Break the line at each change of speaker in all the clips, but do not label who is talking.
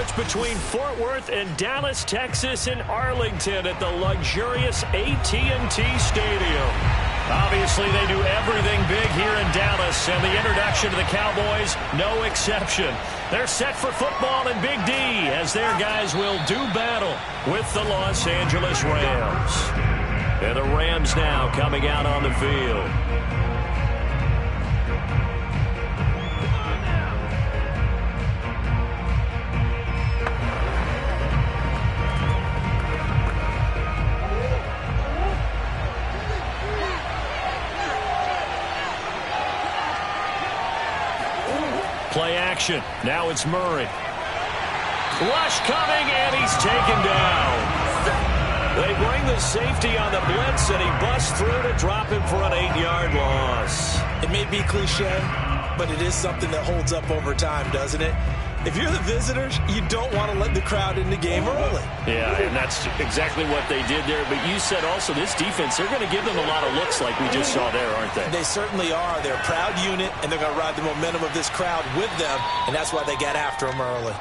match between Fort Worth and Dallas, Texas in Arlington at the luxurious AT&T Stadium. Obviously, they do everything big here in Dallas, and the introduction to the Cowboys, no exception. They're set for football in Big D as their guys will do battle with the Los Angeles Rams. And the Rams now coming out on the field. Play action. Now it's Murray. Rush coming, and he's taken down. They bring the safety on the blitz, and he busts through to drop him for an 8-yard loss.
It may be cliche, but it is something that holds up over time, doesn't it? If you're the visitors, you don't want to let the crowd in the game early.
Yeah, and that's exactly what they did there. But you said also this defense, they're going to give them a lot of looks like we just saw there, aren't they?
They certainly are. They're a proud unit, and they're going to ride the momentum of this crowd with them, and that's why they got after them early.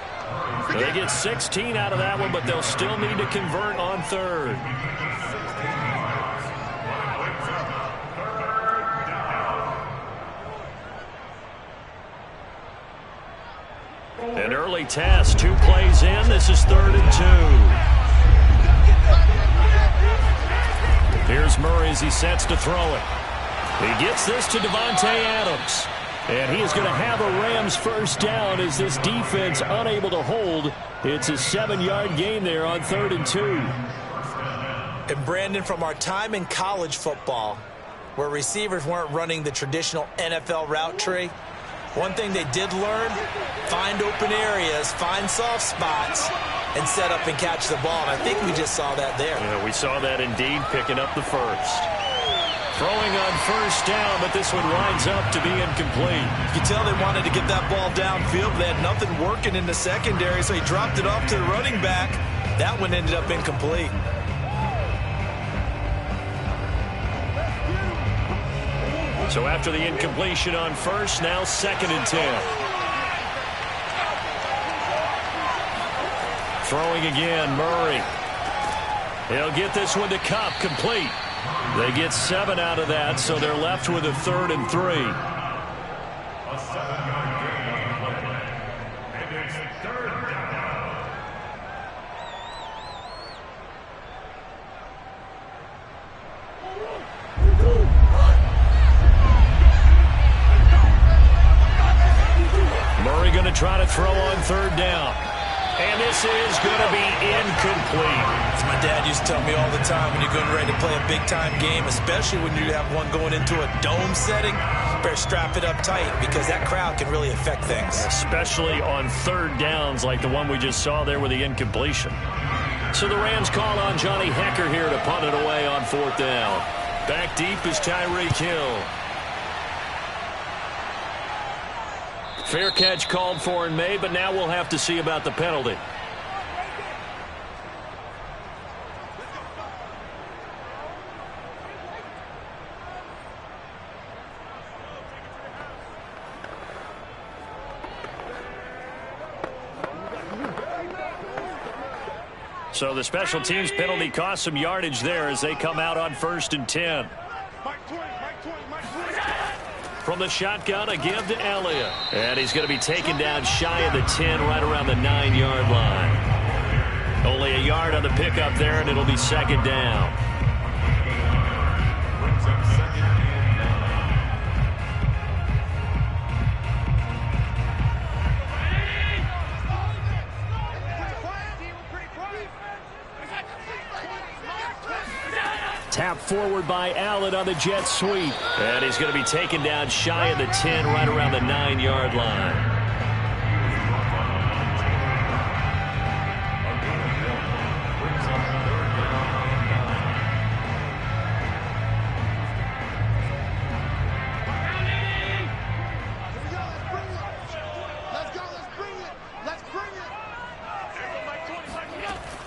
They get 16 out of that one, but they'll still need to convert on third. An early test, 2 plays in. This is 3rd and 2. Here's Murray as he sets to throw it. He gets this to Devontae Adams. And he is going to have a Rams first down as this defense unable to hold. It's a 7-yard gain there on 3rd and 2.
And Brandon, from our time in college football, where receivers weren't running the traditional NFL route tree, one thing they did learn, find open areas, find soft spots, and set up and catch the ball. And I think we just saw that there.
Yeah, we saw that indeed, picking up the first. Throwing on first down, but this one winds up to be incomplete.
You can tell they wanted to get that ball downfield. They had nothing working in the secondary, so he dropped it off to the running back. That one ended up incomplete.
So after the incompletion on first, now 2nd and 10. Throwing again, Murray. He'll get this one to Kupp, complete. They get 7 out of that, so they're left with a 3rd and 3. Murray going to try to throw on 3rd down. And this is going to be incomplete.
As my dad used to tell me all the time, when you're getting ready to play a big-time game, especially when you have one going into a dome setting, better strap it up tight because that crowd can really affect things.
Especially on 3rd downs like the one we just saw there with the incompletion. So the Rams call on Johnny Hecker here to punt it away on 4th down. Back deep is Tyreek Hill. Fair catch called for and made, but now we'll have to see about the penalty. So the special teams penalty cost some yardage there as they come out on 1st and 10. From the shotgun, a give to Elliott. And he's going to be taken down shy of the 10, right around the 9-yard line. Only a yard on the pickup there, and it'll be 2nd down. Tap forward by Allen on the jet sweep. And he's going to be taken down shy of the 10, right around the 9-yard line.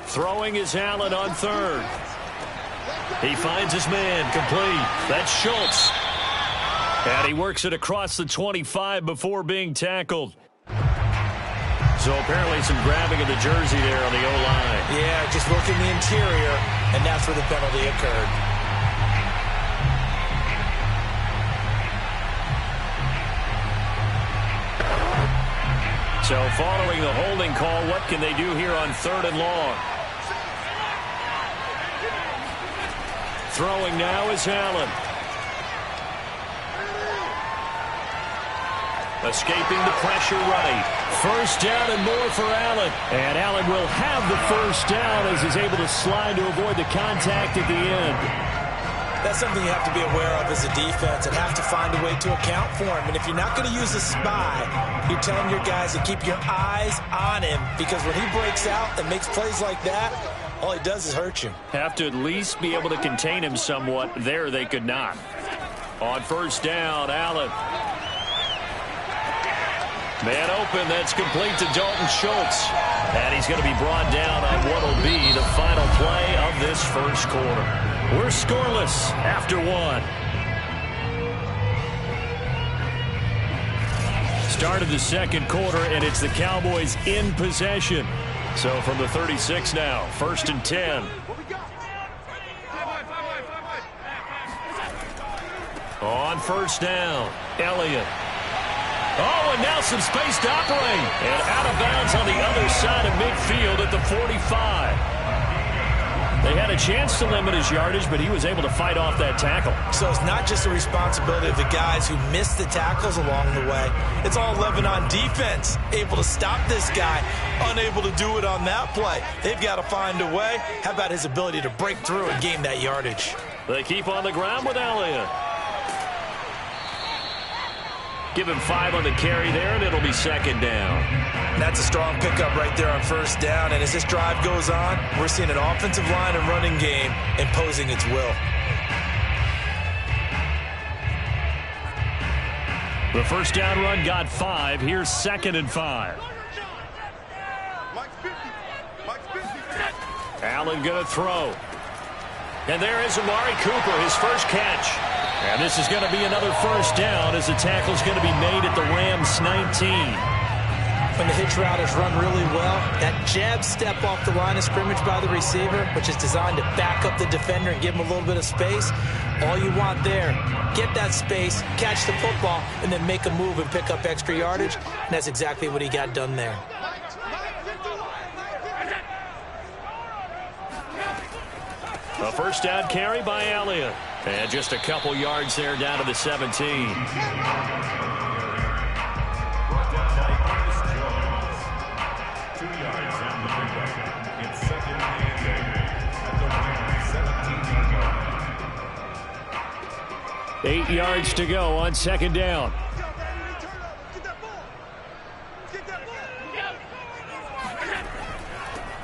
Throwing is Allen on 3rd. He finds his man, complete. That's Schultz. And he works it across the 25 before being tackled. So apparently some grabbing of the jersey there on the O-line.
Yeah, just look in the interior, and that's where the penalty occurred.
So following the holding call, what can they do here on 3rd and long? Throwing now is Allen. Escaping the pressure right. First down and more for Allen. And Allen will have the first down as he's able to slide to avoid the contact at the end.
That's something you have to be aware of as a defense and have to find a way to account for him. And if you're not going to use a spy, you're telling your guys to keep your eyes on him, because when he breaks out and makes plays like that, all he does is hurt you.
Have to at least be able to contain him somewhat. There they could not. On first down, Allen. Man open, that's complete to Dalton Schultz. And he's going to be brought down on what will be the final play of this first quarter. We're scoreless after one. Start of the second quarter, and it's the Cowboys in possession. So from the 36 now, 1st and 10. On first down, Elliott. Oh, and now some space to operate. And out of bounds on the other side of midfield at the 45. They had a chance to limit his yardage, but he was able to fight off that tackle.
So it's not just the responsibility of the guys who missed the tackles along the way. It's all 11 on defense, able to stop this guy, unable to do it on that play. They've got to find a way. How about his ability to break through and gain that yardage?
They keep on the ground with Elliott. Give him 5 on the carry there, and it'll be 2nd down.
That's a strong pickup right there on first down. And as this drive goes on, we're seeing an offensive line and running game imposing its will.
The first down run got 5. Here's 2nd and 5. Allen going to throw. And there is Amari Cooper, his first catch. And this is going to be another first down as the tackle's going to be made at the Rams 19.
When the hitch route is run really well, that jab step off the line of scrimmage by the receiver, which is designed to back up the defender and give him a little bit of space, all you want there, get that space, catch the football, and then make a move and pick up extra yardage. And that's exactly what he got done there.
A first down carry by Elliott. And just a couple yards there down to the 17. Eight yards to go on 2nd down.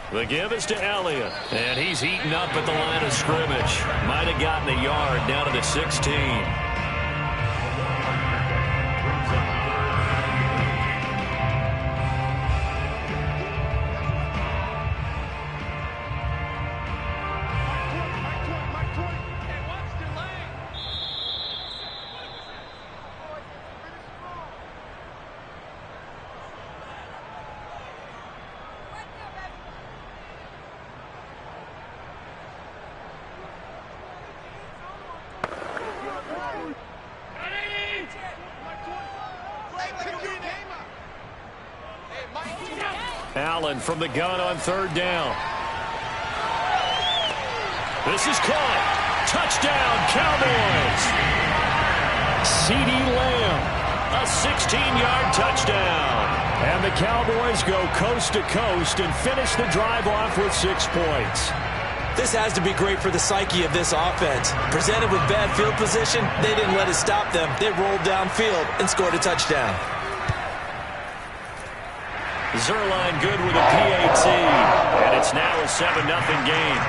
The give is to Elliott, and he's eaten up at the line of scrimmage. Might have gotten a yard down to the 16. Allen from the gun on 3rd down. This is caught. Touchdown, Cowboys. CeeDee Lamb, a 16-yard touchdown. And the Cowboys go coast to coast and finish the drive off with 6 points.
This has to be great for the psyche of this offense. Presented with bad field position, they didn't let it stop them. They rolled downfield and scored a touchdown.
Zerline good with a PAT, and it's now a 7-0 game.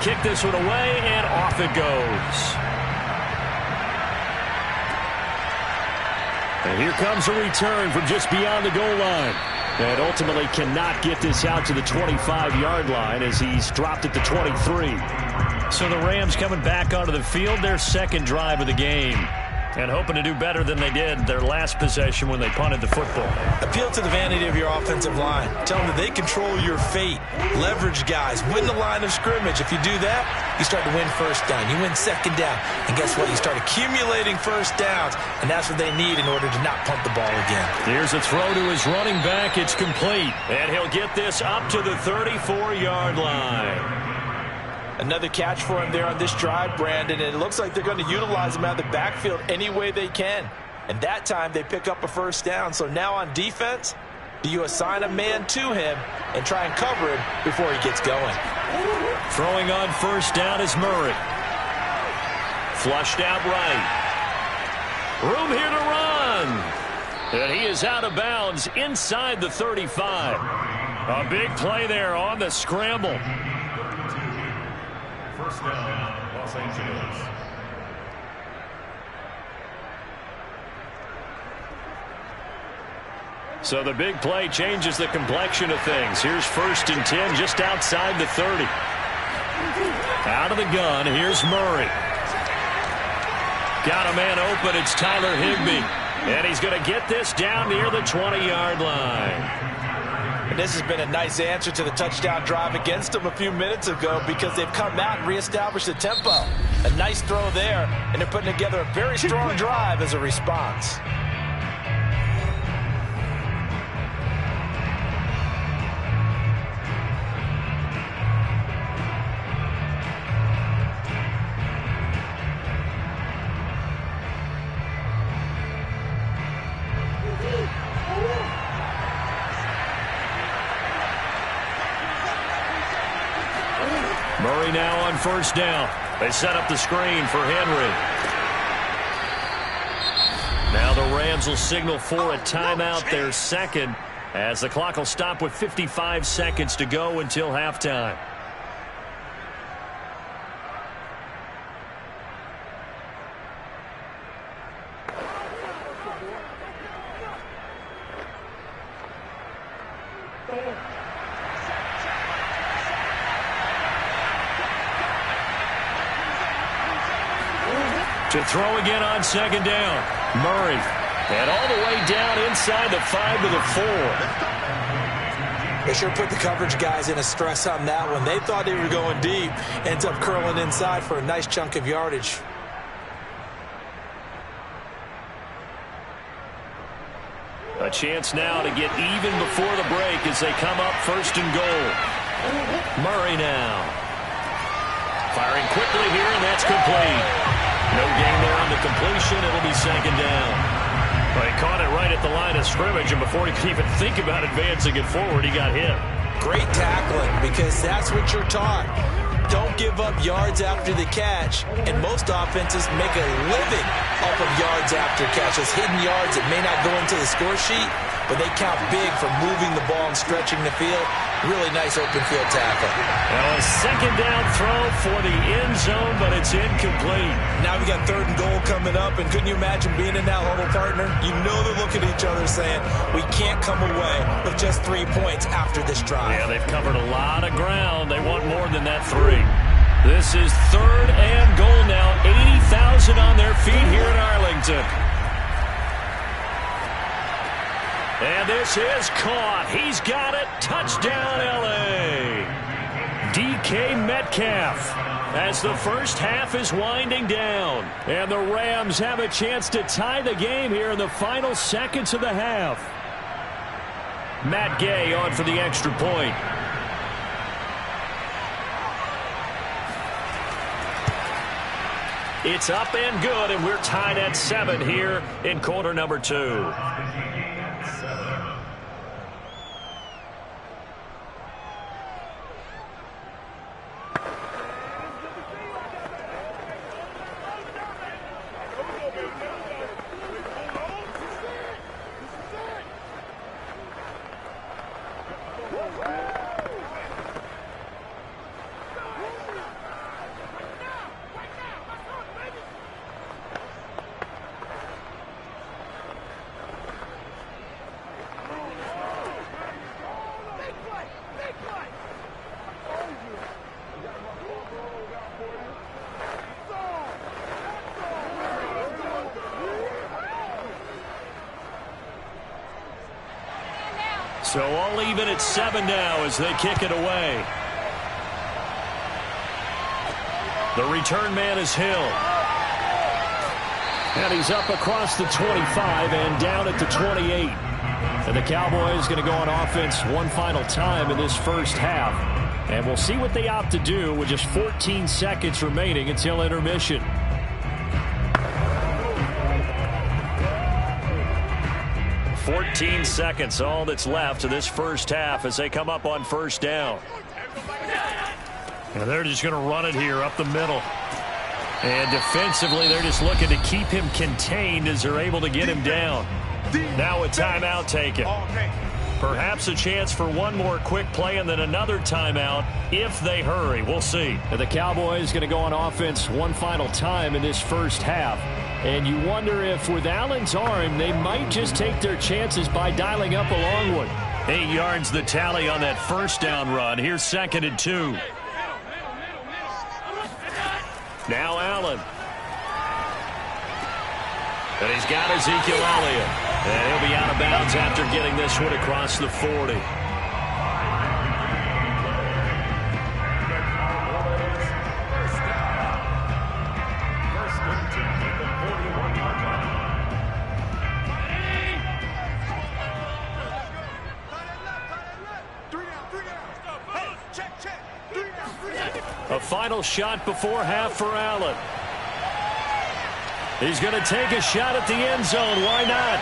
kick this one away, and off it goes. And here comes a return from just beyond the goal line. And ultimately cannot get this out to the 25-yard line as he's dropped at the 23. So the Rams coming back onto the field, their second drive of the game, and hoping to do better than they did their last possession when they punted the football.
Appeal to the vanity of your offensive line. Tell them that they control your fate. Leverage guys. Win the line of scrimmage. If you do that, you start to win first down. You win second down. And guess what? You start accumulating first downs, and that's what they need in order to not punt the ball again.
Here's a throw to his running back. It's complete. And he'll get this up to the 34-yard line.
Another catch for him there on this drive, Brandon, and it looks like they're going to utilize him out of the backfield any way they can. And that time they pick up a first down. So now on defense, do you assign a man to him and try and cover him before he gets going?
Throwing on first down is Murray. Flushed out right. Room here to run. And he is out of bounds inside the 35. A big play there on the scramble.
First down, Los Angeles.
So the big play changes the complexion of things. Here's 1st and 10 just outside the 30. Out of the gun, here's Murray. Got a man open, it's Tyler Higbee. And he's going to get this down near the 20-yard line.
And this has been a nice answer to the touchdown drive against them a few minutes ago because they've come out and reestablished the tempo. A nice throw there, and they're putting together a very strong drive as a response.
Murray now on first down. They set up the screen for Henry. Now the Rams will signal for a timeout, their second, as the clock will stop with 55 seconds to go until halftime. To throw again on second down. Murray. And all the way down inside the 5 to the 4.
They sure put the coverage guys in a stress on that one. They thought they were going deep. Ends up curling inside for a nice chunk of yardage.
A chance now to get even before the break as they come up 1st and goal. Murray now. Firing quickly here, and that's complete. No gain there on the completion. It'll be second down. Well, he caught it right at the line of scrimmage, and before he could even think about advancing it forward, he got hit.
Great tackling, because that's what you're taught. Don't give up yards after the catch, and most offenses make a living off of yards after catches. Hidden yards that may not go into the score sheet, but they count big for moving the ball and stretching the field. Really nice open field tackle.
Now a second down throw for the end zone, but it's incomplete.
Now we got 3rd and goal coming up, and couldn't you imagine being in that huddle, partner? You know they're looking at each other saying, we can't come away with just 3 points after this drive.
Yeah, they've covered a lot of ground. They want more than that 3. This is 3rd and goal now. 80,000 on their feet here in Arlington. And this is caught. He's got it. Touchdown, L.A. DK Metcalf as the first half is winding down. And the Rams have a chance to tie the game here in the final seconds of the half. Matt Gay on for the extra point. It's up and good, and we're tied at 7 here in quarter number 2. So all even at 7 now as they kick it away. The return man is Hill. And he's up across the 25 and down at the 28. And the Cowboys going to go on offense one final time in this first half. And we'll see what they opt to do with just 14 seconds remaining until intermission. Seconds, all that's left of this first half as they come up on first down. And they're just going to run it here up the middle. And defensively, they're just looking to keep him contained as they're able to get him down. Now a timeout taken. Perhaps a chance for one more quick play and then another timeout if they hurry. We'll see. And the Cowboys going to go on offense one final time in this first half. And you wonder if with Allen's arm, they might just take their chances by dialing up a long one. 8 yards the tally on that first down run. Here's 2nd and 2. Now Allen. And he's got Ezekiel Elliott. And he'll be out of bounds after getting this one across the 40. A final shot before half for Allen. He's going to take a shot at the end zone. Why not?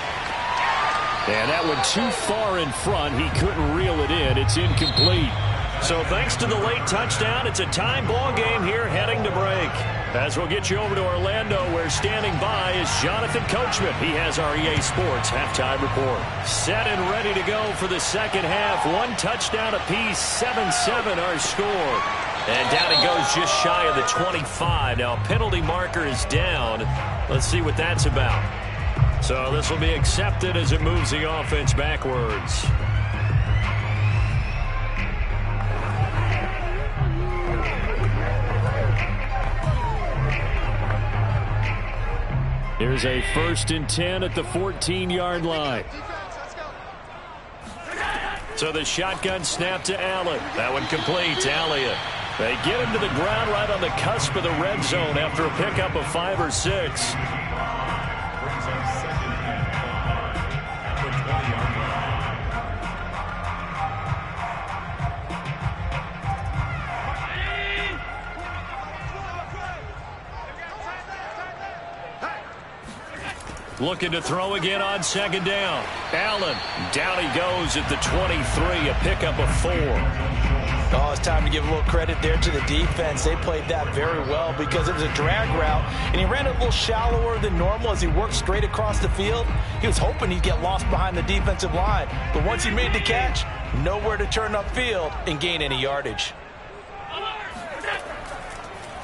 And that one too far in front. He couldn't reel it in. It's incomplete. So thanks to the late touchdown, it's a tie ball game here heading to break. As we'll get you over to Orlando, where standing by is Jonathan Coachman. He has our EA Sports halftime report. Set and ready to go for the second half. One touchdown apiece, 7-7 our score. And down he goes just shy of the 25. Now a penalty marker is down. Let's see what that's about. So this will be accepted as it moves the offense backwards. Here's a 1st and 10 at the 14-yard line. So the shotgun snap to Allen. That one complete. Elliott. They get him to the ground right on the cusp of the red zone after a pickup of 5 or 6. Looking to throw again on 2nd down. Allen, down he goes at the 23, a pickup of 4.
Oh, it's time to give a little credit there to the defense. They played that very well because it was a drag route, and he ran it a little shallower than normal as he worked straight across the field. He was hoping he'd get lost behind the defensive line, but once he made the catch, nowhere to turn upfield and gain any yardage.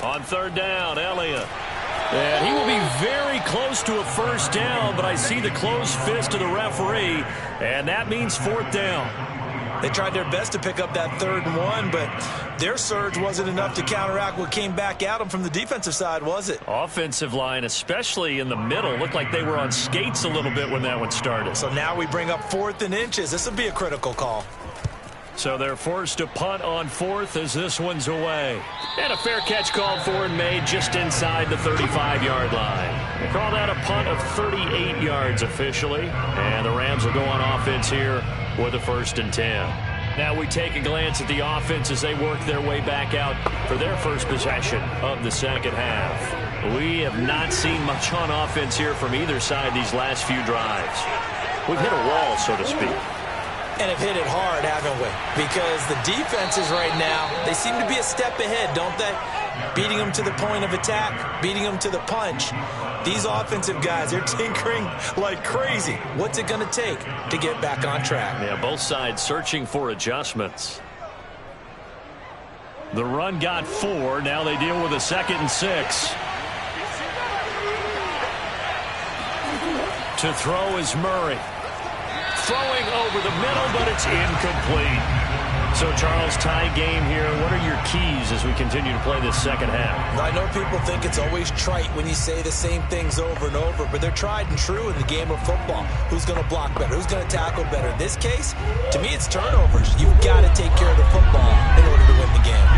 On 3rd down, Elliott. And he will be very close to a first down, but I see the closed fist of the referee, and that means 4th down.
They tried their best to pick up that 3rd and 1, but their surge wasn't enough to counteract what came back at them from the defensive side, was it?
Offensive line, especially in the middle, looked like they were on skates a little bit when that one started.
So now we bring up 4th and inches. This will be a critical call.
So they're forced to punt on 4th as this one's away. And a fair catch called for and made just inside the 35-yard line. They call that a punt of 38 yards officially. And the Rams will go on offense here with a 1st and 10. Now we take a glance at the offense as they work their way back out for their first possession of the second half. We have not seen much on offense here from either side these last few drives. We've hit a wall, so to speak.
And have hit it hard, haven't we? Because the defenses right now, they seem to be a step ahead, don't they? Beating them to the point of attack, beating them to the punch. These offensive guys, they're tinkering like crazy. What's it going to take to get back on track?
Yeah, both sides searching for adjustments. The run got 4. Now they deal with a 2nd and 6. To throw is Murray. Throwing over the middle, but it's incomplete. So, Charles, tie game here. What are your keys as we continue to play this second half?
I know people think it's always trite when you say the same things over and over, but they're tried and true in the game of football. Who's going to block better? Who's going to tackle better? In this case, to me, it's turnovers. You've got to take care of the football in order to win the game.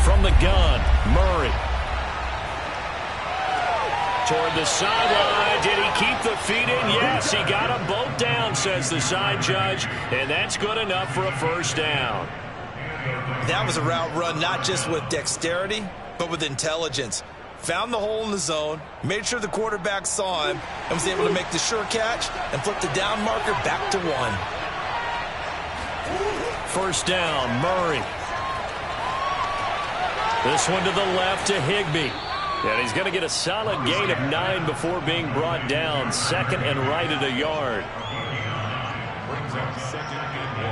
From the gun, Murray. Toward the sideline. Did he keep the feet in? Yes, he got them both down, says the side judge, and that's good enough for a first down.
That was a route run not just with dexterity, but with intelligence. Found the hole in the zone, made sure the quarterback saw him, and was able to make the sure catch and flip the down marker back to 1.
First down, Murray. This one to the left to Higbee. And he's going to get a solid gain of 9 before being brought down. Second and right at a yard.
Brings up second and 1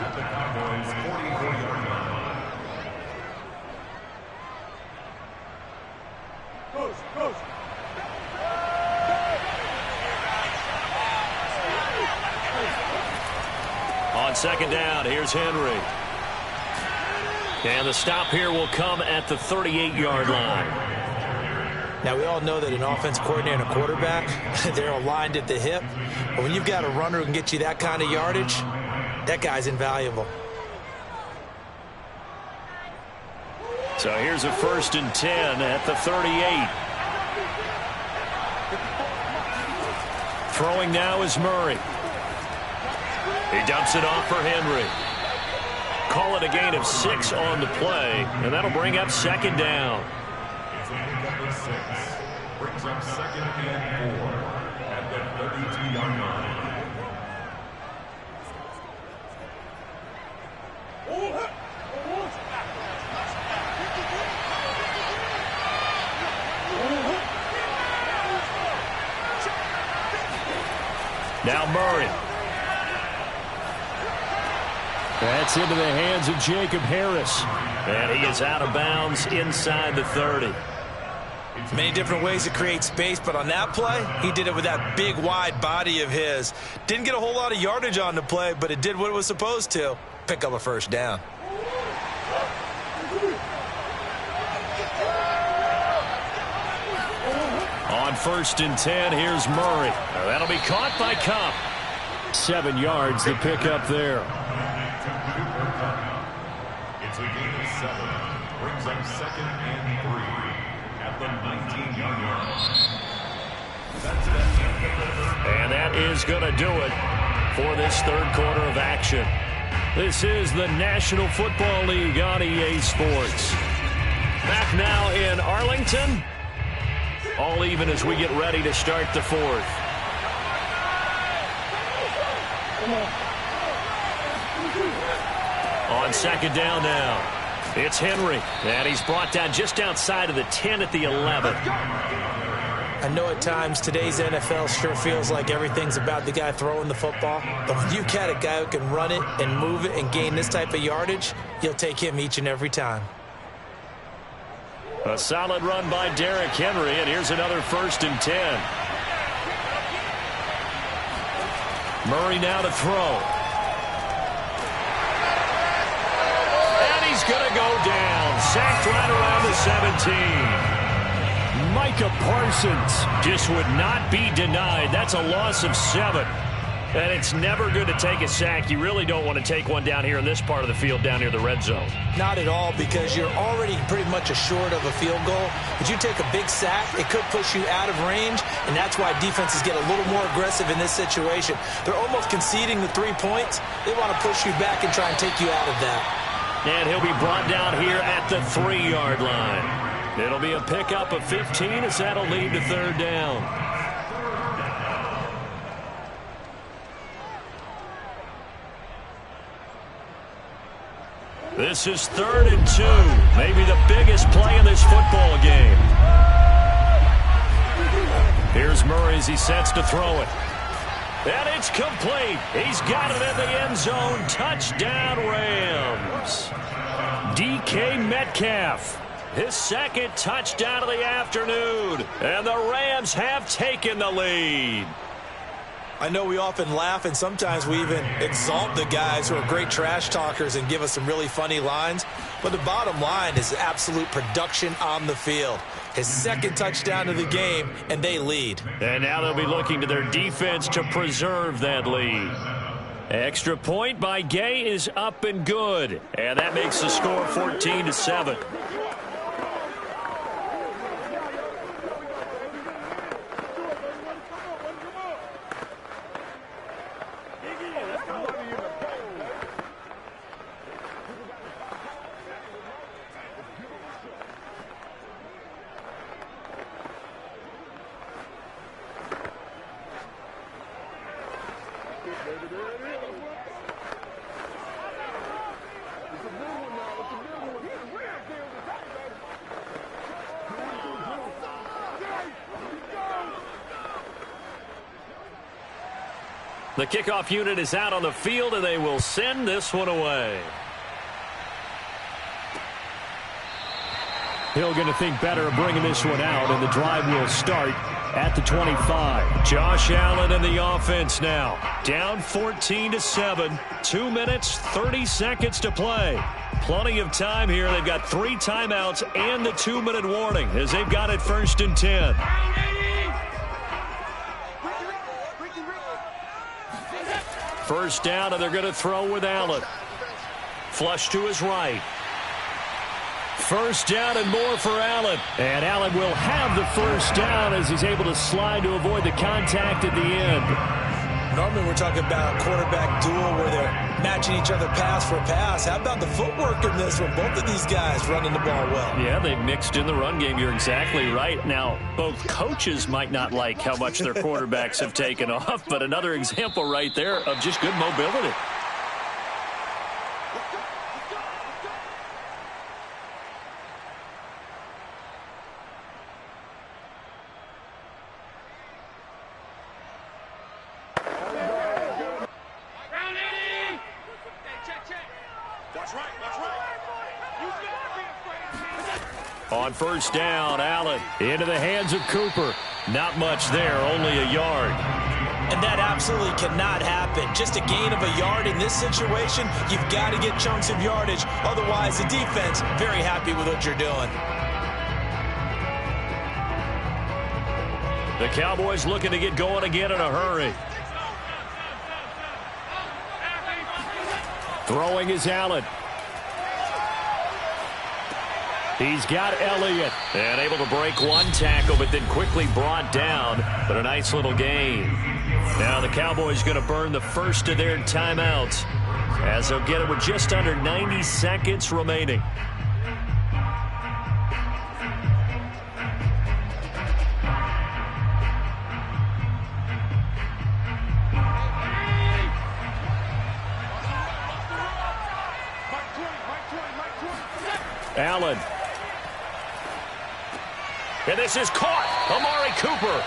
at the Cowboys' 44-yard line.
On second down, here's Henry. And the stop here will come at the 38-yard line.
Now, we all know that an offense coordinator and a quarterback, they're aligned at the hip. But when you've got a runner who can get you that kind of yardage, that guy's invaluable.
So here's a 1st and 10 at the 38. Throwing now is Murray. He dumps it off for Henry. Call it a gain of 6 on the play, and that'll bring up second down.
It's a pickup of 6. Brings up second and 4 at the 32-yard line.
Now Murray. That's into the hands of Jacob Harris. And he is out of bounds inside the 30.
Many different ways to create space, but on that play, he did it with that big, wide body of his. Didn't get a whole lot of yardage on the play, but it did what it was supposed to. Pick up a first down.
On 1st and 10, here's Murray. That'll be caught by Cup. 7 yards to pick up there.
It's a gain of 7. Brings up second and 3 at the 19-yard line.
And that is going to do it for this third quarter of action. This is the National Football League on EA Sports. Back now in Arlington. All even as we get ready to start the fourth. On second down now, it's Henry. And he's brought down just outside of the 10 at the 11.
I know at times today's NFL sure feels like everything's about the guy throwing the football. But when you've got a guy who can run it and move it and gain this type of yardage, you'll take him each and every time.
A solid run by Derrick Henry, and here's another 1st and 10. Murray now to throw. And he's going to go down. Sacked right around the 17. Micah Parsons just would not be denied. That's a loss of 7. And it's never good to take a sack. You really don't want to take one down here in this part of the field, down near the red zone.
Not at all, because you're already pretty much assured of a field goal. But you take a big sack, it could push you out of range, and that's why defenses get a little more aggressive in this situation. They're almost conceding the 3 points. They want to push you back and try and take you out of that.
And he'll be brought down here at the 3-yard line. It'll be a pickup of 15 as that'll lead to third down. This is 3rd and 2. Maybe the biggest play in this football game. Here's Murray as he sets to throw it. And it's complete. He's got it in the end zone. Touchdown, Rams. DK Metcalf. His second touchdown of the afternoon. And the Rams have taken the lead.
I know we often laugh, and sometimes we even exalt the guys who are great trash talkers and give us some really funny lines. But the bottom line is absolute production on the field. His second touchdown of the game, and they lead.
And now they'll be looking to their defense to preserve that lead. Extra point by Gay is up and good. And that makes the score 14-7. The kickoff unit is out on the field, and they will send this one away. Hill going to think better of bringing this one out, and the drive will start at the 25. Josh Allen in the offense now. Down 14-7. 2 minutes, 30 seconds to play. Plenty of time here. They've got 3 timeouts and the 2-minute warning as they've got it 1st and 10. First down, and they're going to throw with Allen. Flush to his right. First down and more for Allen. And Allen will have the first down as he's able to slide to avoid the contact at the end.
Normally we're talking about a quarterback duel where they're matching each other pass for pass. How about the footwork in this one? Both of these guys running the ball well.
Yeah, they've mixed in the run game. You're exactly right. Now, both coaches might not like how much their quarterbacks have taken off, but another example right there of just good mobility. On first down, Allen into the hands of Cooper. Not much there, only a yard.
And that absolutely cannot happen. Just a gain of a yard in this situation, you've got to get chunks of yardage. Otherwise, the defense, very happy with what you're doing.
The Cowboys looking to get going again in a hurry. Throwing is Allen. He's got Elliott. And able to break one tackle, but then quickly brought down. But a nice little gain. Now the Cowboys going to burn the first of their timeouts, as they'll get it with just under 90 seconds remaining. Allen. And this is caught. Amari Cooper.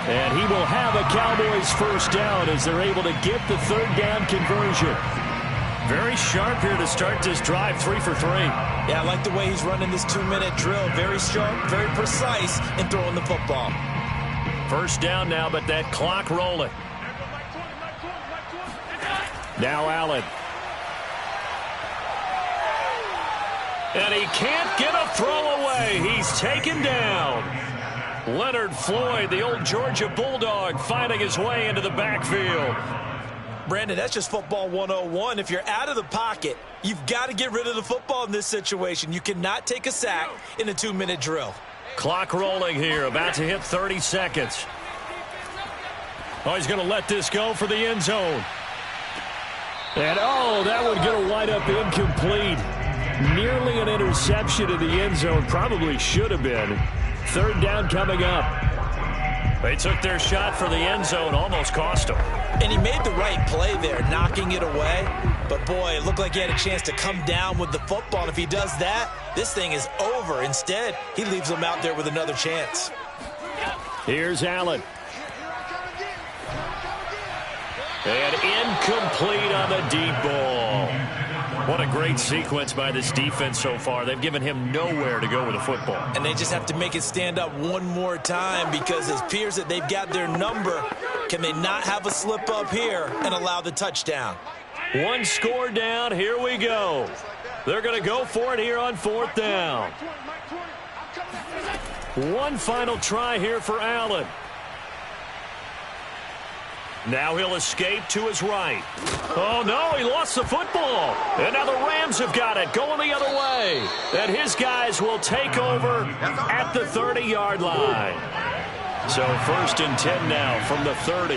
And he will have a Cowboys first down as they're able to get the third down conversion. Very sharp here to start this drive, 3 for 3.
Yeah, I like the way he's running this 2-minute drill. Very sharp, very precise in throwing the football.
First down now, but that clock rolling. Now Allen. And he can't get a throw away. He's taken down. Leonard Floyd, the old Georgia Bulldog, finding his way into the backfield.
Brandon, that's just football 101. If you're out of the pocket, you've got to get rid of the football in this situation. You cannot take a sack in a 2-minute drill.
Clock rolling here, about to hit 30 seconds. Oh, he's going to let this go for the end zone. And, oh, that would get a wind up incomplete. Nearly an interception in the end zone. Probably should have been. Third down coming up. They took their shot for the end zone. Almost cost them.
And he made the right play there, knocking it away. But, boy, it looked like he had a chance to come down with the football. And if he does that, this thing is over. Instead, he leaves them out there with another chance.
Here's Allen. And incomplete on the deep ball. What a great sequence by this defense so far. They've given him nowhere to go with the football.
And they just have to make it stand up one more time because it appears that they've got their number Can they not have a slip up here and allow the touchdown?
One score down. Here we go. They're going to go for it here on 4th down. One final try here for Allen. Now he'll escape to his right. Oh, no, he lost the football. And now the Rams have got it, going the other way. And his guys will take over at the 30-yard line. So 1st and 10 now from the 30.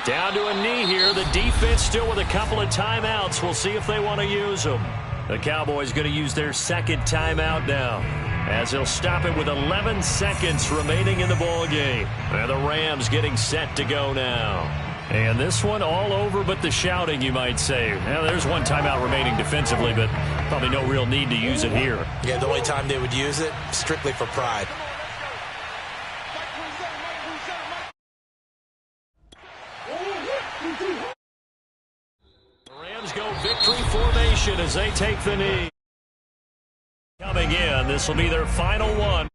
Down to a knee here. The defense still with a couple of timeouts. We'll see if they want to use them. The Cowboys going to use their 2nd timeout now, as they'll stop it with 11 seconds remaining in the ball game. And the Rams getting set to go now. And this one all over but the shouting, you might say. Now, there's one timeout remaining defensively, but probably no real need to use it here.
Yeah, the only time they would use it, strictly for pride.
The Rams go victory formation as they take the knee. Coming in, this will be their final one.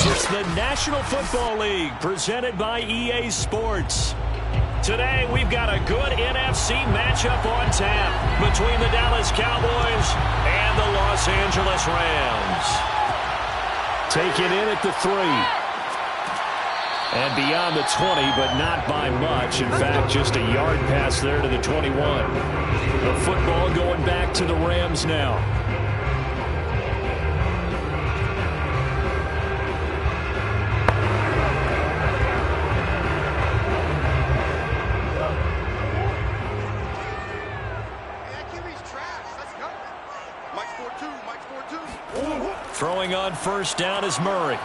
It's the National Football League presented by EA Sports. Today, we've got a good NFC matchup on tap between the Dallas Cowboys and the Los Angeles Rams. Taken in at the 3. And beyond the 20, but not by much. In fact, just a yard pass there to the 21. The football going back to the Rams now. Throwing on first down is Murray.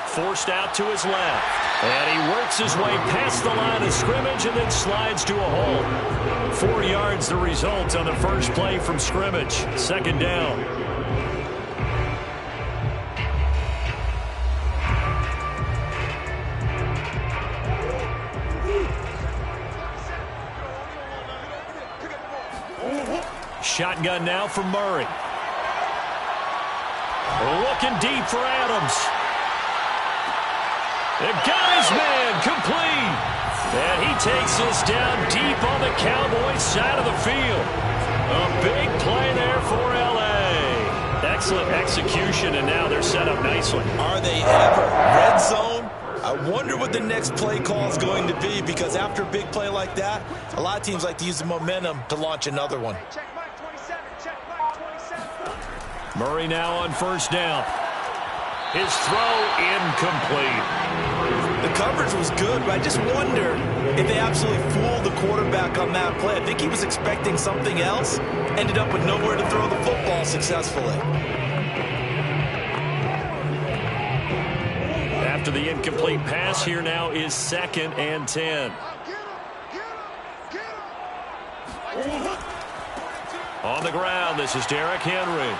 Forced out to his left. And he works his way past the line of scrimmage and then slides to a hole. 4 yards the result on the first play from scrimmage. 2nd down. Shotgun now for Murray. Looking deep for Adams. And got his man complete. And he takes this down deep on the Cowboys side of the field. A big play there for L.A. Excellent execution, and now they're set up nicely.
Are they ever? Red zone? I wonder what the next play call is going to be, because after a big play like that, a lot of teams like to use the momentum to launch another one.
Murray now on first down. His throw incomplete.
The coverage was good, but I just wonder if they absolutely fooled the quarterback on that play. I think he was expecting something else. Ended up with nowhere to throw the football successfully.
After the incomplete pass, here now is 2nd and 10. On the ground, this is Derrick Henry.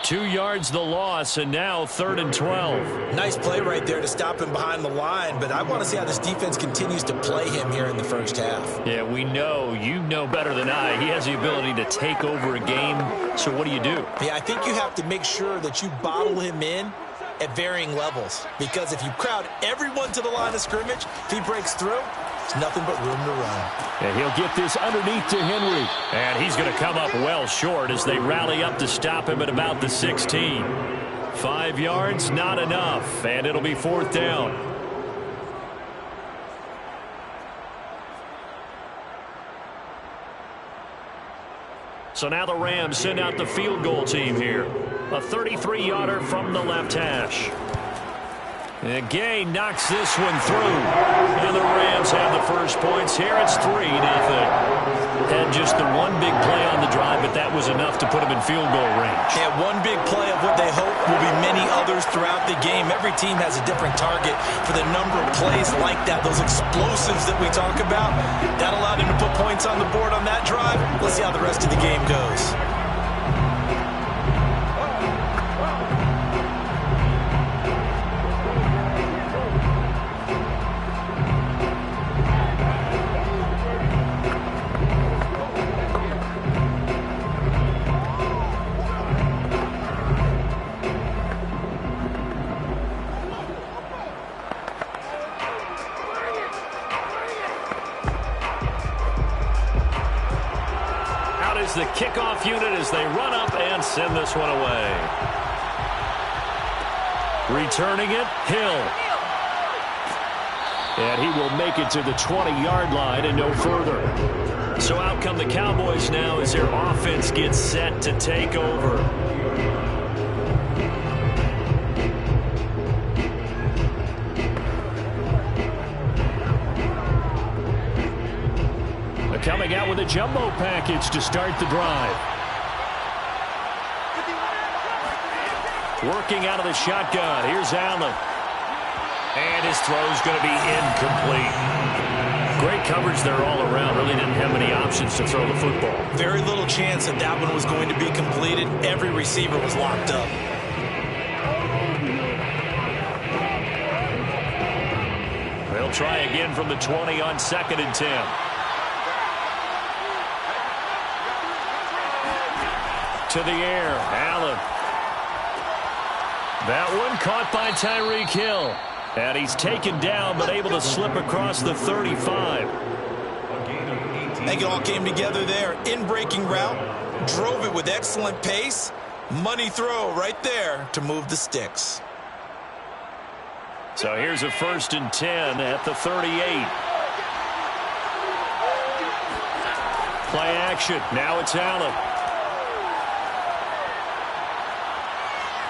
2 yards the loss, and now 3rd and 12.
Nice play right there to stop him behind the line, but I want to see how this defense continues to play him here in the first half.
Yeah, we know, you know better than I, he has the ability to take over a game, so what do you do?
Yeah, I think you have to make sure that you bottle him in at varying levels, because if you crowd everyone to the line of scrimmage, if he breaks through, it's nothing but room to run.
And he'll get this underneath to Henry. And he's going to come up well short as they rally up to stop him at about the 16. 5 yards, not enough. And it'll be 4th down. So now the Rams send out the field goal team here. A 33-yarder from the left hash. And Gay knocks this one through. And the Rams have the first points here. It's 3-0. Had just the one big play on the drive, but that was enough to put them in field goal range.
Yeah, one big play of what they hope will be many others throughout the game. Every team has a different target for the number of plays like that, those explosives that we talk about. That allowed him to put points on the board on that drive. Let's see how the rest of the game goes.
The kickoff unit as they run up and send this one away. Returning it, Hill. And he will make it to the 20-yard line and no further. So out come the Cowboys now as their offense gets set to take over. Coming out with a jumbo package to start the drive. Working out of the shotgun. Here's Allen. And his throw's going to be incomplete. Great coverage there all around. Really didn't have many options to throw the football.
Very little chance that that one was going to be completed. Every receiver was locked up.
They'll try again from the 20 on 2nd and 10. To the air, Allen. That one caught by Tyreek Hill. And he's taken down, but able to slip across the 35.
They all came together there. In-breaking route. Drove it with excellent pace. Money throw right there to move the sticks.
So here's a 1st and 10 at the 38. Play action. Now it's Allen.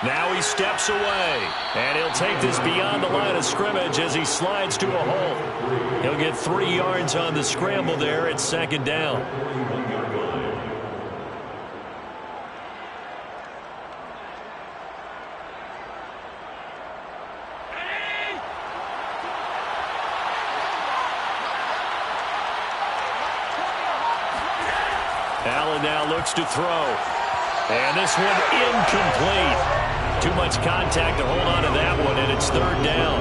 Now he steps away, and he'll take this beyond the line of scrimmage as he slides to a hole. He'll get 3 yards on the scramble there at 2nd down. Allen now looks to throw. And this one incomplete. Too much contact to hold on to that one, and it's 3rd down.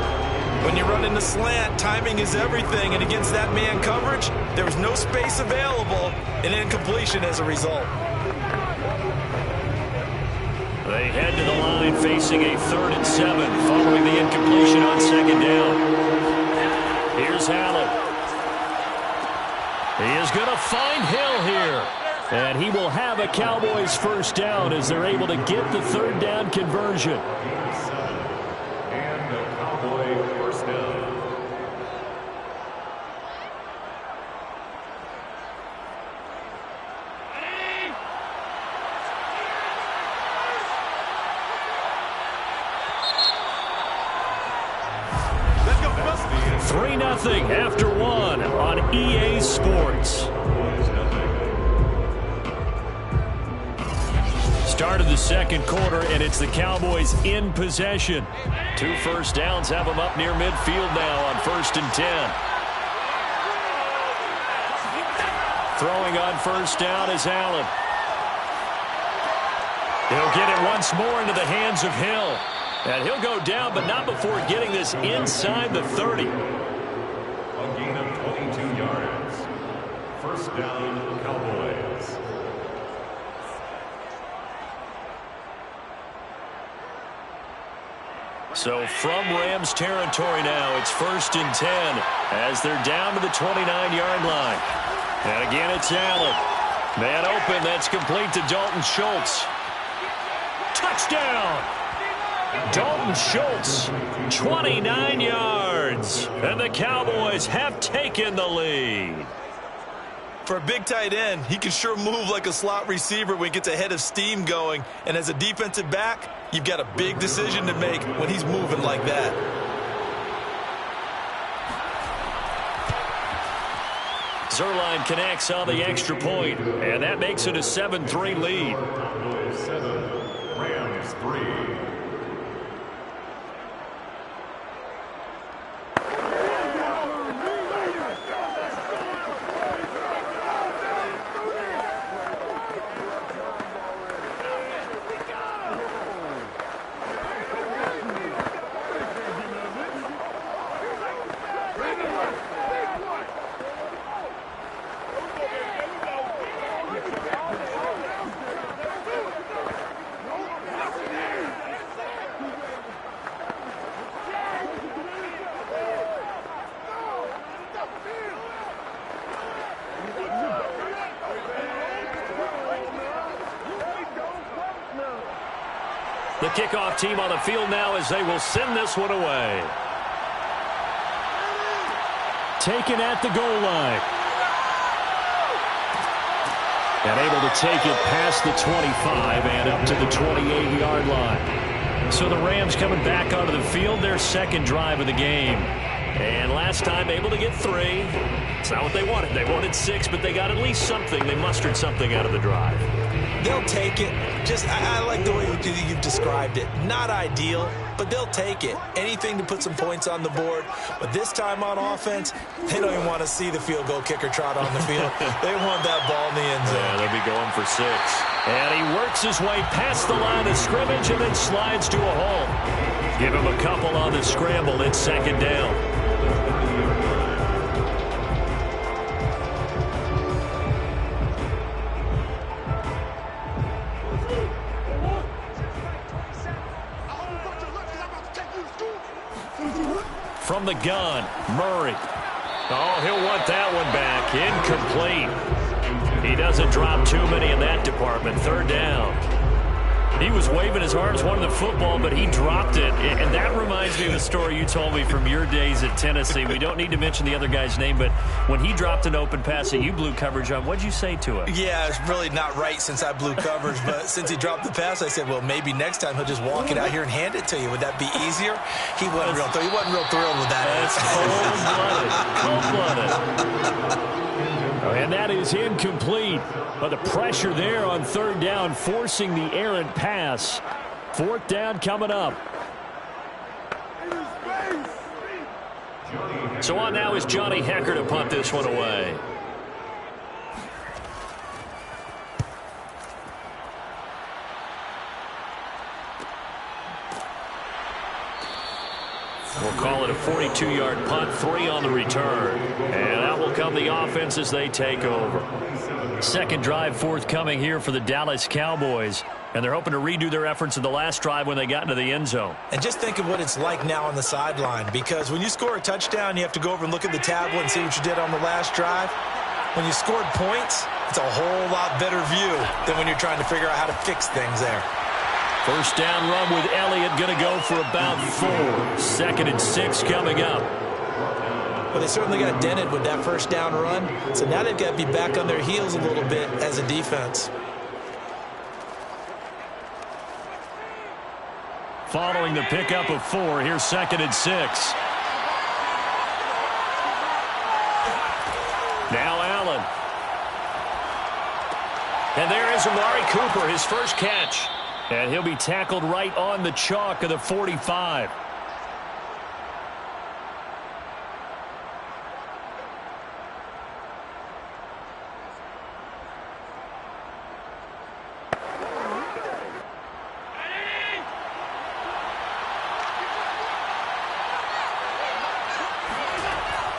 When you run in the slant, timing is everything, and against that man coverage, there was no space available, and incompletion as a result.
They head to the line facing a 3rd and 7 following the incompletion on 2nd down. Here's Allen. He is going to find Hill here. And he will have a Cowboys first down as they're able to get the third down conversion.
And the Cowboy first down. Let's go, 3-0
after one on EA Sports. Start of the second quarter, and it's the Cowboys in possession. 2 first downs have them up near midfield now on 1st and 10. Throwing on first down is Allen. He'll get it once more into the hands of Hill. And he'll go down, but not before getting this inside the 30.
A gain of 22 yards. First down, Cowboys.
So from Rams territory now, it's 1st and 10 as they're down to the 29-yard line. And again, it's Allen. Man open, that's complete to Dalton Schultz. Touchdown! Dalton Schultz, 29 yards. And the Cowboys have taken the lead.
For a big tight end, he can sure move like a slot receiver when he gets a head of steam going. And as a defensive back, you've got a big decision to make when he's moving like that.
Zerline connects on the extra point, and that makes it a 7-3 lead.
7, Rams 3.
The kickoff team on the field now as they will send this one away. Taken at the goal line. And able to take it past the 25 and up to the 28-yard line. So the Rams coming back onto the field, their second drive of the game. And last time able to get 3. It's not what they wanted. They wanted 6, but they got at least something. They mustered something out of the drive.
They'll take it. I like the way you've described it. Not ideal, but they'll take it. Anything to put some points on the board. But this time on offense, they don't even want to see the field goal kicker trot on the field. They want that ball in the end zone.
Yeah, they'll be going for 6. And he works his way past the line of scrimmage and then slides to a hole. Give him a couple on the scramble. It's second down. From the gun, Murray. Oh, he'll want that one back. Incomplete. He doesn't drop too many in that department. Third down. He was waving his arms, wanting the football, but he dropped it. And that reminds me of the story you told me from your days at Tennessee. We don't need to mention the other guy's name, but when he dropped an open pass that you blew coverage on, what'd you say to him?
Yeah, it's really not right since I blew coverage, but since he dropped the pass, I said, well, maybe next time he'll just walk it out here and hand it to you. Would that be easier? He wasn't real thrilled with that.
That's cold-blooded. And that is incomplete. But the pressure there on third down, forcing the errant pass. Fourth down coming up. So on now is Johnny Hecker to punt this one away. We'll call it a 42-yard punt, 3 on the return. And out will come the offense as they take over. Second drive forthcoming here for the Dallas Cowboys. And they're hoping to redo their efforts in the last drive when they got into the end zone.
And just think of what it's like now on the sideline. Because when you score a touchdown, you have to go over and look at the tablet and see what you did on the last drive. When you scored points, It's a whole lot better view than when you're trying to figure out how to fix things there.
First down run with Elliott going to go for about 4. 2nd and 6 coming up.
Well, they certainly got dented with that first down run, so now they've got to be back on their heels a little bit as a defense.
Following the pickup of 4, here's 2nd and 6. Now Allen. And there is Amari Cooper, his first catch. And he'll be tackled right on the chalk of the 45.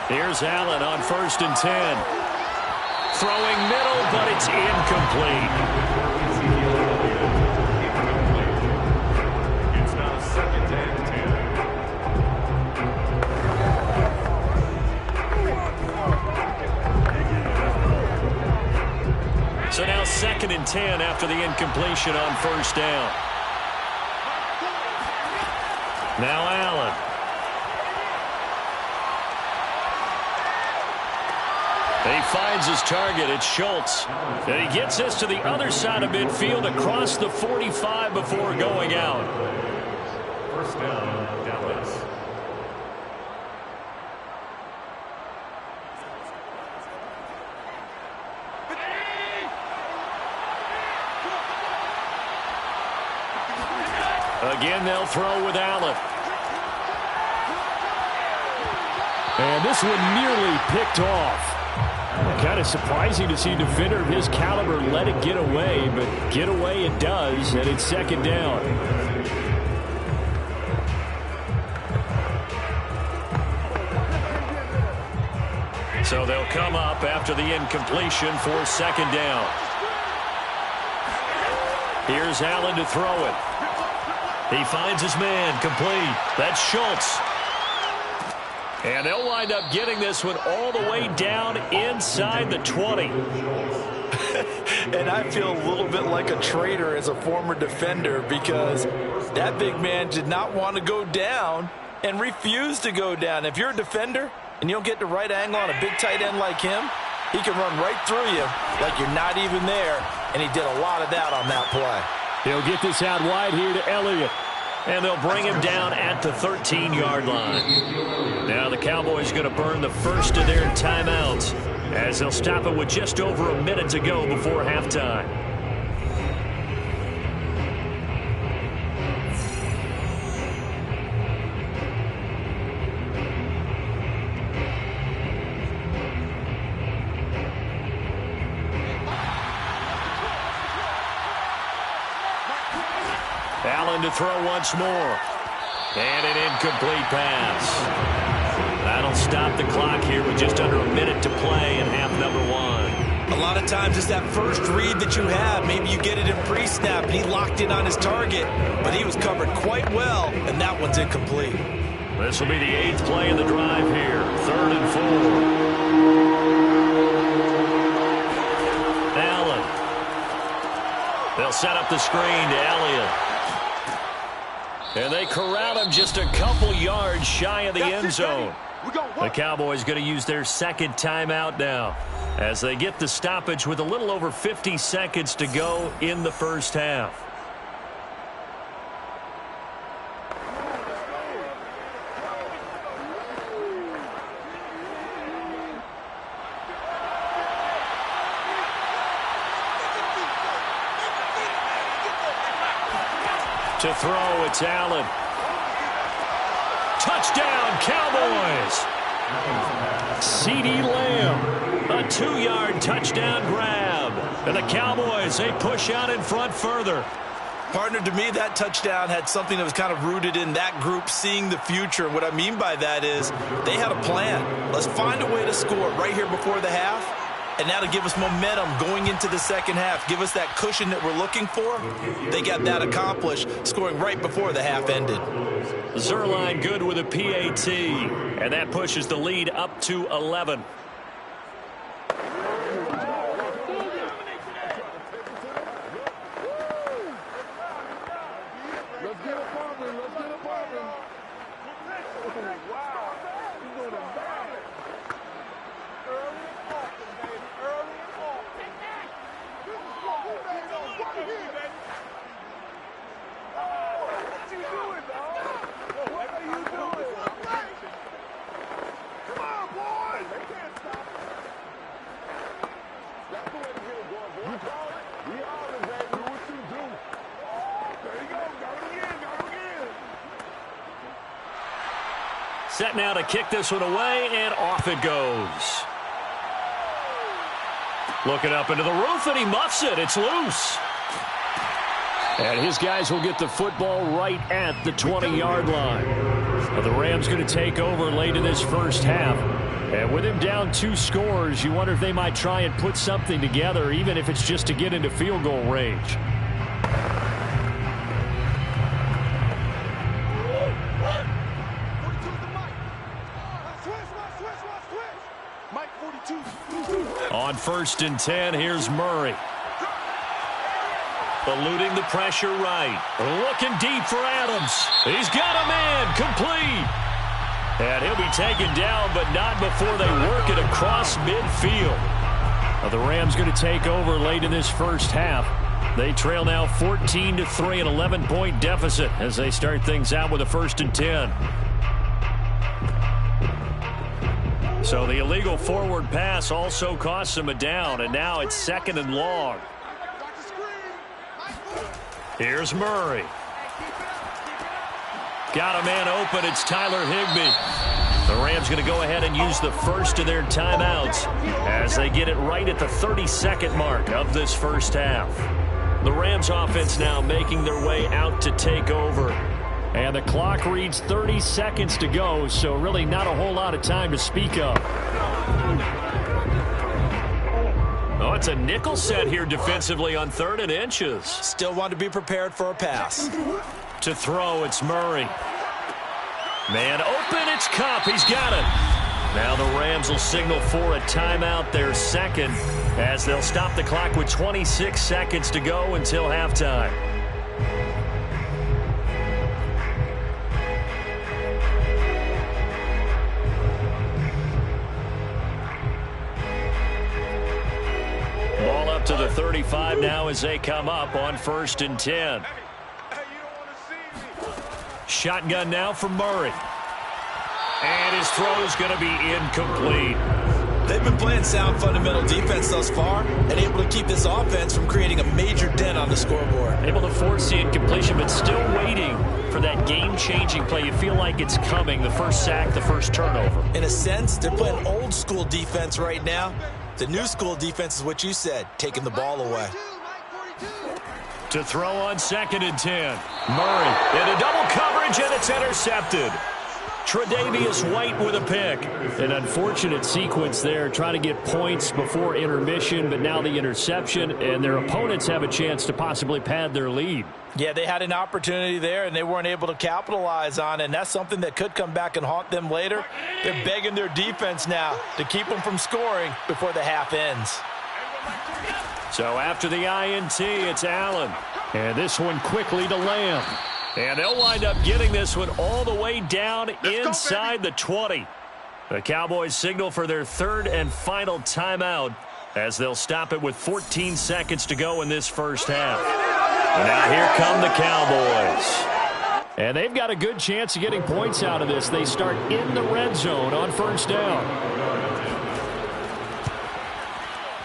Here's Allen on 1st and 10. Throwing middle, but it's incomplete.
It's now 2nd and 10.
So now 2nd and 10 after the incompletion on 1st down. Now Allen. He finds his target. It's Schultz. And he gets this to the other side of midfield across the 45 before going out.
First down, Dallas.
Again, they'll throw with Allen.
And this one nearly picked off. Kind of surprising to see a defender of his caliber let it get away, but get away it does, and it's 2nd down.
So they'll come up after the incompletion for 2nd down. Here's Allen to throw it. He finds his man, complete. That's Schultz. And they'll wind up getting this one all the way down inside the 20.
And I feel a little bit like a traitor as a former defender because that big man did not want to go down and refused to go down. If you're a defender and you don't get the right angle on a big tight end like him, he can run right through you like you're not even there, and he did a lot of that on that play.
He'll get this out wide here to Elliott.
And they'll bring him down at the 13-yard line. Now the Cowboys going to burn the first of their timeouts as they'll stop it with just over a minute to go before halftime. Allen to throw once more. And an incomplete pass. That'll stop the clock here with just under a minute to play in half number 1.
A lot of times it's that first read that you have. Maybe you get it in pre-snap and he locked in on his target, but he was covered quite well, and that one's incomplete.
This will be the 8th play of the drive here. 3rd and 4. Allen. They'll set up the screen to Elliott. And they corral him just a couple yards shy of the end zone. The Cowboys going to use their 2nd timeout now as they get the stoppage with a little over 50 seconds to go in the first half. To throw, it's Allen. Touchdown, Cowboys! CeeDee Lamb, a 2-yard touchdown grab. And the Cowboys, they push out in front further.
Partner, to me, that touchdown had something that was kind of rooted in that group seeing the future. What I mean by that is they had a plan. Let's find a way to score right here before the half. And that'll give us momentum going into the second half. Give us that cushion that we're looking for. They got that accomplished, scoring right before the half ended.
Zerline good with a PAT. And that pushes the lead up to 11. Set now to kick this one away, and off it goes. Looking up into the roof, and he muffs it. It's loose.
And his guys will get the football right at the 20-yard line. Now the Rams going to take over late in this first half. And with him down 2 scores, you wonder if they might try and put something together, even if it's just to get into field goal range.
On 1st and 10, here's Murray. Eluding the pressure right. Looking deep for Adams. He's got a man. Complete. And he'll be taken down, but not before they work it across midfield. Now the Rams going to take over late in this first half. They trail now 14-3, an 11-point deficit as they start things out with a 1st and 10. So the illegal forward pass also costs him a down, and now it's 2nd and long. Here's Murray. Got a man open. It's Tyler Higbee. The Rams going to go ahead and use the first of their timeouts as they get it right at the 32nd mark of this first half. The Rams offense now making their way out to take over. And the clock reads 30 seconds to go, so really not a whole lot of time to speak of. Oh, it's a nickel set here defensively on 3rd and inches.
Still want to be prepared for a pass.
To throw, it's Murray. Man open, it's Kupp. He's got it. Now the Rams will signal for a timeout, their 2nd, as they'll stop the clock with 26 seconds to go until halftime. Ball up to the 35 now as they come up on 1st and 10. Shotgun now from Murray. And his throw is going to be incomplete.
They've been playing sound fundamental defense thus far and able to keep this offense from creating a major dent on the scoreboard.
Able to force the incompletion, but still waiting for that game-changing play. You feel like it's coming, the first sack, the first turnover.
In a sense, they're playing old-school defense right now. The new school defense is what you said, taking the ball away.
To throw on 2nd and 10. Murray into double coverage, and it's intercepted. Tre'Davious White with a pick.
An unfortunate sequence there, trying to get points before intermission, but now the interception, and their opponents have a chance to possibly pad their lead.
Yeah, they had an opportunity there, and they weren't able to capitalize on it, and that's something that could come back and haunt them later. They're begging their defense now to keep them from scoring before the half ends.
So after the INT, it's Allen.
And this one quickly to Lamb.
And they'll wind up getting this one all the way down inside the 20. The Cowboys signal for their 3rd and final timeout as they'll stop it with 14 seconds to go in this first half. And now here come the Cowboys.
And they've got a good chance of getting points out of this. They start in the red zone on 1st down.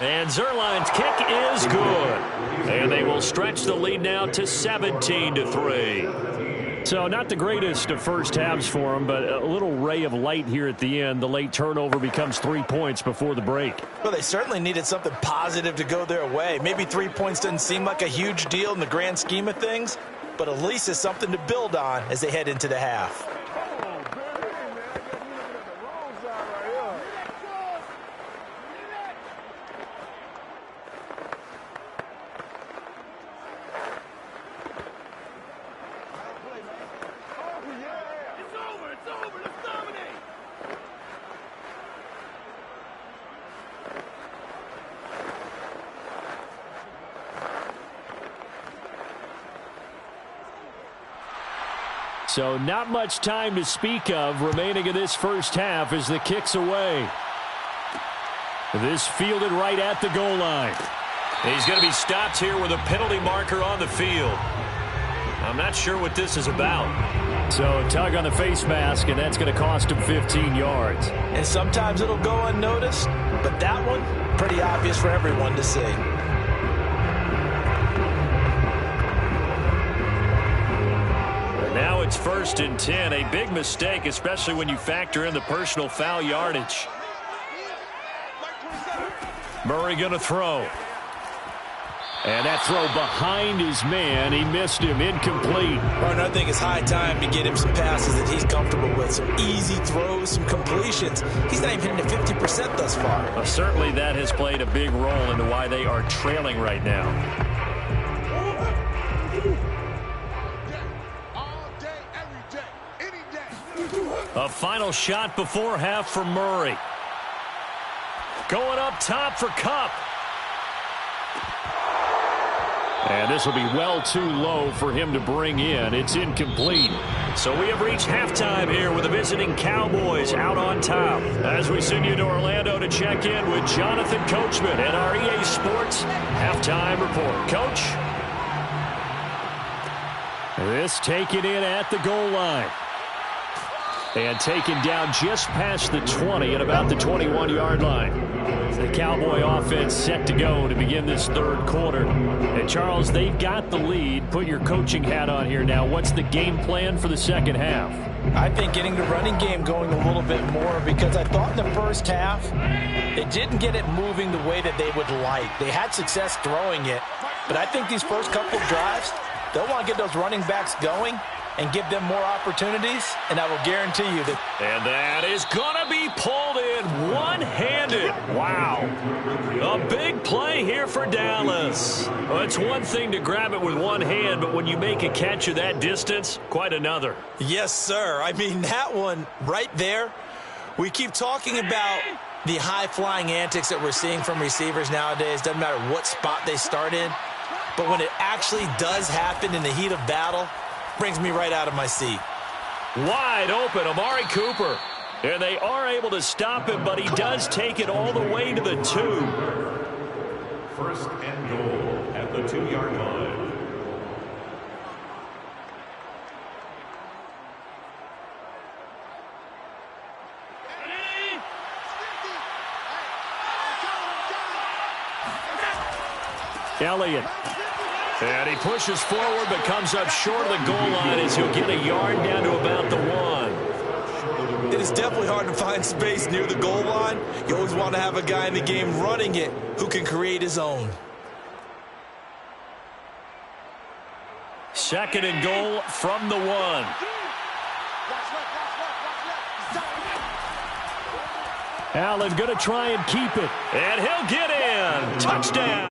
And Zerline's kick is good. And they will stretch the lead now to 17-3.
So not the greatest of first halves for them, but a little ray of light here at the end. The late turnover becomes 3 points before the break.
Well, they certainly needed something positive to go their way. Maybe 3 points doesn't seem like a huge deal in the grand scheme of things, but at least it's something to build on as they head into the half.
So not much time to speak of remaining in this first half as the kick's away. This fielded right at the goal line.
He's going to be stopped here with a penalty marker on the field. I'm not sure what this is about.
So a tug on the face mask, and that's going to cost him 15 yards.
And sometimes it'll go unnoticed, but that one, pretty obvious for everyone to see.
Now it's it's 1st and 10. A big mistake, especially when you factor in the personal foul yardage. Murray going to throw. And that throw behind his man. He missed him. Incomplete.
Well, I think it's high time to get him some passes that he's comfortable with. Some easy throws, some completions. He's not even hitting the 50% thus far.
Certainly that has played a big role into why they are trailing right now. A final shot before half for Murray. Going up top for Kupp. And this will be well too low for him to bring in. It's incomplete. So we have reached halftime here with the visiting Cowboys out on top. As we send you to Orlando to check in with Jonathan Coachman at our EA Sports Halftime Report. Coach? This taken in at the goal line. And taken down just past the 20 at about the 21-yard line. The Cowboy offense set to go to begin this third quarter. And, Charles, they've got the lead. Put your coaching hat on here now. What's the game plan for the second half?
I think getting the running game going a little bit more, because I thought in the first half they didn't get it moving the way that they would like. They had success throwing it, but I think these first couple of drives, they'll want to get those running backs going and give them more opportunities, and I will guarantee you that.
And that is going to be pulled in one-handed. Wow. A big play here for Dallas. Well, it's one thing to grab it with one hand, but when you make a catch of that distance, quite another.
Yes, sir. I mean, that one right there, we keep talking about the high-flying antics that we're seeing from receivers nowadays. Doesn't matter what spot they start in, but when it actually does happen in the heat of battle, brings me right out of my seat.
Wide open, Amari Cooper. And they are able to stop him, but he does take it all the way to the 2.
1st and goal at the 2-yard line.
Elliott. And he pushes forward but comes up short of the goal line as he'll get a yard down to about the 1.
It is definitely hard to find space near the goal line. You always want to have a guy in the game running it who can create his own.
2nd and goal from the 1. Allen going to try and keep it. And he'll get in. Touchdown.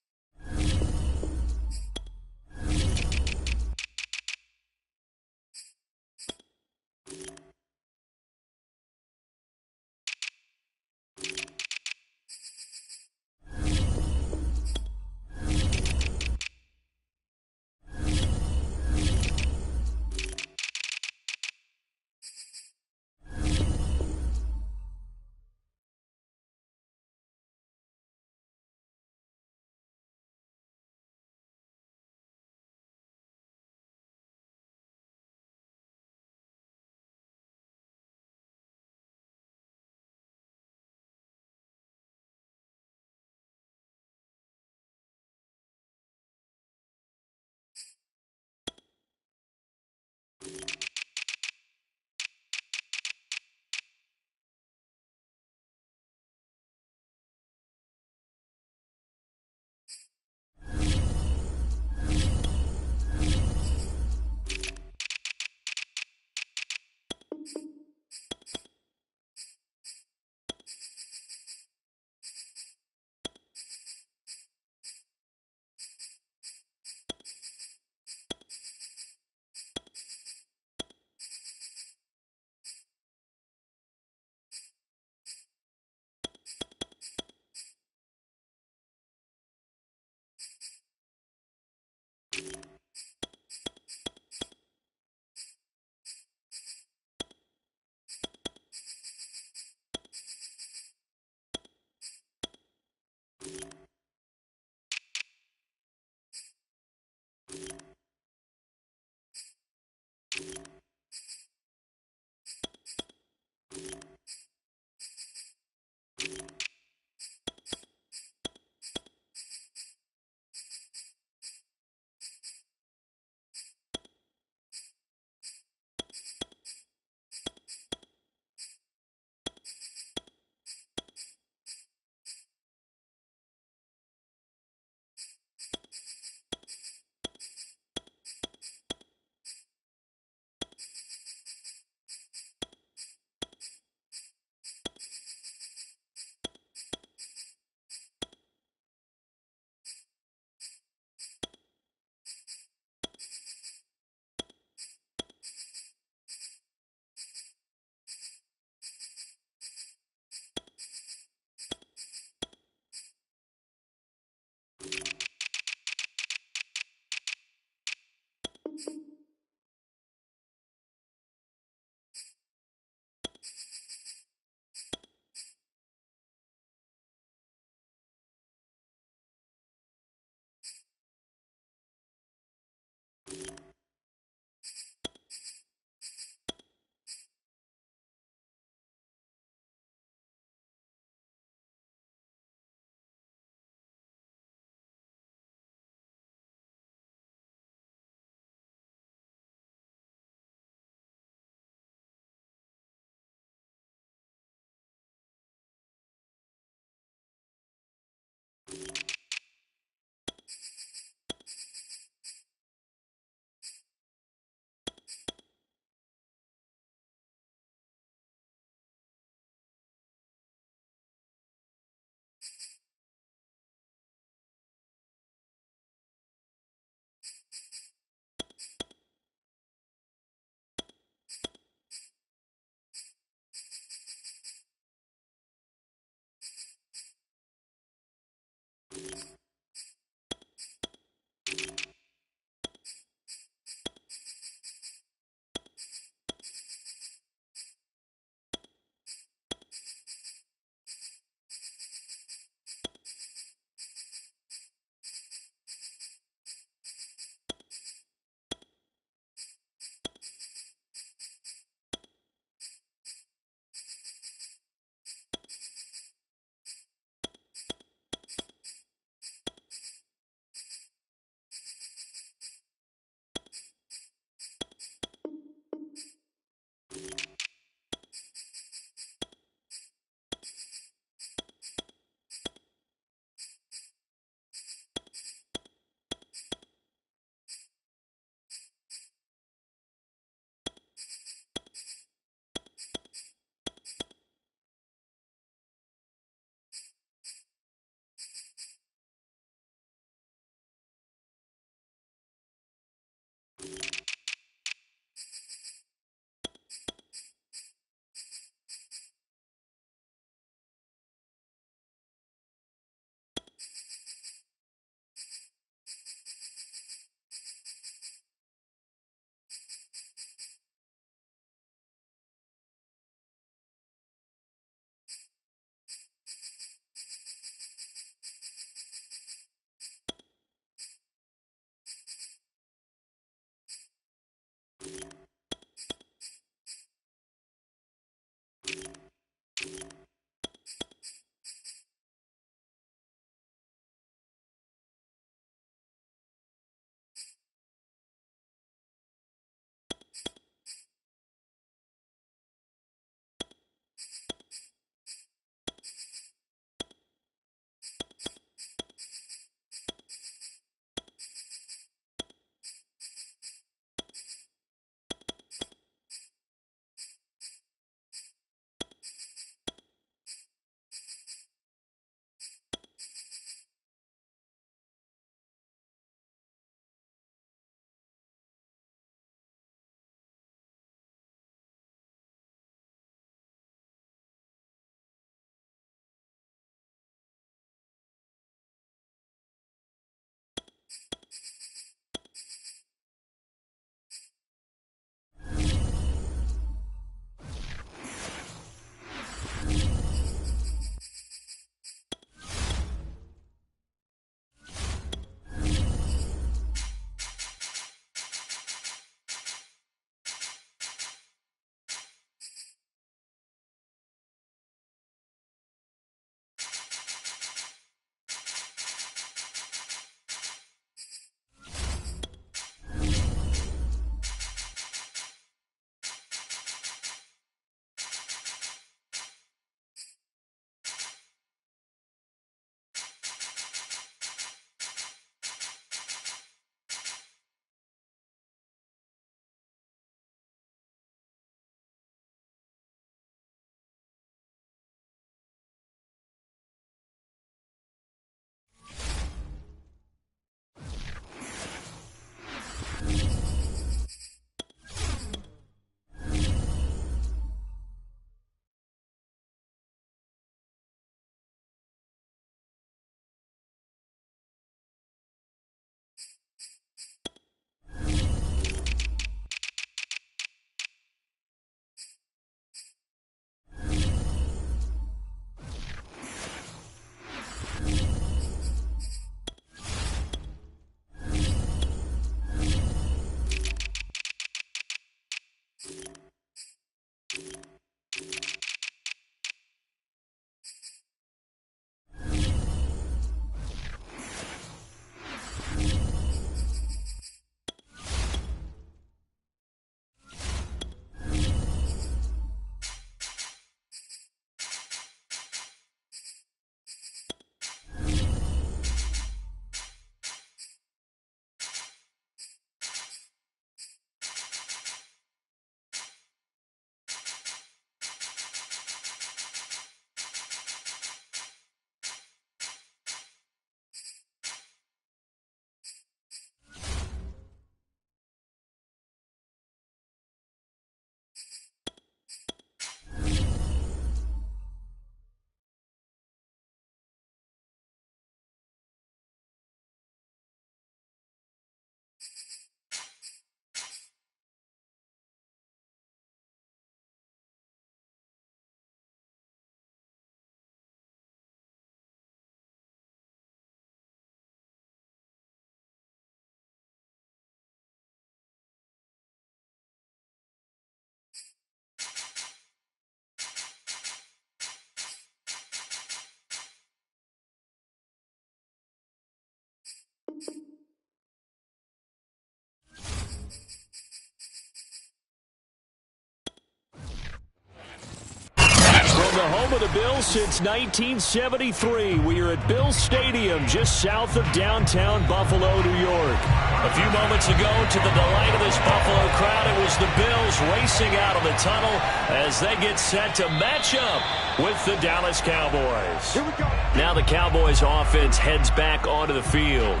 with the Bills since 1973. We are at Bills Stadium just south of downtown Buffalo, New York.
A few moments ago, to the delight of this Buffalo crowd, it was the Bills racing out of the tunnel as they get set to match up with the Dallas Cowboys.
Here we go.
Now the Cowboys offense heads back onto the field.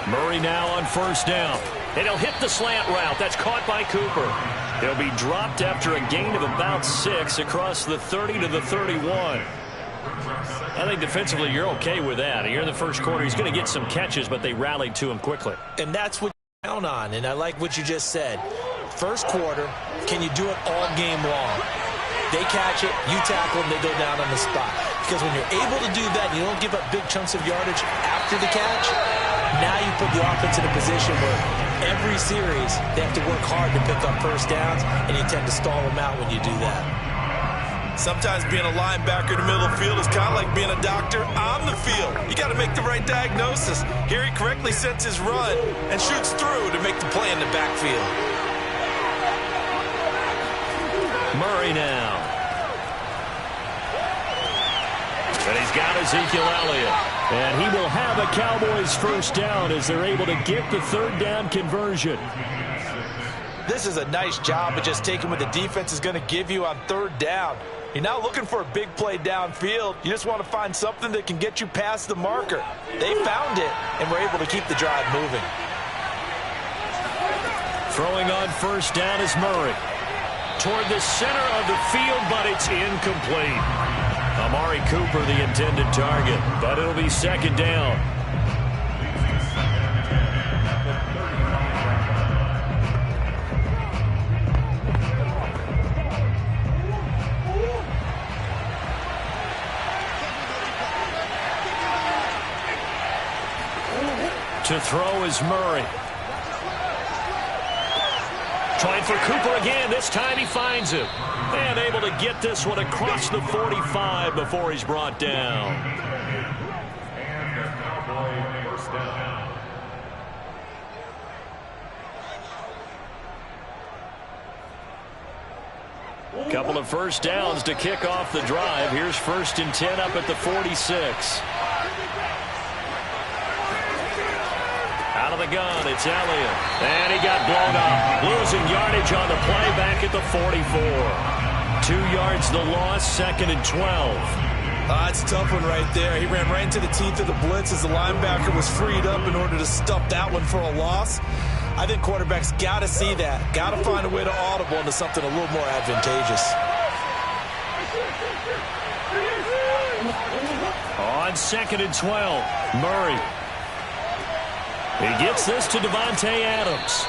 Murray now on first down. And he'll hit the slant route. That's caught by Cooper. He'll be dropped after a gain of about 6 across the 30 to the 31. I think defensively you're okay with that. Here in the first quarter, he's going to get some catches, but they rallied to him quickly.
And that's what you count on, and I like what you just said. First quarter, can you do it all game long? They catch it, you tackle them, they go down on the spot. Because when you're able to do that, you don't give up big chunks of yardage after the catch, now you put the offense in a position where every series they have to work hard to pick up first downs, and you tend to stall them out when you do that.
Sometimes being a linebacker in the middle of the field is kind of like being a doctor on the field. You got to make the right diagnosis. Here he correctly sets his run and shoots through to make the play in the backfield.
Murray now. And he's got Ezekiel Elliott.
And he will have a Cowboys first down as they're able to get the third down conversion.
This is a nice job of just taking what the defense is going to give you on third down. You're not looking for a big play downfield. You just want to find something that can get you past the marker. They found it and were able to keep the drive moving.
Throwing on first down is Murray. Toward the center of the field, but it's incomplete. Amari Cooper, the intended target, but it'll be second down. To throw is Murray. Trying for Cooper again. This time he finds him. And able to get this one across the 45 before he's brought down.
And the Cowboy first down.
Couple of first downs to kick off the drive. Here's 1st and 10 up at the 46.
Out of the gun, it's Elliott. And he got blown up. Losing yardage on the play back at the 44. 2 yards the loss, 2nd and 12.
It's a tough one right there. He ran right into the teeth of the blitz as the linebacker was freed up in order to stuff that one for a loss. I think quarterbacks got to see that. Got to find a way to audible into something a little more advantageous.
On 2nd and 12, Murray. He gets this to Devontae Adams.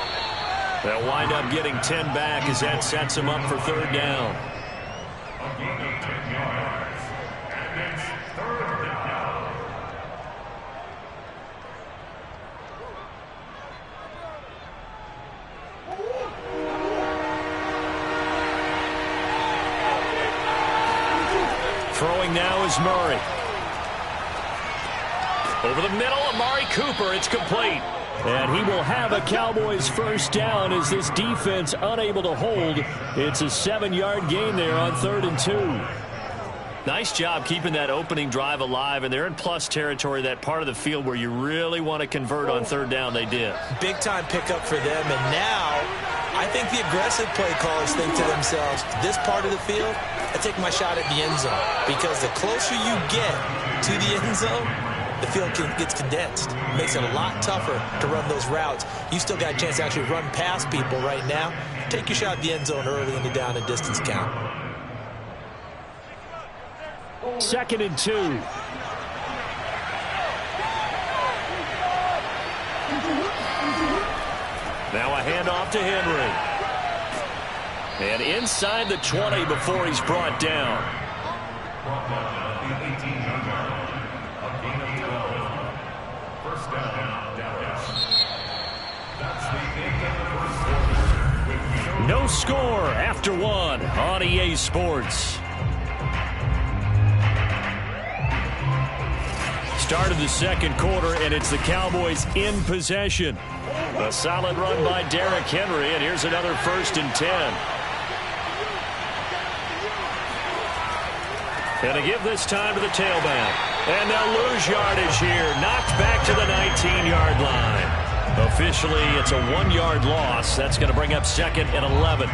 They'll wind up getting 10 back as that sets him up for third down.
A gain of 10 yards. And it's third down.
Throwing now is Murray. Over the middle, Amari Cooper. It's complete.
And he will have a Cowboys first down as this defense unable to hold. It's a 7-yard gain there on 3rd and 2.
Nice job keeping that opening drive alive, and they're in plus territory, that part of the field where you really want to convert on third down. They did.
Big-time pickup for them, and now I think the aggressive play callers think to themselves, this part of the field, I take my shot at the end zone, because the closer you get to the end zone, the field gets condensed. It makes it a lot tougher to run those routes. You still got a chance to actually run past people right now. Take your shot at the end zone early in the down and distance count.
2nd and 2.
Now a handoff to Henry. And inside the 20 before he's brought down.
Brought down at the 18-yard line. A gain of 12. First down, Dallas. That's the end of the first quarter.
No score after one on EA Sports. Start of the second quarter, and it's the Cowboys in possession. A solid run by Derrick Henry, and here's another 1st and 10. And to give this time to the tailback. And they'll lose yardage here. Knocked back to the 19-yard line. Officially, it's a 1-yard loss. That's going to bring up 2nd and 11.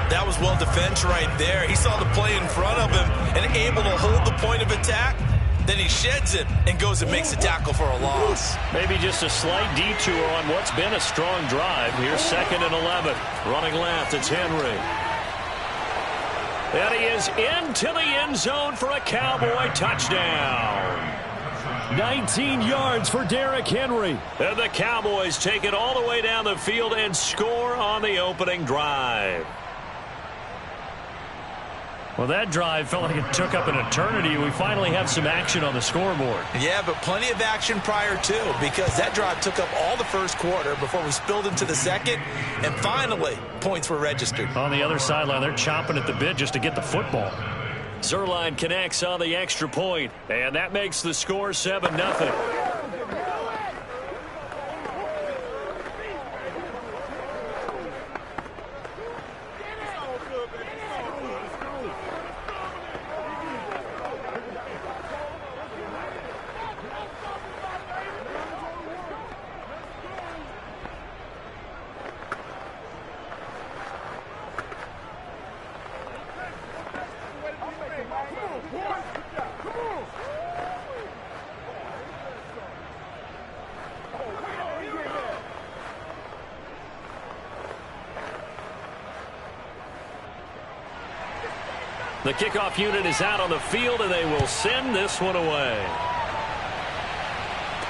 That was well defended right there. He saw the play in front of him and able to hold the point of attack. Then he sheds it and goes and makes a tackle for a loss.
Maybe just a slight detour on what's been a strong drive. Here's 2nd and 11. Running left, it's Henry. And he is into the end zone for a Cowboy touchdown. 19 yards for Derrick Henry. And the Cowboys take it all the way down the field and score on the opening drive. Well, that drive felt like it took up an eternity. We finally have some action on the scoreboard.
Yeah, but plenty of action prior to, because that drive took up all the first quarter before we spilled into the second, and finally, points were registered.
On the other sideline, they're chomping at the bit just to get the football. Zerline connects on the extra point, and that makes the score 7-0. The kickoff unit is out on the field, and they will send this one away.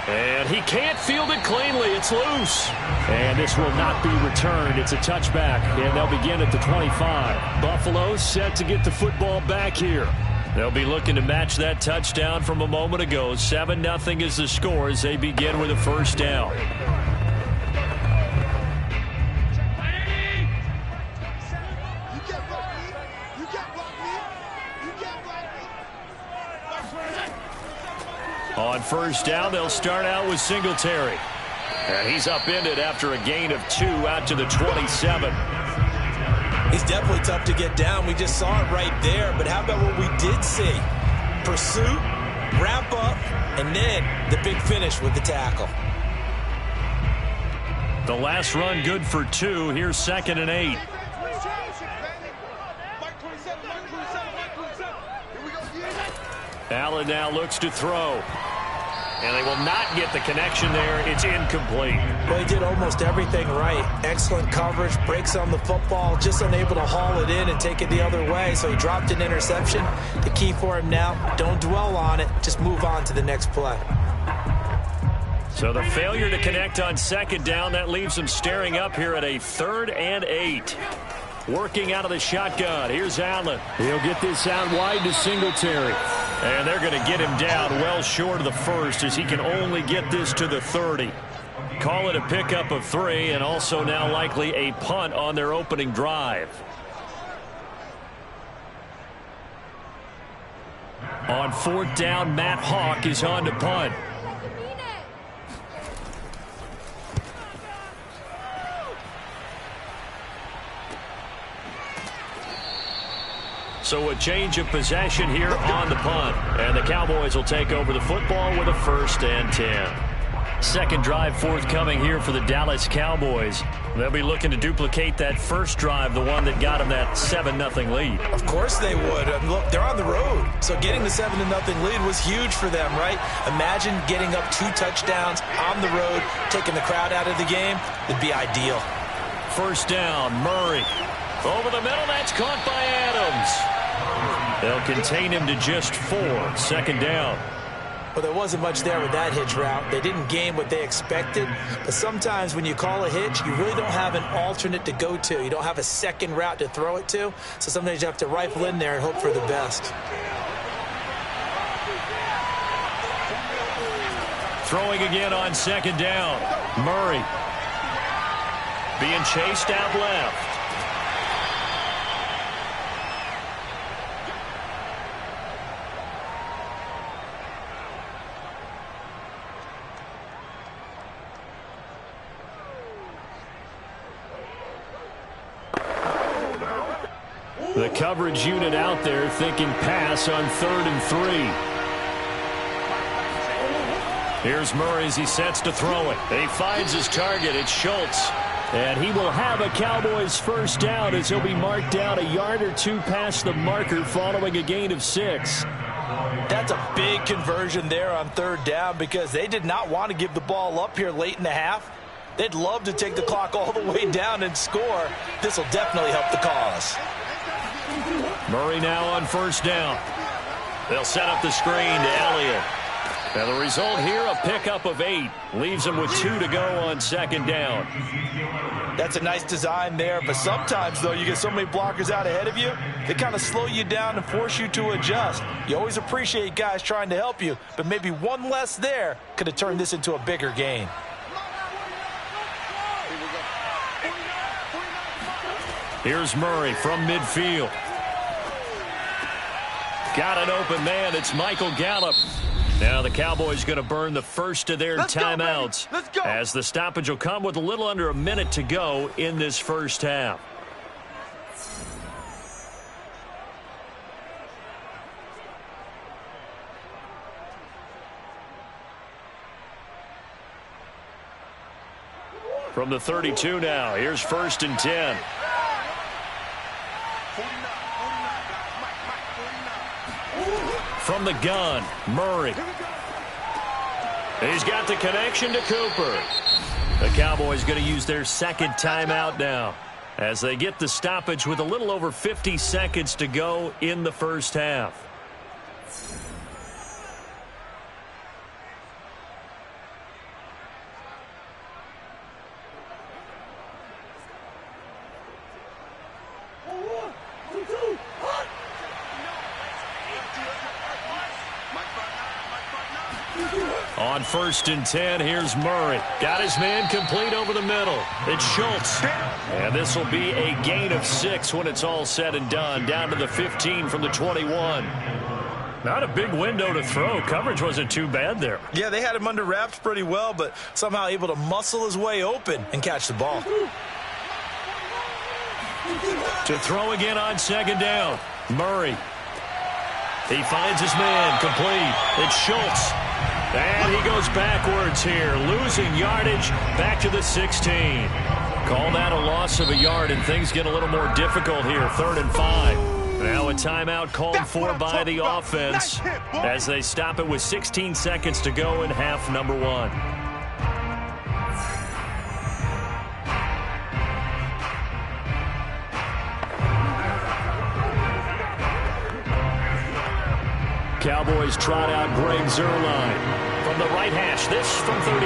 And he can't field it cleanly. It's loose. And this will not be returned. It's a touchback, and they'll begin at the 25. Buffalo set to get the football back here. They'll be looking to match that touchdown from a moment ago. 7-0 is the score as they begin with a 1st down. On 1st down, they'll start out with Singletary. And he's upended after a gain of 2 out to the 27.
He's definitely tough to get down. We just saw it right there. But how about what we did see? Pursuit, wrap up, and then the big finish with the tackle.
The last run good for 2. Here's 2nd and 8. Allen now looks to throw. And they will not get the connection there. It's incomplete.
Well, he did almost everything right. Excellent coverage, breaks on the football, just unable to haul it in and take it the other way. So he dropped an interception. The key for him now, don't dwell on it. Just move on to the next play.
So the failure to connect on 2nd down, that leaves them staring up here at a 3rd and 8. Working out of the shotgun. Here's Allen. He'll get this out wide to Singletary. And they're going to get him down well short of the 1st as he can only get this to the 30. Call it a pickup of 3 and also now likely a punt on their opening drive. On 4th down, Matt Hawk is on to punt. So a change of possession here on the punt. And the Cowboys will take over the football with a 1st and 10. Second drive forthcoming here for the Dallas Cowboys. They'll be looking to duplicate that first drive, the one that got them that 7-0 lead.
Of course they would. Look, they're on the road. So getting the 7-0 lead was huge for them, right? Imagine getting up 2 touchdowns on the road, taking the crowd out of the game. It'd be ideal.
1st down, Murray. Over the middle, that's caught by Adams. They'll contain him to just 4. 2nd down.
Well, there wasn't much there with that hitch route. They didn't gain what they expected. But sometimes when you call a hitch, you really don't have an alternate to go to. You don't have a second route to throw it to. So sometimes you have to rifle in there and hope for the best.
Throwing again on 2nd down. Murray being chased out left.
The coverage unit out there thinking pass on 3rd and 3. Here's Murray as he sets to throw it. He finds his target. It's Schultz. And he will have a Cowboys first down as he'll be marked down a yard or two past the marker following a gain of 6.
That's a big conversion there on 3rd down because they did not want to give the ball up here late in the half. They'd love to take the clock all the way down and score. This will definitely help the cause.
Murray now on 1st down. They'll set up the screen to Elliott. Now the result here, a pickup of 8. Leaves them with 2 to go on 2nd down.
That's a nice design there, but sometimes, though, you get so many blockers out ahead of you, they kind of slow you down and force you to adjust. You always appreciate guys trying to help you, but maybe one less there could have turned this into a bigger gain.
Here's Murray from midfield. Got an open man. It's Michael Gallup. Now the Cowboys going to burn the first of their timeouts.
Let's go.
As the stoppage will come with a little under a minute to go in this first half. From the 32 now, here's 1st and 10. From the gun, Murray. He's got the connection to Cooper. The Cowboys going to use their 2nd timeout now as they get the stoppage with a little over 50 seconds to go in the first half. On 1st and 10, here's Murray. Got his man complete over the middle. It's Schultz. And this will be a gain of 6 when it's all said and done. Down to the 15 from the 21. Not a big window to throw. Coverage wasn't too bad there.
Yeah, they had him under wraps pretty well, but somehow able to muscle his way open and catch the ball.
To throw again on 2nd down. Murray. He finds his man complete. It's Schultz. And he goes backwards here, losing yardage back to the 16. Call that a loss of a yard, and things get a little more difficult here, 3rd and 5. Now a timeout called for by the offense as they stop it with 16 seconds to go in half number 1. Cowboys trot out Greg Zuerlein. From the right hash, this from 33.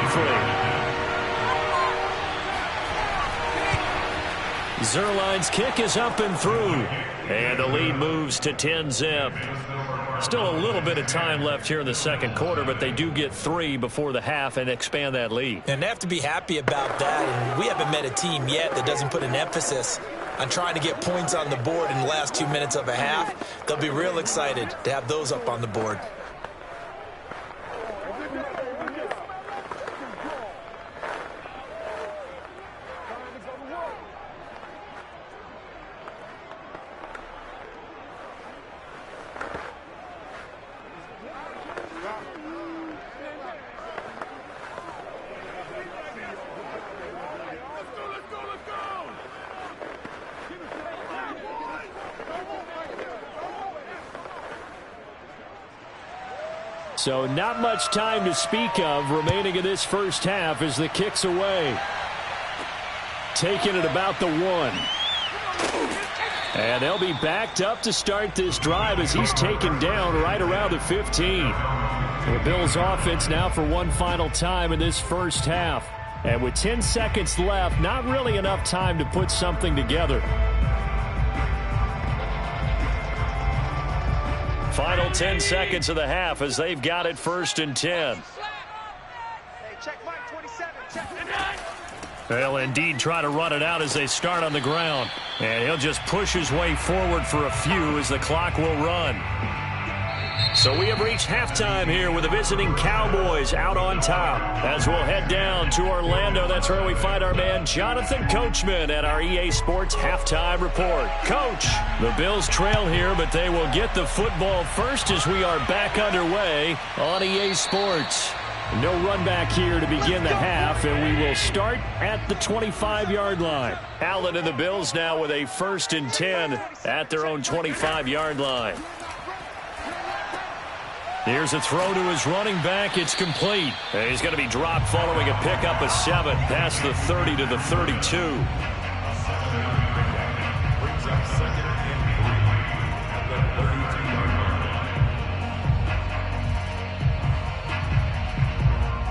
Zuerlein's kick is up and through. And the lead moves to 10-zip. Still a little bit of time left here in the 2nd quarter, but they do get 3 before the half and expand that lead.
And they have to be happy about that. And we haven't met a team yet that doesn't put an emphasis on trying to get points on the board in the last 2 minutes of a half. They'll be real excited to have those up on the board.
So not much time to speak of remaining in this first half as the kick's away. Taking it about the 1. And they'll be backed up to start this drive as he's taken down right around the 15. The Bills offense now for one final time in this first half. And with 10 seconds left, not really enough time to put something together. Final 10 seconds of the half as they've got it 1st and 10. They'll indeed try to run it out as they start on the ground. And he'll just push his way forward for a few as the clock will run.
So we have reached halftime here with the visiting Cowboys out on top. As we'll head down to Orlando, that's where we find our man Jonathan Coachman at our EA Sports Halftime Report. Coach, the Bills trail here, but they will get the football first as we are back underway on EA Sports. No run back here to begin the half, and we will start at the 25-yard line. Allen and the Bills now with a 1st and 10 at their own 25-yard line. Here's a throw to his running back. It's complete. And he's going to be dropped following a pickup of 7 past the 30 to the 32.
Brings up 2nd and 3 at the 32-yard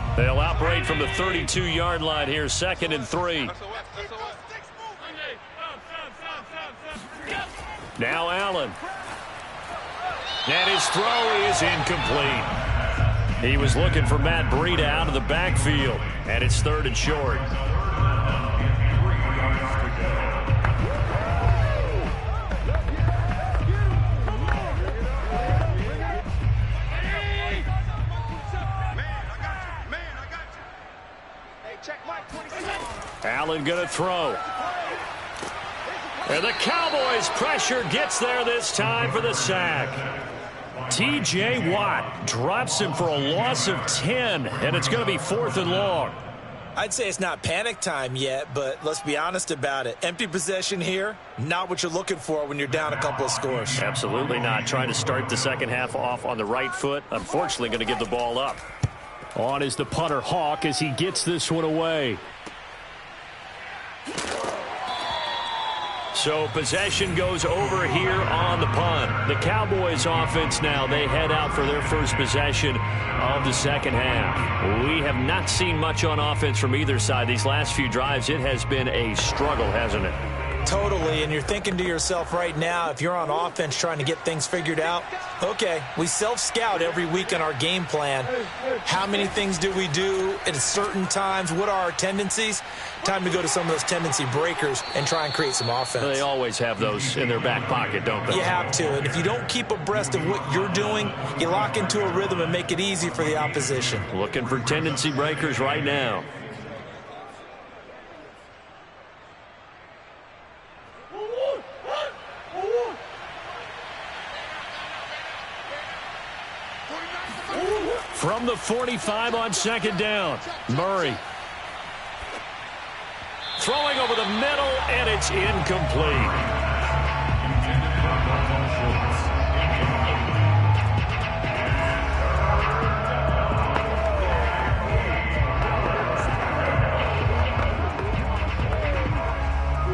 line.
They'll operate from the 32-yard line here, 2nd and 3. Now Allen. And his throw is incomplete. He was looking for Matt Breida out of the backfield. And it's 3rd and short. Allen going to throw. And the Cowboys' pressure gets there this time for the sack. T.J. Watt drops him for a loss of 10, and it's going to be 4th and long.
I'd say it's not panic time yet, but let's be honest about it. Empty possession here, not what you're looking for when you're down a couple of scores.
Absolutely not. Trying to start the second half off on the right foot. Unfortunately, going to give the ball up. On is the punter Hawk as he gets this one away. So possession goes over here on the punt. The Cowboys offense now, they head out for their first possession of the second half. We have not seen much on offense from either side. These last few drives, it has been a struggle, hasn't it?
Totally, and you're thinking to yourself right now, if you're on offense trying to get things figured out, okay, we self-scout every week in our game plan. How many things do we do at certain times? What are our tendencies? Time to go to some of those tendency breakers and try and create some offense.
They always have those in their back pocket, don't they?
You have to, and if you don't keep abreast of what you're doing, you lock into a rhythm and make it easy for the opposition.
Looking for tendency breakers right now. From the 45 on 2nd down, Murray. Throwing over the middle, and it's incomplete.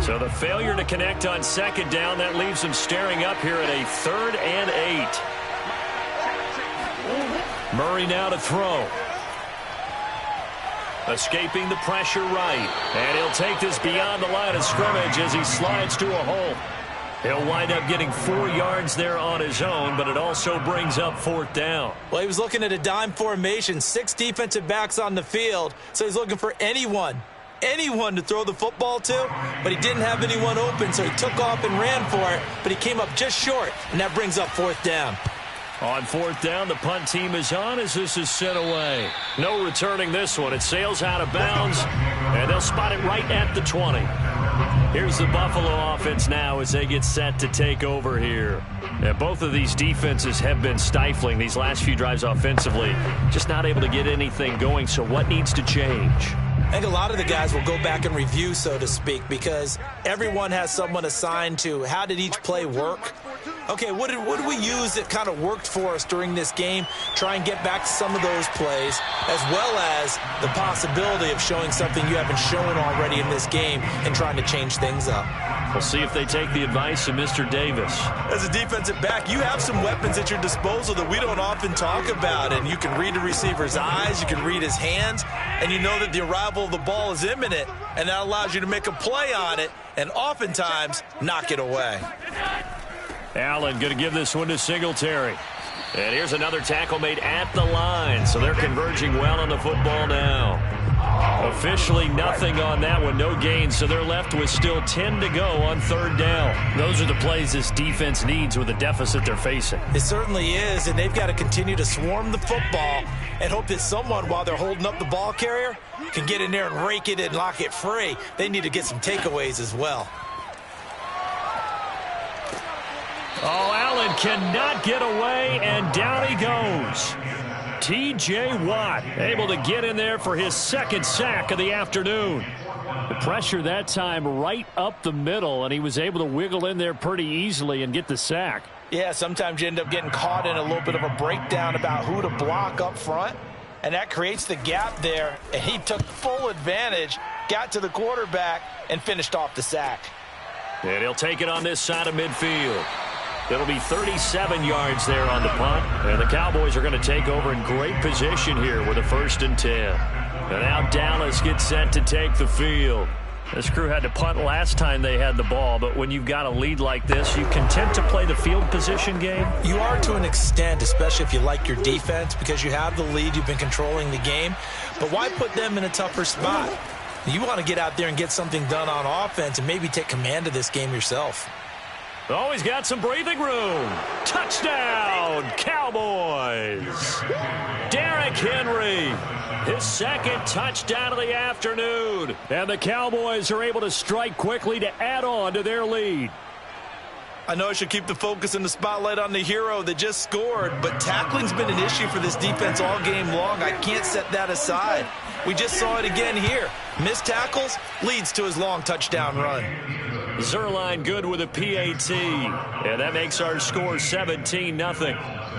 So the failure to connect on 2nd down, that leaves them staring up here at a 3rd and 8. Murray now to throw. Escaping the pressure right. And he'll take this beyond the line of scrimmage as he slides to a hole. He'll wind up getting 4 yards there on his own, but it also brings up 4th down.
Well, he was looking at a dime formation, 6 defensive backs on the field, so he's looking for anyone to throw the football to, but he didn't have anyone open, so he took off and ran for it, but he came up just short, and that brings up 4th down.
On 4th down, the punt team is on as this is sent away. No returning this one. It sails out of bounds, and they'll spot it right at the 20. Here's the Buffalo offense now as they get set to take over here. Now, both of these defenses have been stifling these last few drives offensively. Just not able to get anything going, so what needs to change?
I think a lot of the guys will go back and review, so to speak, because everyone has someone assigned to how did each play work. Okay, what did we use that kind of worked for us during this game? Try and get back to some of those plays, as well as the possibility of showing something you haven't shown already in this game and trying to change things up.
We'll see if they take the advice of Mr. Davis.
As a defensive back, you have some weapons at your disposal that we don't often talk about, and you can read the receiver's eyes, you can read his hands, and you know that the arrival of the ball is imminent, and that allows you to make a play on it and oftentimes knock it away.
Allen going to give this one to Singletary. And here's another tackle made at the line, so they're converging well on the football now. Officially nothing on that one, no gain, so they're left with still 10 to go on third down. Those are the plays this defense needs with the deficit they're facing.
It certainly is, and they've got to continue to swarm the football and hope that someone, while they're holding up the ball carrier, can get in there and rake it and lock it free. They need to get some takeaways as well.
Oh, Allen cannot get away, and down he goes. T.J. Watt able to get in there for his second sack of the afternoon. The pressure that time right up the middle, and he was able to wiggle in there pretty easily and get the sack.
Yeah, sometimes you end up getting caught in a little bit of a breakdown about who to block up front, and that creates the gap there, and he took full advantage, got to the quarterback, and finished off the sack.
And he'll take it on this side of midfield. It'll be 37 yards there on the punt. And the Cowboys are going to take over in great position here with a 1st and 10. And now Dallas gets set to take the field. This crew had to punt last time they had the ball, but when you've got a lead like this, you content to play the field position game?
You are to an extent, especially if you like your defense, because you have the lead, you've been controlling the game. But why put them in a tougher spot? You want to get out there and get something done on offense and maybe take command of this game yourself.
Oh, he's got some breathing room. Touchdown, Cowboys. Derrick Henry, his second touchdown of the afternoon. And the Cowboys are able to strike quickly to add on to their lead.
I know I should keep the focus and the spotlight on the hero that just scored, but tackling's been an issue for this defense all game long. I can't set that aside. We just saw it again here. Missed tackles leads to his long touchdown run.
Zerline good with a PAT, and that makes our score 17-0.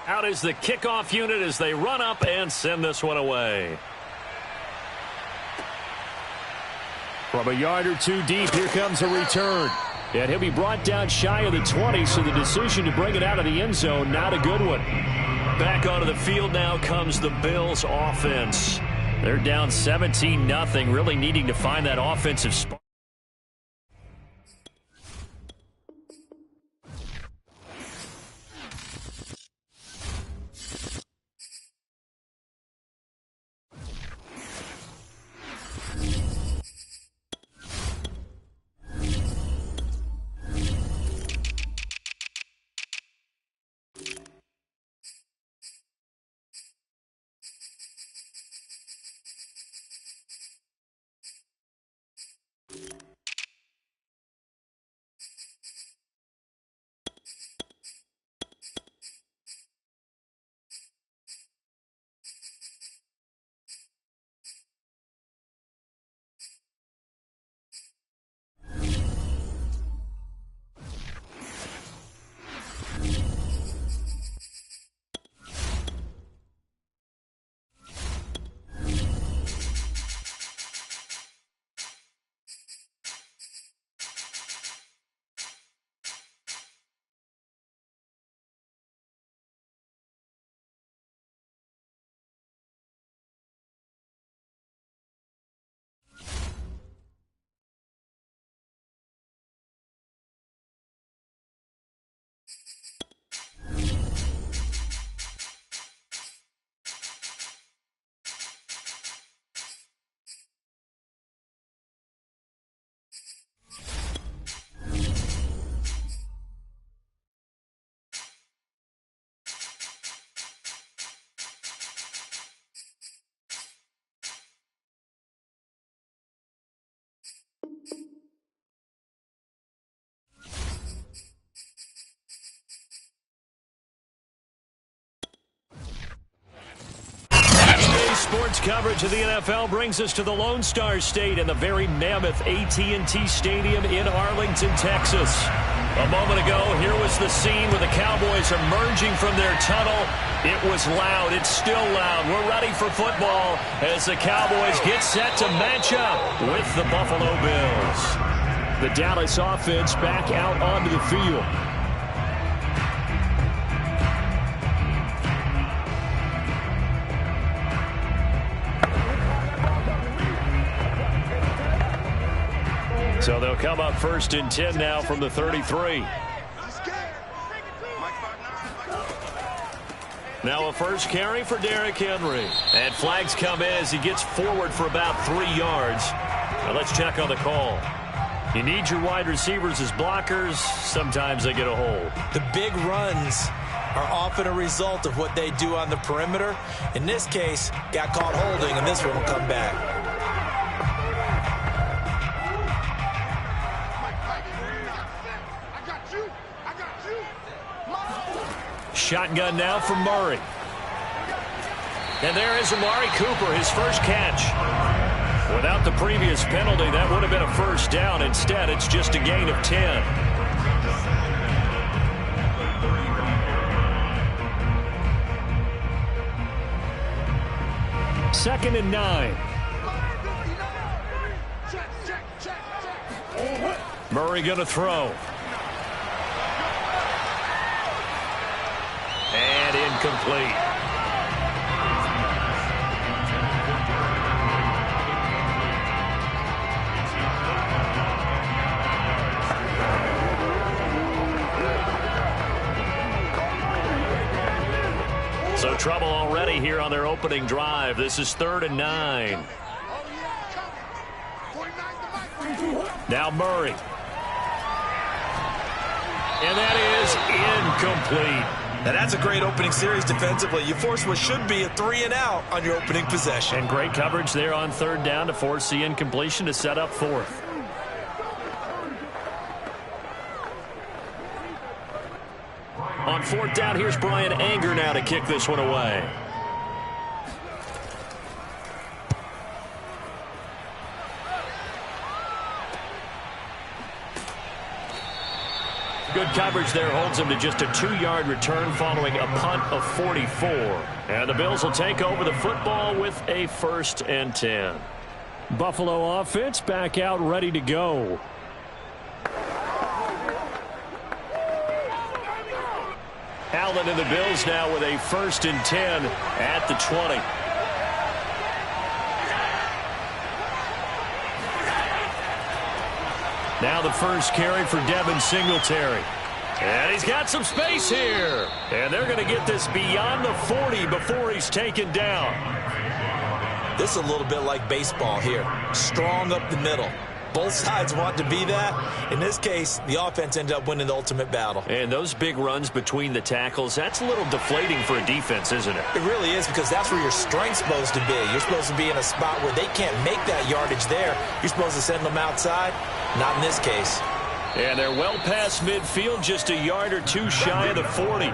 Out is the kickoff unit as they run up and send this one away. From a yard or two deep, here comes a return. And he'll be brought down shy of the 20, so the decision to bring it out of the end zone, not a good one. Back onto the field now comes the Bills offense. They're down 17-0, really needing to find that offensive spark. coverage of the NFL brings us to the Lone Star State and the very mammoth AT&T Stadium in Arlington, Texas. A moment ago, here was the scene where the Cowboys emerging from their tunnel. It was loud. It's still loud. We're ready for football as the Cowboys get set to match up with the Buffalo Bills. The Dallas offense back out onto the field. So they'll come up 1st and 10 now from the 33. Now a first carry for Derrick Henry. And flags come in as he gets forward for about 3 yards. Now let's check on the call. You need your wide receivers as blockers. Sometimes they get a hold.
The big runs are often a result of what they do on the perimeter. In this case, got caught holding, and this one will come back.
Shotgun now from Murray. And there is Amari Cooper, his first catch. Without the previous penalty, that would have been a first down. Instead, it's just a gain of 10. Second and 9. Murray going to throw. And incomplete. So trouble already here on their opening drive. This is 3rd and 9. Now Murray. And that is incomplete.
Now that's a great opening series defensively. You force what should be a 3-and-out on your opening possession.
And great coverage there on 3rd down to force the incompletion to set up 4th. On 4th down, here's Brian Anger now to kick this one away. Good coverage there holds him to just a 2-yard return following a punt of 44. And the Bills will take over the football with a 1st and 10. Buffalo offense back out ready to go. Allen and the Bills now with a 1st and 10 at the 20. Now the first carry for Devin Singletary. And he's got some space here. And they're going to get this beyond the 40 before he's taken down.
This is a little bit like baseball here. Strong up the middle. Both sides want to be that. In this case, the offense ended up winning the ultimate battle.
And those big runs between the tackles, that's a little deflating for a defense, isn't it?
It really is, because that's where your strength's supposed to be. You're supposed to be in a spot where they can't make that yardage there. You're supposed to send them outside. Not in this case.
And they're well past midfield, just a yard or two shy of the 40.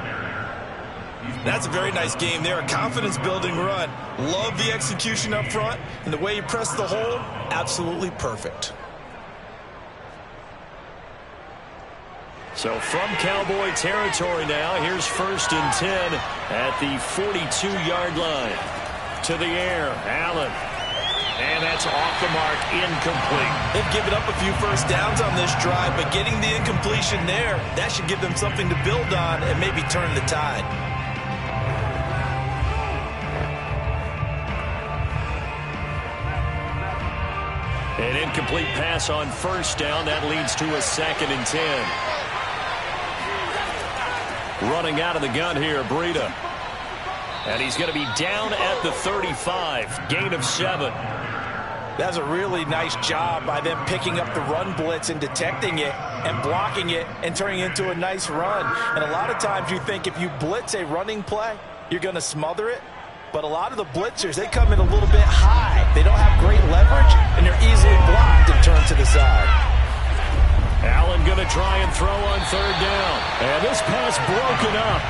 That's a very nice game there. A confidence-building run. Love the execution up front. And the way he pressed the hole, absolutely perfect.
So from Cowboy territory now, here's 1st and 10 at the 42-yard line. To the air, Allen. And that's off the mark, incomplete.
They've given up a few first downs on this drive, but getting the incompletion there, that should give them something to build on and maybe turn the tide.
An incomplete pass on 1st down. That leads to a 2nd and 10. Running out of the gun here, Breida. And he's going to be down at the 35. Gain of 7.
That's a really nice job by them picking up the run blitz and detecting it and blocking it and turning it into a nice run. And a lot of times you think if you blitz a running play, you're going to smother it. But a lot of the blitzers, they come in a little bit high. They don't have great leverage, and they're easily blocked and turned to the side.
Allen going to try and throw on 3rd down. And this pass broken up.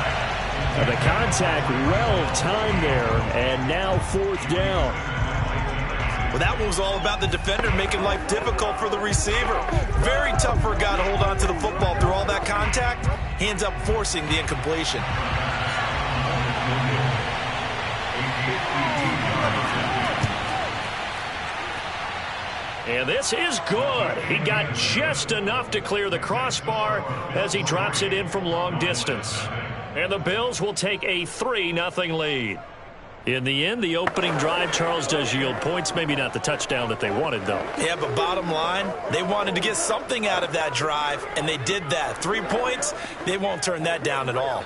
The contact well timed there, and now 4th down.
Well, that one was all about the defender making life difficult for the receiver. Very tough for a guy to hold on to the football through all that contact. He ends up forcing the incompletion.
And this is good. He got just enough to clear the crossbar as he drops it in from long distance. And the Bills will take a 3-0 lead. In the end, the opening drive, Charles, does yield points. Maybe not the touchdown that they wanted, though.
Yeah, but bottom line, they wanted to get something out of that drive, and they did that. 3 points, they won't turn that down at all.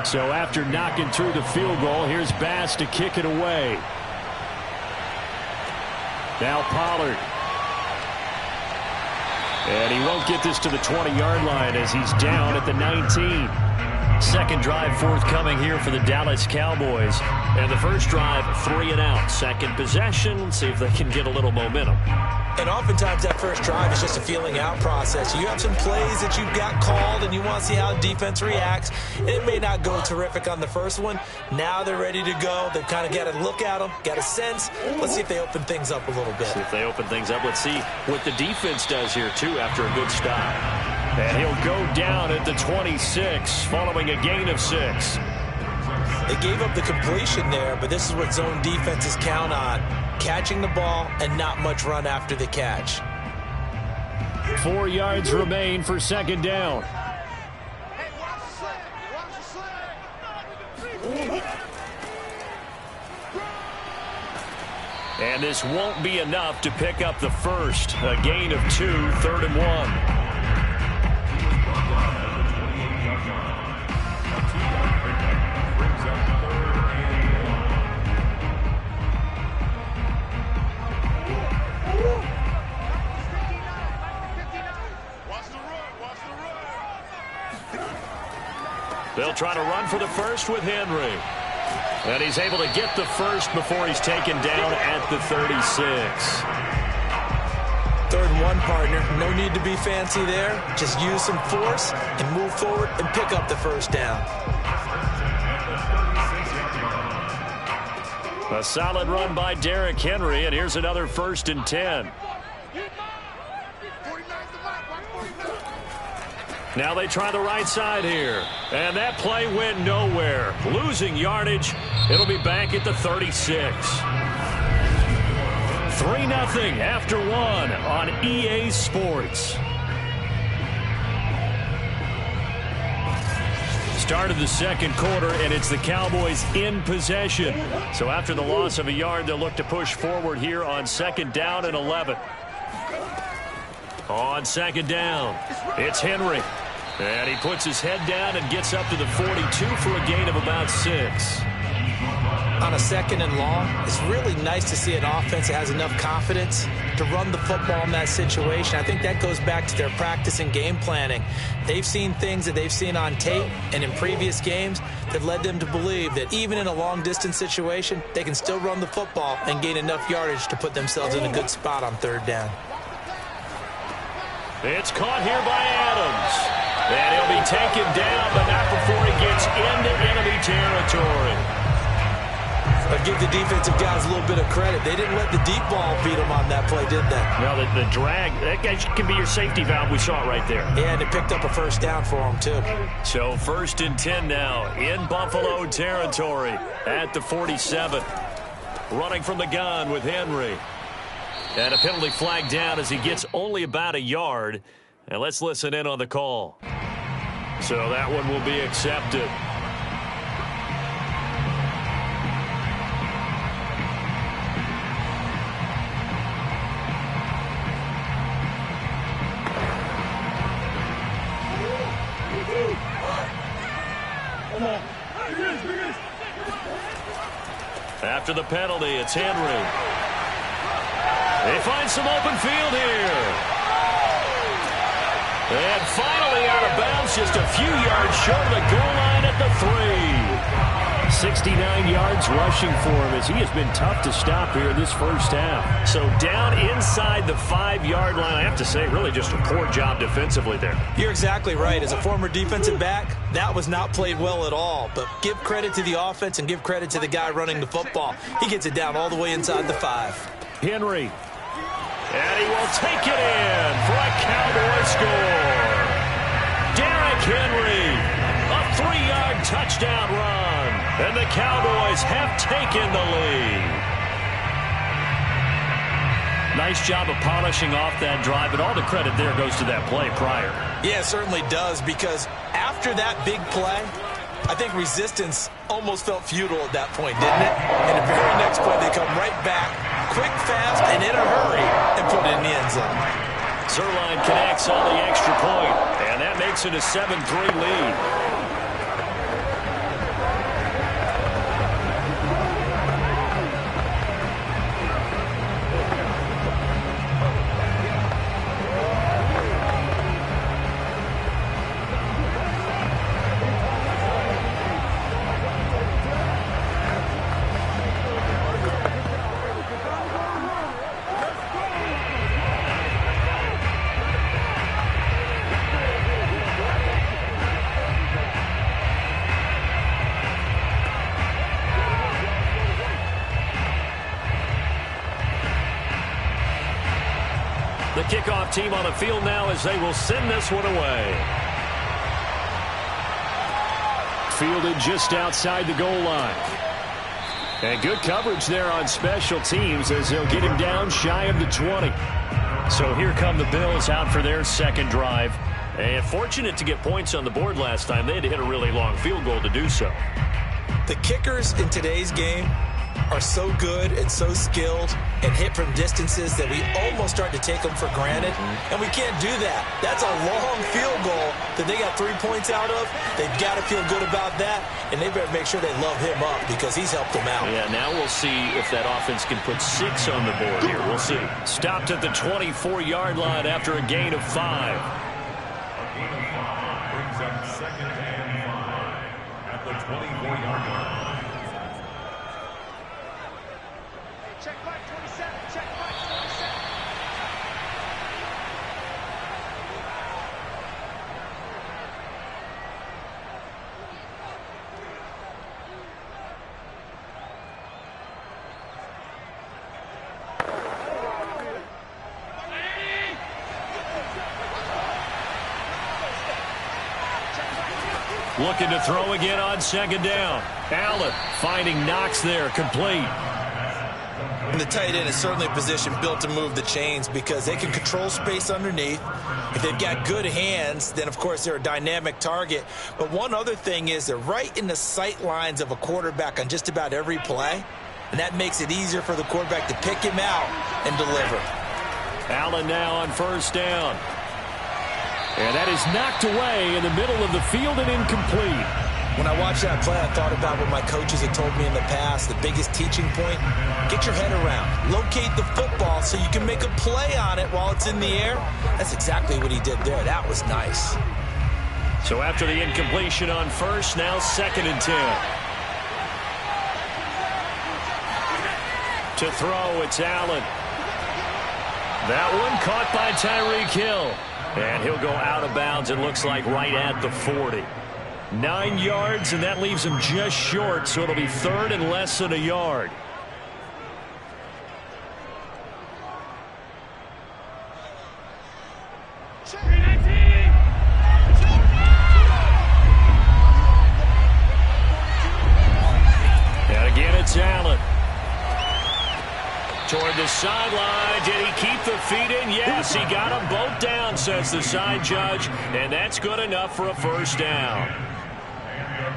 So after knocking through the field goal, here's Bass to kick it away. Now Pollard. And he won't get this to the 20-yard line as he's down at the 19. Second drive forthcoming here for the Dallas Cowboys. And the first drive, 3 and out. Second possession, see if they can get a little momentum.
And oftentimes that first drive is just a feeling out process. You have some plays that you've got called and you want to see how the defense reacts. It may not go terrific on the first one. Now they're ready to go. They've kind of got to look at them, got a sense. Let's see if they open things up a little bit.
See if they open things up. Let's see what the defense does here, too, after a good stop. And he'll go down at the 26 following a gain of 6.
They gave up the completion there, but this is what zone defenses count on. Catching the ball and not much run after the catch.
4 yards remain for second down. And this won't be enough to pick up the first. A gain of 2, 3rd and 1. They'll try to run for the first with Henry. And he's able to get the first before he's taken down at the 36.
3rd and 1, partner. No need to be fancy there. Just use some force and move forward and pick up the first down.
A solid run by Derrick Henry, and here's another 1st and 10. Now they try the right side here. And that play went nowhere. Losing yardage. It'll be back at the 36. 3-0 after 1 on EA Sports. Start of the second quarter, and it's the Cowboys in possession. So after the loss of a yard, they'll look to push forward here on 2nd down and 11. On 2nd down, it's Henry. And he puts his head down and gets up to the 42 for a gain of about 6.
On a 2nd and long, it's really nice to see an offense that has enough confidence to run the football in that situation. I think that goes back to their practice and game planning. They've seen things that they've seen on tape and in previous games that led them to believe that even in a long-distance situation, they can still run the football and gain enough yardage to put themselves in a good spot on 3rd down.
It's caught here by Adams. And he'll be taken down, but not before he gets into enemy territory.
But give the defensive guys a little bit of credit. They didn't let the deep ball beat them on that play, did they?
No, the drag, that guy can be your safety valve. We saw it right there.
Yeah, and it picked up a first down for them, too.
So 1st and 10 now in Buffalo territory at the 47. Running from the gun with Henry. And a penalty flag down as he gets only about a yard. And let's listen in on the call. So that one will be accepted.
after the penalty. It's Henry. They find some open field here. And finally out of bounds, just a few yards short of the goal line at the 3. 69 yards rushing for him as he has been tough to stop here in this first half. So down inside the 5-yard line, I have to say, really just a poor job defensively there.
You're exactly right. As a former defensive back, that was not played well at all. But give credit to the offense and give credit to the guy running the football. He gets it down all the way inside the 5.
Henry. And he will take it in for a Cowboy score. Derrick Henry, a 3-yard touchdown run. And the Cowboys have taken the lead. Nice job of polishing off that drive, but all the credit there goes to that play prior.
Yeah, it certainly does, because after that big play, I think resistance almost felt futile at that point, didn't it? And the very next play, they come right back, quick, fast, and in a hurry, and put it in the end zone.
Zerline connects on the extra point, and that makes it a 7-3 lead. The kickoff team on the field now as they will send this one away. Fielded just outside the goal line. And good coverage there on special teams as they'll get him down shy of the 20. So here come the Bills out for their second drive. And fortunate to get points on the board last time. They had to hit a really long field goal to do so.
The kickers in today's game are so good and so skilled and hit from distances that we almost start to take them for granted, and we can't do that. That's a long field goal that they got 3 points out of. They've got to feel good about that, and they better make sure they love him up because he's helped them out.
Yeah, now we'll see if that offense can put 6 on the board here. We'll see. Stopped at the 24-yard line after a gain of 5.
Brings up 2nd and 5 at the 24-yard line.
Check back 27, check back 27.
Looking to throw again on 2nd down. Allen finding Knox there, complete.
And the tight end is certainly a position built to move the chains because they can control space underneath. If they've got good hands, then, of course, they're a dynamic target. But one other thing is they're right in the sight lines of a quarterback on just about every play, and that makes it easier for the quarterback to pick him out and deliver.
Allen now on 1st down. And that is knocked away in the middle of the field and incomplete.
When I watched that play, I thought about what my coaches had told me in the past. The biggest teaching point, get your head around. Locate the football so you can make a play on it while it's in the air. That's exactly what he did there. That was nice.
So after the incompletion on 1st, now 2nd and 10. To throw, it's Allen. That one caught by Tyreek Hill. And he'll go out of bounds, it looks like, right at the 40. 9 yards, and that leaves him just short, so it'll be 3rd and less than a yard. And again, it's Allen. Toward the sideline. Did he keep the feet in? Yes, he got them both down, says the side judge, and that's good enough for a 1st down.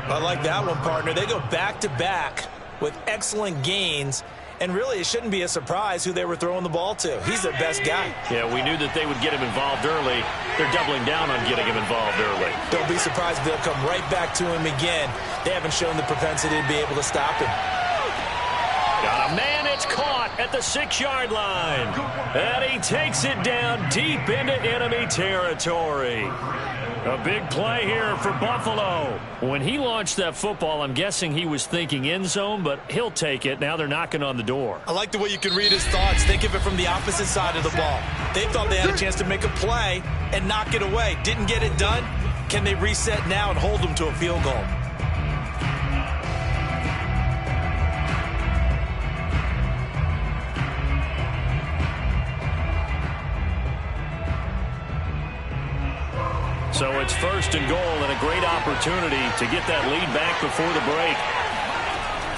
I like that one, partner. They go back-to-back with excellent gains, and really it shouldn't be a surprise who they were throwing the ball to. He's their best guy.
Yeah, we knew that they would get him involved early. They're doubling down on getting him involved early.
Don't be surprised if they'll come right back to him again. They haven't shown the propensity to be able to stop him.
caught at the 6-yard line. And he takes it down deep into enemy territory. A big play here for Buffalo. When he launched that football, I'm guessing he was thinking end zone, but he'll take it. Now they're knocking on the door.
I like the way you can read his thoughts. Think of it from the opposite side of the ball. They thought they had a chance to make a play and knock it away. Didn't get it done. Can they reset now and hold them to a field goal?
So it's 1st and goal and a great opportunity to get that lead back before the break.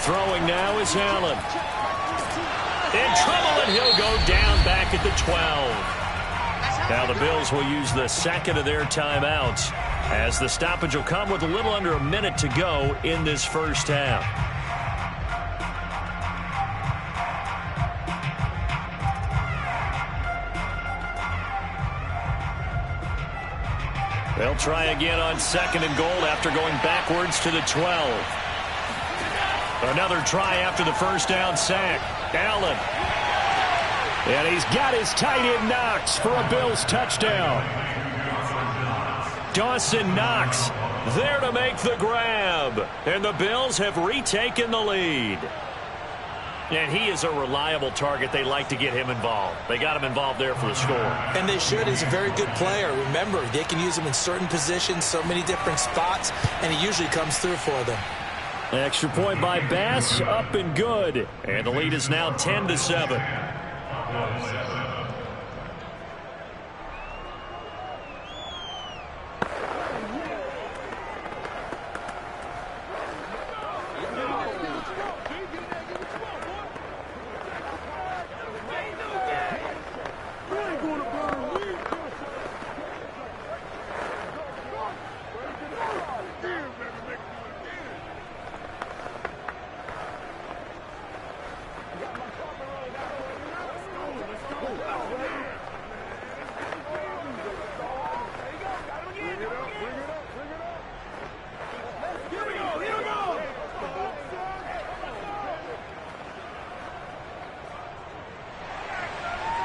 Throwing now is Allen. In trouble, and he'll go down back at the 12. Now the Bills will use the second of their timeouts as the stoppage will come with a little under a minute to go in this first half. They'll try again on 2nd and goal after going backwards to the 12. Another try after the first down sack. Allen. And he's got his tight end Knox for a Bills touchdown. Dawson Knox there to make the grab. And the Bills have retaken the lead. And he is a reliable target. They like to get him involved. They got him involved there for the score. And they should. He's a very good player. Remember, they can use him in certain positions, so many different spots, and he usually comes through for them. Extra point by Bass, up and good. And the lead is now 10-7.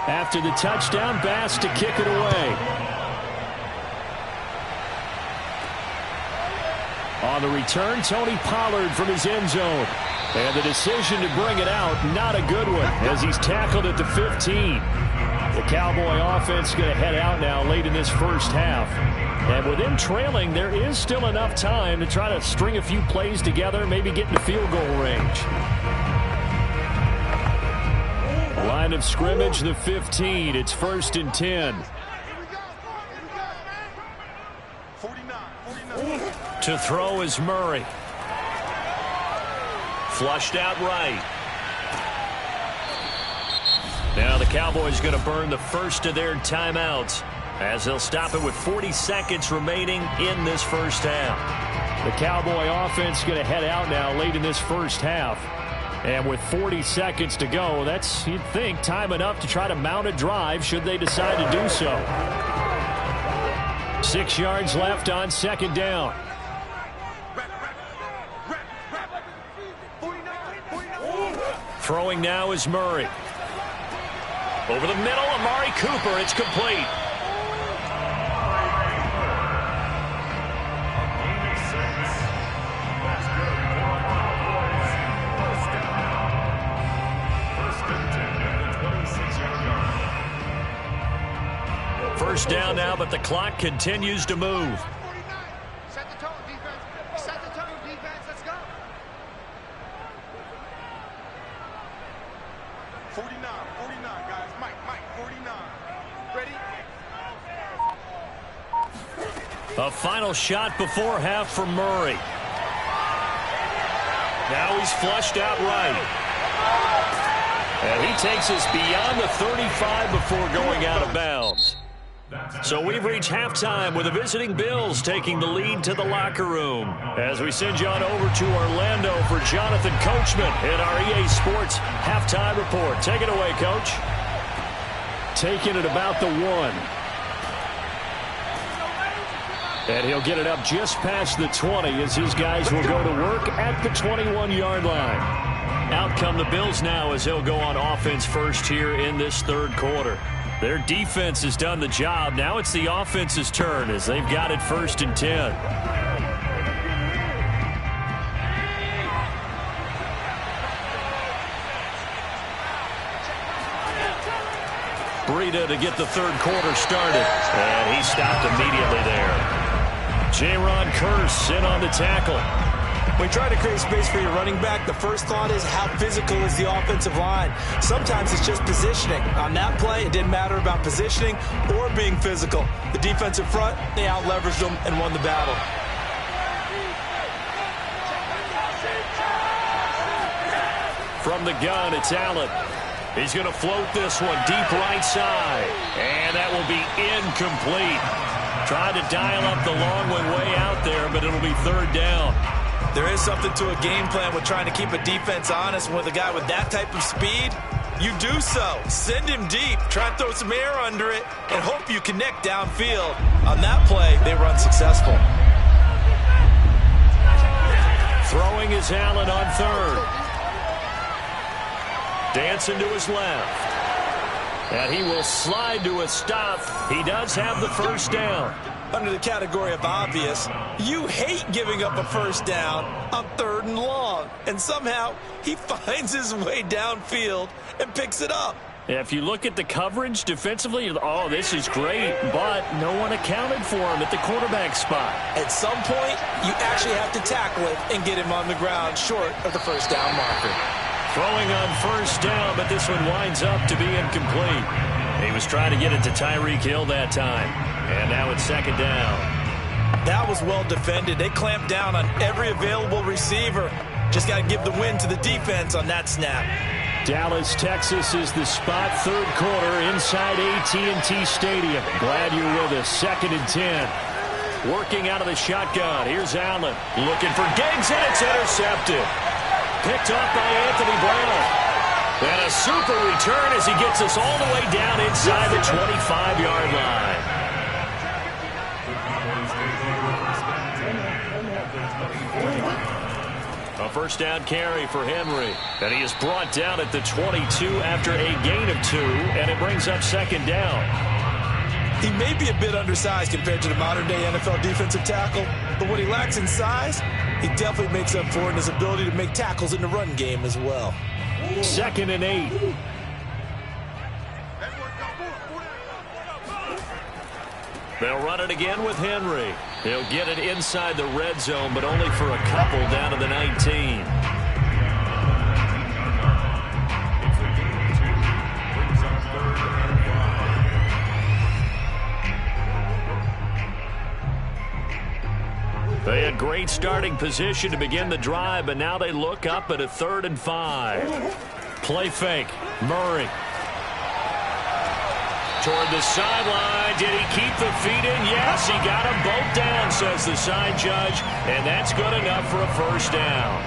After the touchdown, Bass to kick it away. On the return, Tony Pollard from his end zone. And the decision to bring it out, not a good one, as he's tackled at the 15. The Cowboy offense going to head out now late in this first half. And with them trailing, there is still enough time to try to string a few plays together, maybe get into field goal range. Line of scrimmage, the 15. It's 1st and 10. 49. To throw is Murray. Flushed out right. Now the Cowboys going to burn the first of their timeouts as they'll stop it with 40 seconds remaining in this first half. The Cowboy offense going to head out now late in this first half. And with 40 seconds to go, that's, you'd think, time enough to try to mount a drive should they decide to do so. 6 yards left on 2nd down. Throwing now is Murray. Over the middle, Amari Cooper. It's complete. First down now, but the clock continues to move.
Set the tone, defense. Set the tone, defense. Let's go.
49, guys. Mike, 49. Ready?
A final shot before half for Murray. Now he's flushed out right. And he takes us beyond the 35 before going out of bounds. So we've reached halftime with the visiting Bills taking the lead to the locker room. As we send you on over to Orlando for Jonathan Coachman in our EA Sports halftime report. Take it away, Coach. Taking it about the 1. And he'll get it up just past the 20 as his guys will go to work at the 21-yard line.
Out come the Bills now as they'll go on offense first here in this third quarter. Their defense has done the job. Now it's the offense's turn as they've got it 1st and 10. Breida to get the third quarter started. And he stopped immediately there. Jaron Kearse in on the tackle.
When you try to create space for your running back, the first thought is how physical is the offensive line. Sometimes it's just positioning. On that play, it didn't matter about positioning or being physical. The defensive front, they out-leveraged them and won the battle.
From the gun, it's Allen. He's going to float this one deep right side. And that will be incomplete. Tried to dial up the long one way out there, but it'll be 3rd down.
There is something to a game plan with trying to keep a defense honest. With a guy with that type of speed, you do so. Send him deep, try and throw some air under it, and hope you connect downfield. On that play, they run successful.
Throwing is Allen on 3rd. Dancing to his left. And he will slide to a stop. He does have the 1st down.
Under the category of obvious, you hate giving up a 1st down on 3rd and long. And somehow, he finds his way downfield and picks it up.
If you look at the coverage defensively, oh, this is great, but no one accounted for him at the quarterback spot.
At some point, you actually have to tackle it and get him on the ground short of the 1st down marker.
Throwing on 1st down, but this one winds up to be incomplete. He was trying to get it to Tyreek Hill that time. And now it's 2nd down.
That was well defended. They clamped down on every available receiver. Just got to give the win to the defense on that snap.
Dallas, Texas is the spot. 3rd quarter inside AT&T Stadium. Glad you're with us. 2nd and 10. Working out of the shotgun. Here's Allen. Looking for Diggs, and it's intercepted. Picked up by Anthony Brown. And a super return as he gets us all the way down inside the 25-yard line. A 1st down carry for Henry. And he is brought down at the 22 after a gain of 2, and it brings up 2nd down.
He may be a bit undersized compared to the modern-day NFL defensive tackle, but what he lacks in size, he definitely makes up for in his ability to make tackles in the run game as well.
2nd and 8. They'll run it again with Henry. He'll get it inside the red zone, but only for a couple down to the 19. They had great starting position to begin the drive, but now they look up at a 3rd and 5. Play fake. Murray. Toward the sideline. Did he keep the feet in? Yes, he got them both down, says the side judge, and that's good enough for a 1st down.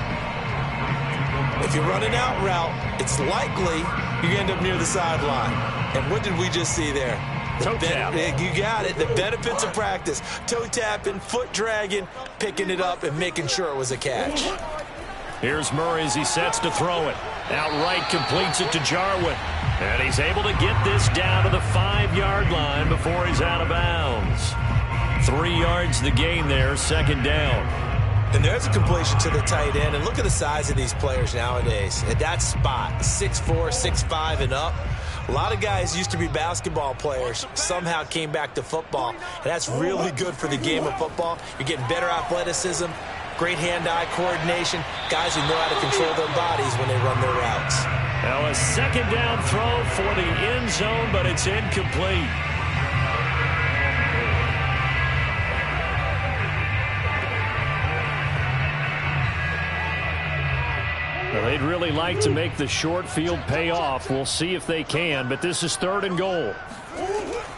If you run an out route, it's likely you end up near the sideline. And what did we just see there?
Toe tap.
You got it. The benefits of practice. Toe tapping, foot dragging, picking it up, and making sure it was a catch.
Here's Murray as he sets to throw it. Outright completes it to Jarwin. And he's able to get this down to the 5-yard line before he's out of bounds. 3 yards the gain there, 2nd down.
And there's a completion to the tight end. And look at the size of these players nowadays. At that spot, 6'4", 6'5", and up. A lot of guys used to be basketball players, somehow came back to football. And that's really good for the game of football. You're getting better athleticism, great hand-eye coordination, guys who know how to control their bodies when they run their routes.
Now a 2nd down throw for the end zone, but it's incomplete. Well, they'd really like to make the short field pay off. We'll see if they can, but this is 3rd and goal.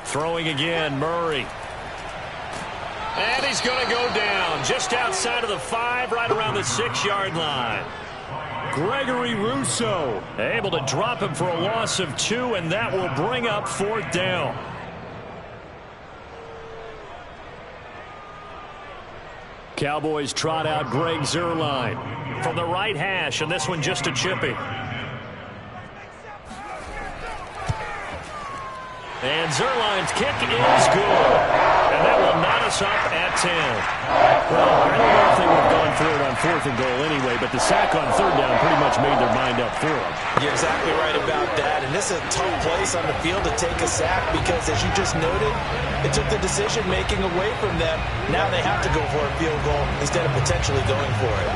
Throwing again, Murray. And he's going to go down just outside of the 5, right around the 6-yard line. Gregory Rousseau able to drop him for a loss of 2, and that will bring up 4th down. Cowboys trot out Greg Zuerlein
from the right hash, and this one just a chippy. And Zuerlein's kick is good. And that will knot us up at 10.
Well, I don't know if they would have gone for it on 4th and goal anyway, but the sack on 3rd down pretty much made their mind up for them.
You're exactly right about that. And this is a tough place on the field to take a sack because, as you just noted, it took the decision-making away from them. Now they have to go for a field goal instead of potentially going for it.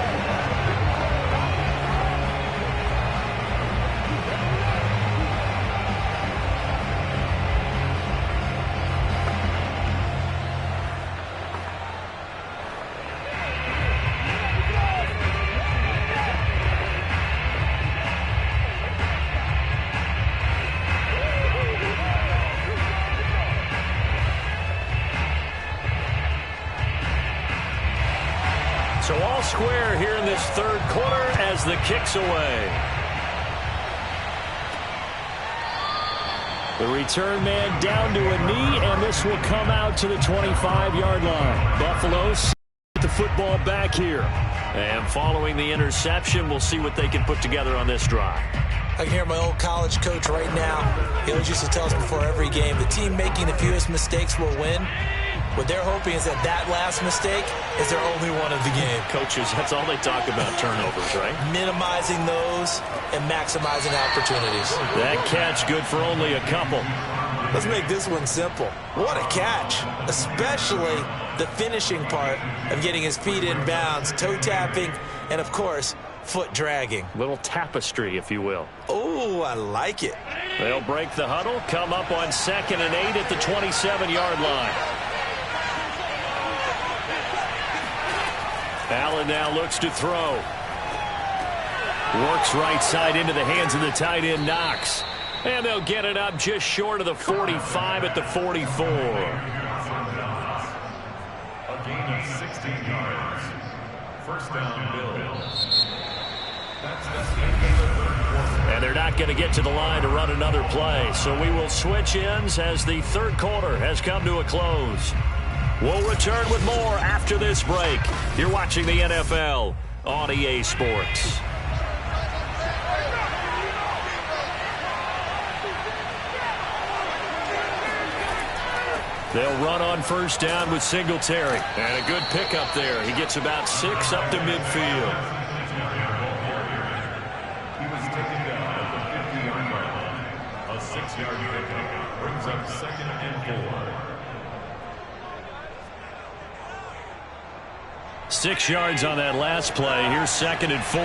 So all square here in this 3rd quarter as the kick's away.
The return man down to a knee, and this will come out to the 25-yard line. Buffalo with the football back here.
And following the interception, we'll see what they can put together on this drive.
I can hear my old college coach right now. He always used to tell us before every game, the team making the fewest mistakes will win. What they're hoping is that last mistake is their only one of the game.
Coaches, that's all they talk about, turnovers, right?
Minimizing those and maximizing opportunities.
That catch good for only a couple.
Let's make this one simple. What a catch, especially the finishing part of getting his feet in bounds, toe tapping, and, of course, foot dragging.
Little tapestry, if you will.
Oh, I like it.
They'll break the huddle, come up on 2nd and 8 at the 27-yard line. Allen now looks to throw. Works right side into the hands of the tight end, Knox. And they'll get it up just short of the 45 at the 44.
A gain of 16 yards. First down, Bills. That's the end of the 3rd quarter.
And they're not going to get to the line to run another play. So we will switch ends as the 3rd quarter has come to a close. We'll return with more after this break. You're watching the NFL on EA Sports. They'll run on 1st down with Singletary. And a good pickup there. He gets about 6 up to midfield.
He was taken down at the 50-yard line. A 6-yard pickup brings up 2nd and 4.
6 yards on that last play. Here's 2nd and 4.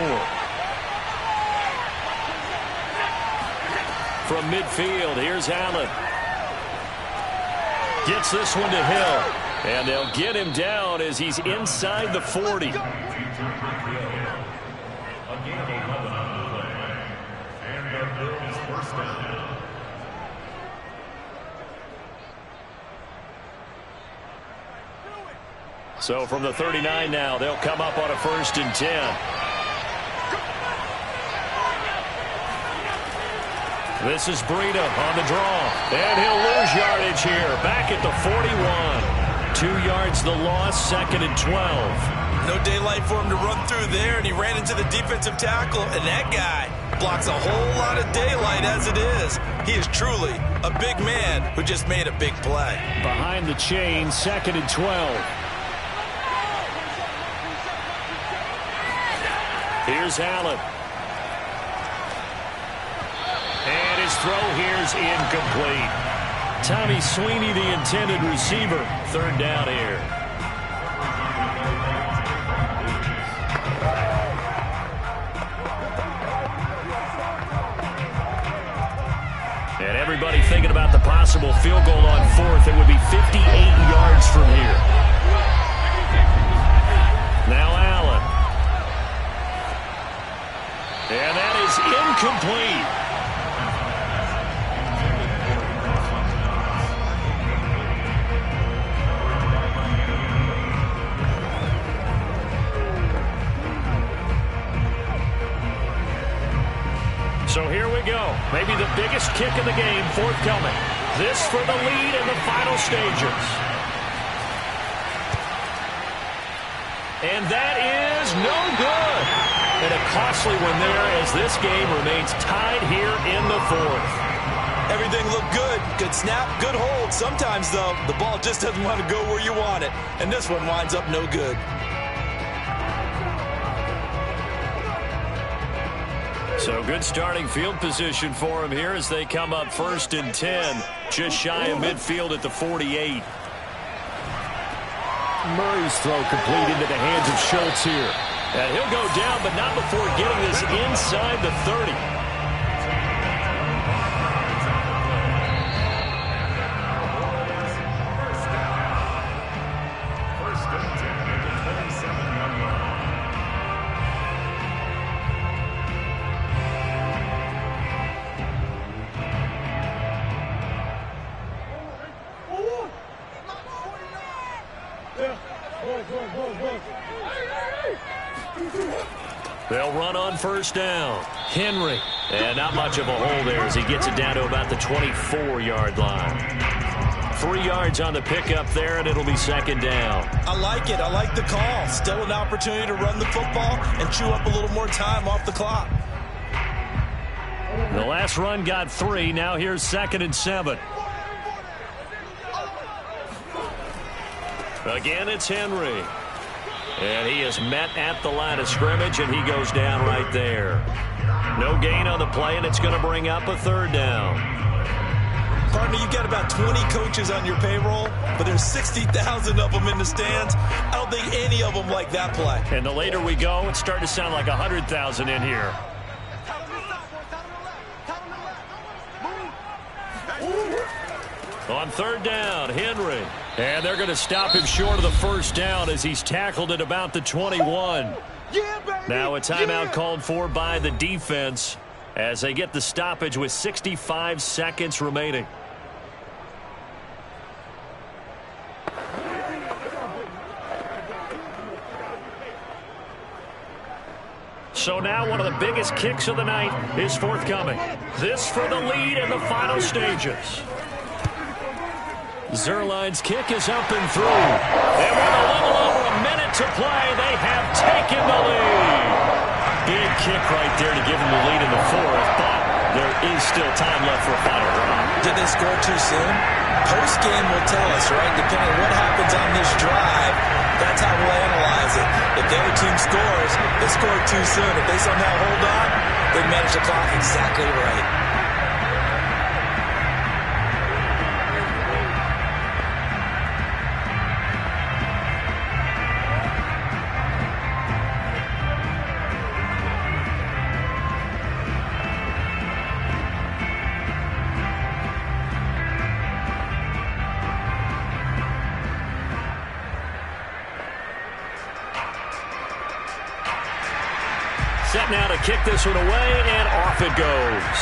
From midfield, here's Allen. Gets this one to Hill. And they'll get him down as he's inside the 40.
A gain of 11 on the play. And the Bills 1st down.
So from the 39 now, they'll come up on a 1st and 10. This is Breida on the draw. And he'll lose yardage here. Back at the 41. 2 yards the loss, 2nd and 12.
No daylight for him to run through there, and he ran into the defensive tackle, and that guy blocks a whole lot of daylight as it is. He is truly a big man who just made a big play.
Behind the chain, 2nd and 12.
Here's Allen. And his throw here's incomplete. Tommy Sweeney, the intended receiver. 3rd down here. And everybody thinking about the possible field goal on 4th. It would be 58 yards from here. Now Allen. And that is incomplete. So here we go. Maybe the biggest kick in the game forthcoming. This for the lead in the final stages. And that is no good. And a costly one there as this game remains tied here in the fourth.
Everything looked good. Good snap, good hold. Sometimes, though, the ball just doesn't want to go where you want it. And this one winds up no good.
So good starting field position for him here as they come up 1st and 10. Just shy of midfield at the 48.
Murray's throw complete into the hands of Schultz here.
And he'll go down, but not before getting this inside the 30. They'll run on 1st down. Henry. And not much of a hole there as he gets it down to about the 24-yard line. 3 yards on the pickup there, and it'll be 2nd down.
I like it. I like the call. Still an opportunity to run the football and chew up a little more time off the clock.
The last run got 3. Now here's 2nd and 7. Again, it's Henry. And he is met at the line of scrimmage, and he goes down right there. No gain on the play, and it's going to bring up a 3rd down.
Partner, you've got about 20 coaches on your payroll, but there's 60,000 of them in the stands. I don't think any of them like that play.
And the later we go, it's starting to sound like 100,000 in here. On 3rd down, Henry. And they're going to stop him short of the 1st down as he's tackled at about the 21. Now a timeout called for by the defense as they get the stoppage with 65 seconds remaining. So now one of the biggest kicks of the night is forthcoming. This for the lead in the final stages. Zerline's kick is up and through. And with a little over a minute to play, they have taken the lead. Big kick right there to give them the lead in the fourth, but there is still time left for a final drive.
Did they score too soon? Post-game will tell us, right? Depending on what happens on this drive, that's how we'll analyze it. If the other team scores, they scored too soon. If they somehow hold on, they manage the clock exactly right.
Set now to kick this one away, and off it goes.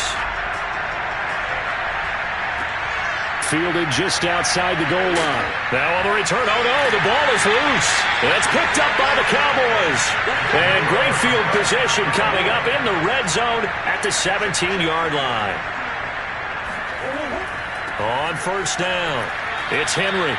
Fielded just outside the goal line. Now on the return, oh no, the ball is loose. It's picked up by the Cowboys. And great field position coming up in the red zone at the 17-yard line. On 1st down, it's Henry.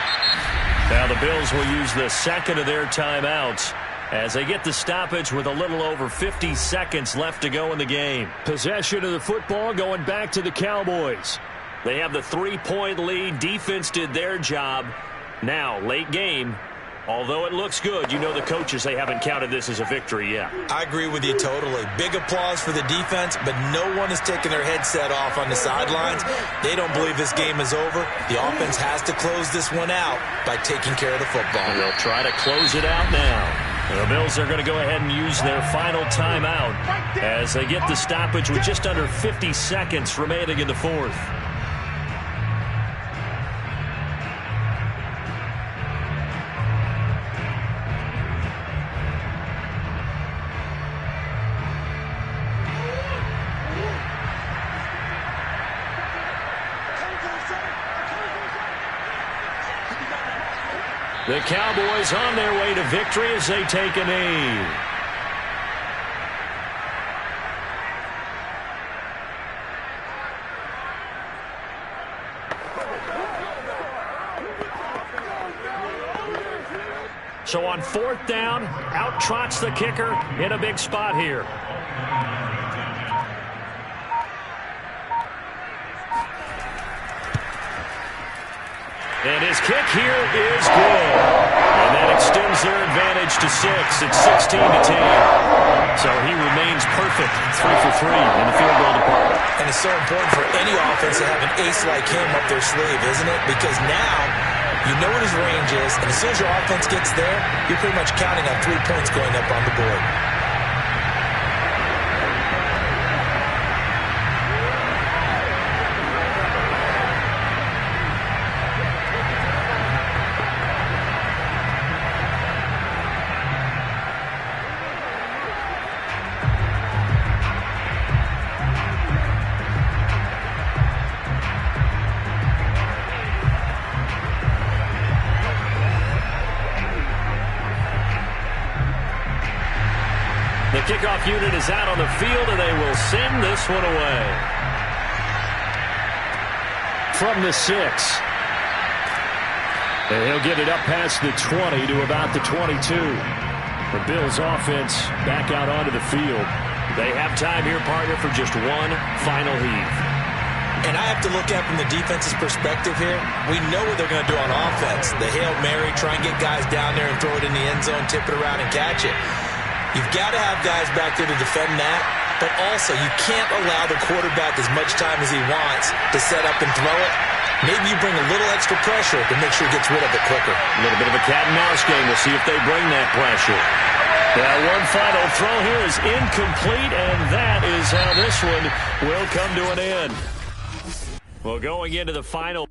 Now the Bills will use the 2nd of their timeouts as they get the stoppage with a little over 50 seconds left to go in the game. Possession of the football going back to the Cowboys. They have the 3-point lead. Defense did their job. Now, late game, although it looks good, you know the coaches, they haven't counted this as a victory yet.
I agree with you totally. Big applause for the defense, but no one is taking their headset off on the sidelines. They don't believe this game is over. The offense has to close this one out by taking care of the football.
And they'll try to close it out now. The Bills are going to go ahead and use their final timeout as they get the stoppage with just under 50 seconds remaining in the fourth. The Cowboys on their way to victory as they take a knee. So on 4th down, out trots the kicker in a big spot here. And his kick here is good. And that extends their advantage to 6. It's 16-10. So he remains perfect, 3 for 3 in the field goal department.
And it's so important for any offense to have an ace like him up their sleeve, isn't it? Because now you know what his range is, and as soon as your offense gets there, you're pretty much counting on 3 points going up on the board.
The kickoff unit is out on the field, and they will send this one away.
From the 6. And he'll get it up past the 20 to about the 22. The Bills offense back out onto the field.
They have time here, partner, for just one final heave.
And I have to look at it from the defense's perspective here. We know what they're going to do on offense. The Hail Mary, try and get guys down there and throw it in the end zone, tip it around and catch it. You've got to have guys back there to defend that, but also you can't allow the quarterback as much time as he wants to set up and throw it. Maybe you bring a little extra pressure to make sure he gets rid of it quicker.
A little bit of a cat and mouse game. We'll see if they bring that pressure. That one final throw here is incomplete, and that is how this one will come to an end. Well, going into the final.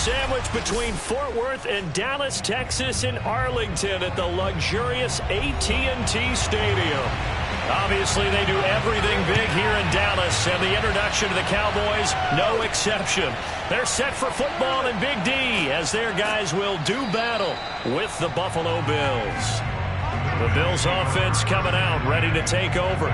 Sandwiched between Fort Worth and Dallas, Texas, and Arlington at the luxurious AT&T Stadium. Obviously, they do everything big here in Dallas, and the introduction to the Cowboys, no exception. They're set for football in Big D as their guys will do battle with the Buffalo Bills. The Bills offense coming out, ready to take over.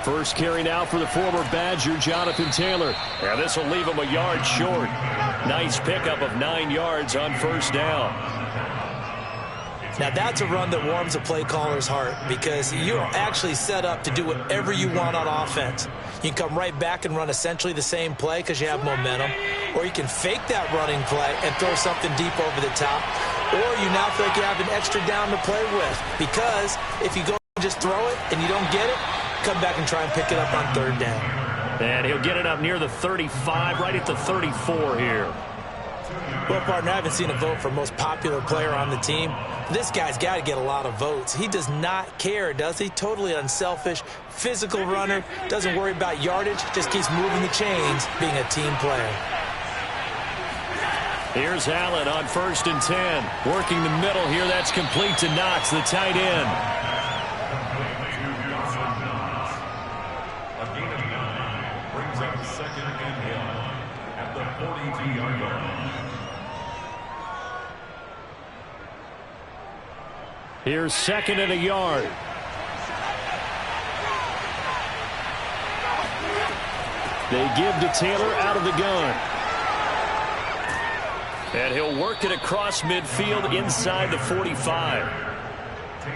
First carry now for the former Badger, Jonathan Taylor.
Yeah, this will leave him a yard short. Nice pickup of 9 yards on first down.
Now that's a run that warms a play caller's heart because you're actually set up to do whatever you want on offense. You can come right back and run essentially the same play because you have momentum, or you can fake that running play and throw something deep over the top, or you now feel like you have an extra down to play with because if you go and just throw it and you don't get it, come back and try and pick it up on third down.
And he'll get it up near the 35, right at the 34 here.
Well, partner, I haven't seen a vote for most popular player on the team. This guy's got to get a lot of votes. He does not care, does he? Totally unselfish, physical runner, doesn't worry about yardage, just keeps moving the chains, being a team player.
Here's Allen on 1st and 10. Working the middle here, that's complete to Knox, the tight end. Here's 2nd and a yard. They give to Taylor out of the gun. And he'll work it across midfield inside the 45.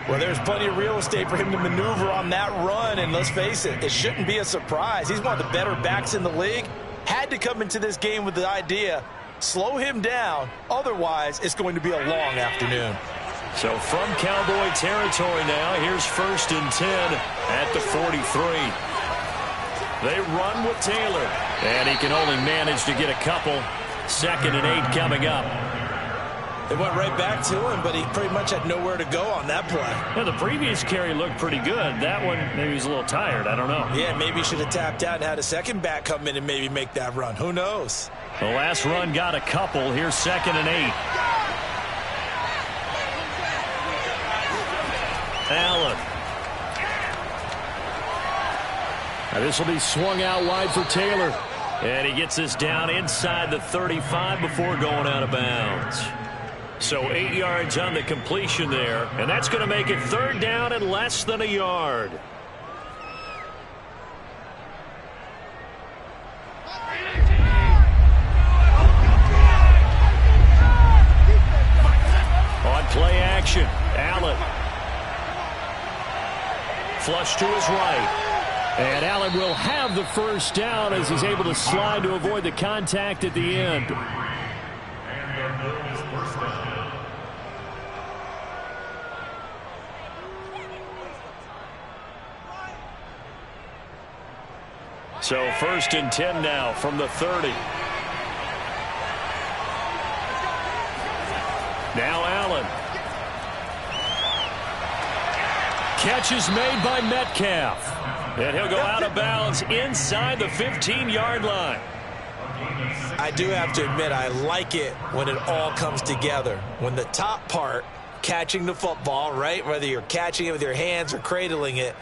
Well, there's plenty of real estate for him to maneuver on that run, and let's face it, it shouldn't be a surprise. He's one of the better backs in the league. Had to come into this game with the idea, slow him down, otherwise it's going to be a long afternoon.
So from Cowboy territory now, here's 1st and 10 at the 43. They run with Taylor, and he can only manage to get a couple. 2nd and 8 coming up.
They went right back to him, but he pretty much had nowhere to go on that play.
Yeah, the previous carry looked pretty good. That one, maybe he was a little tired. I don't know.
Yeah, maybe he should have tapped out and had a second back come in and maybe make that run. Who knows?
The last run got a couple. Here's 2nd and 8. Allen. Now this will be swung out wide for Taylor. And he gets this down inside the 35 before going out of bounds. So 8 yards on the completion there. And that's going to make it 3rd down and less than a yard. On play action, Allen. Flush to his right. And Allen will have the first down as he's able to slide to avoid the contact at the end. So 1st and 10 now from the 30. Now Allen. Catch is made by Metcalf. And he'll go out of bounds inside the 15-yard line.
I do have to admit, I like it when it all comes together. When the top part, catching the football, right, whether you're catching it with your hands or cradling it,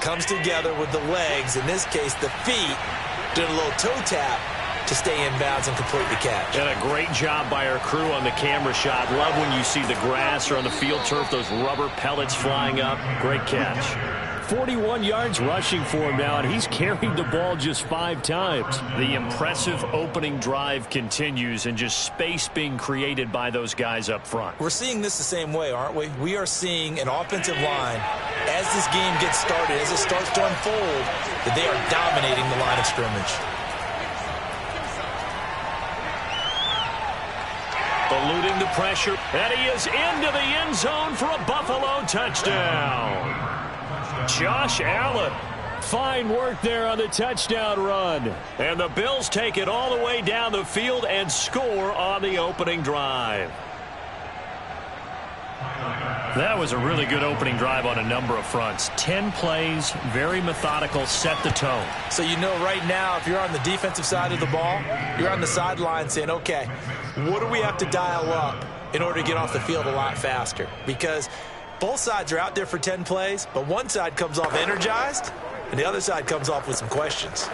comes together with the legs, in this case the feet, doing a little toe tap to stay in bounds and complete the catch.
And a great job by our crew on the camera shot. Love when you see the grass or on the field turf, those rubber pellets flying up. Great catch. 41 yards rushing for him now, and he's carried the ball just 5 times. The impressive opening drive continues, and just space being created by those guys up front.
We're seeing this the same way, aren't we? We are seeing an offensive line, as this game gets started, as it starts to unfold, that they are dominating the line of scrimmage.
Eluding the pressure, and he is into the end zone for a Buffalo touchdown. Josh Allen
Fine work there on the touchdown run. And the Bills take it all the way down the field and score on the opening drive.
That was a really good opening drive on a number of fronts. 10 plays, very methodical, set the tone.
So you know right now, if you're on the defensive side of the ball, you're on the sideline saying, okay, what do we have to dial up in order to get off the field a lot faster? Because both sides are out there for 10 plays, but one side comes off energized, and the other side comes off with some questions.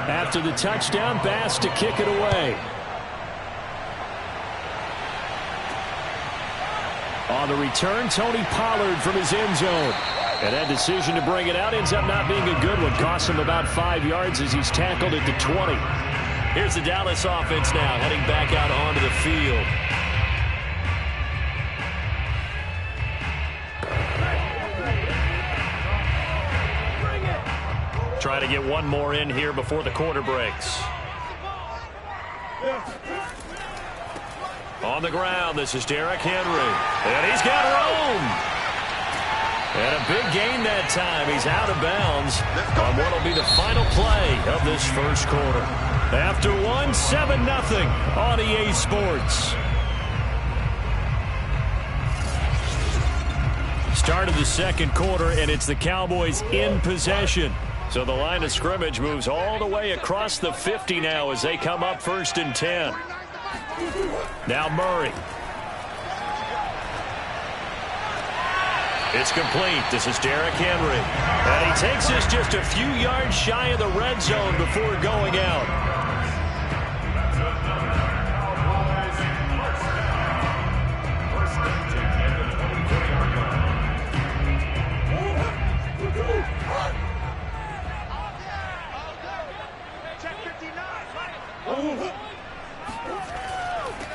After the touchdown, Bass to kick it away. On the return, Tony Pollard from his end zone. And that decision to bring it out ends up not being a good one. Costs him about 5 yards as he's tackled at the 20.
Here's the Dallas offense now heading back out onto the field. Trying to get one more in here before the quarter breaks. On the ground, this is Derrick Henry. And he's got room. And a big gain that time. He's out of bounds on what will be the final play of this first quarter. After one, 7-0 on EA Sports. Start of the second quarter, and it's the Cowboys in possession. So the line of scrimmage moves all the way across the 50 now as they come up 1st and 10. Now Murray. It's complete. This is Derrick Henry. And he takes this just a few yards shy of the red zone before going out.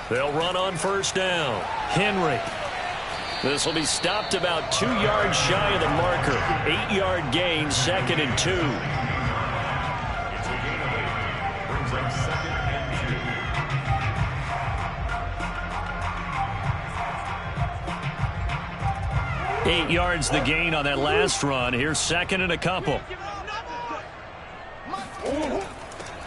They'll run on 1st down. Henry. This will be stopped about 2 yards shy of the marker. 8-yard gain, 2nd and 2.
Brings up 2nd and 2.
8 yards the gain on that last run. Here's 2nd and a couple.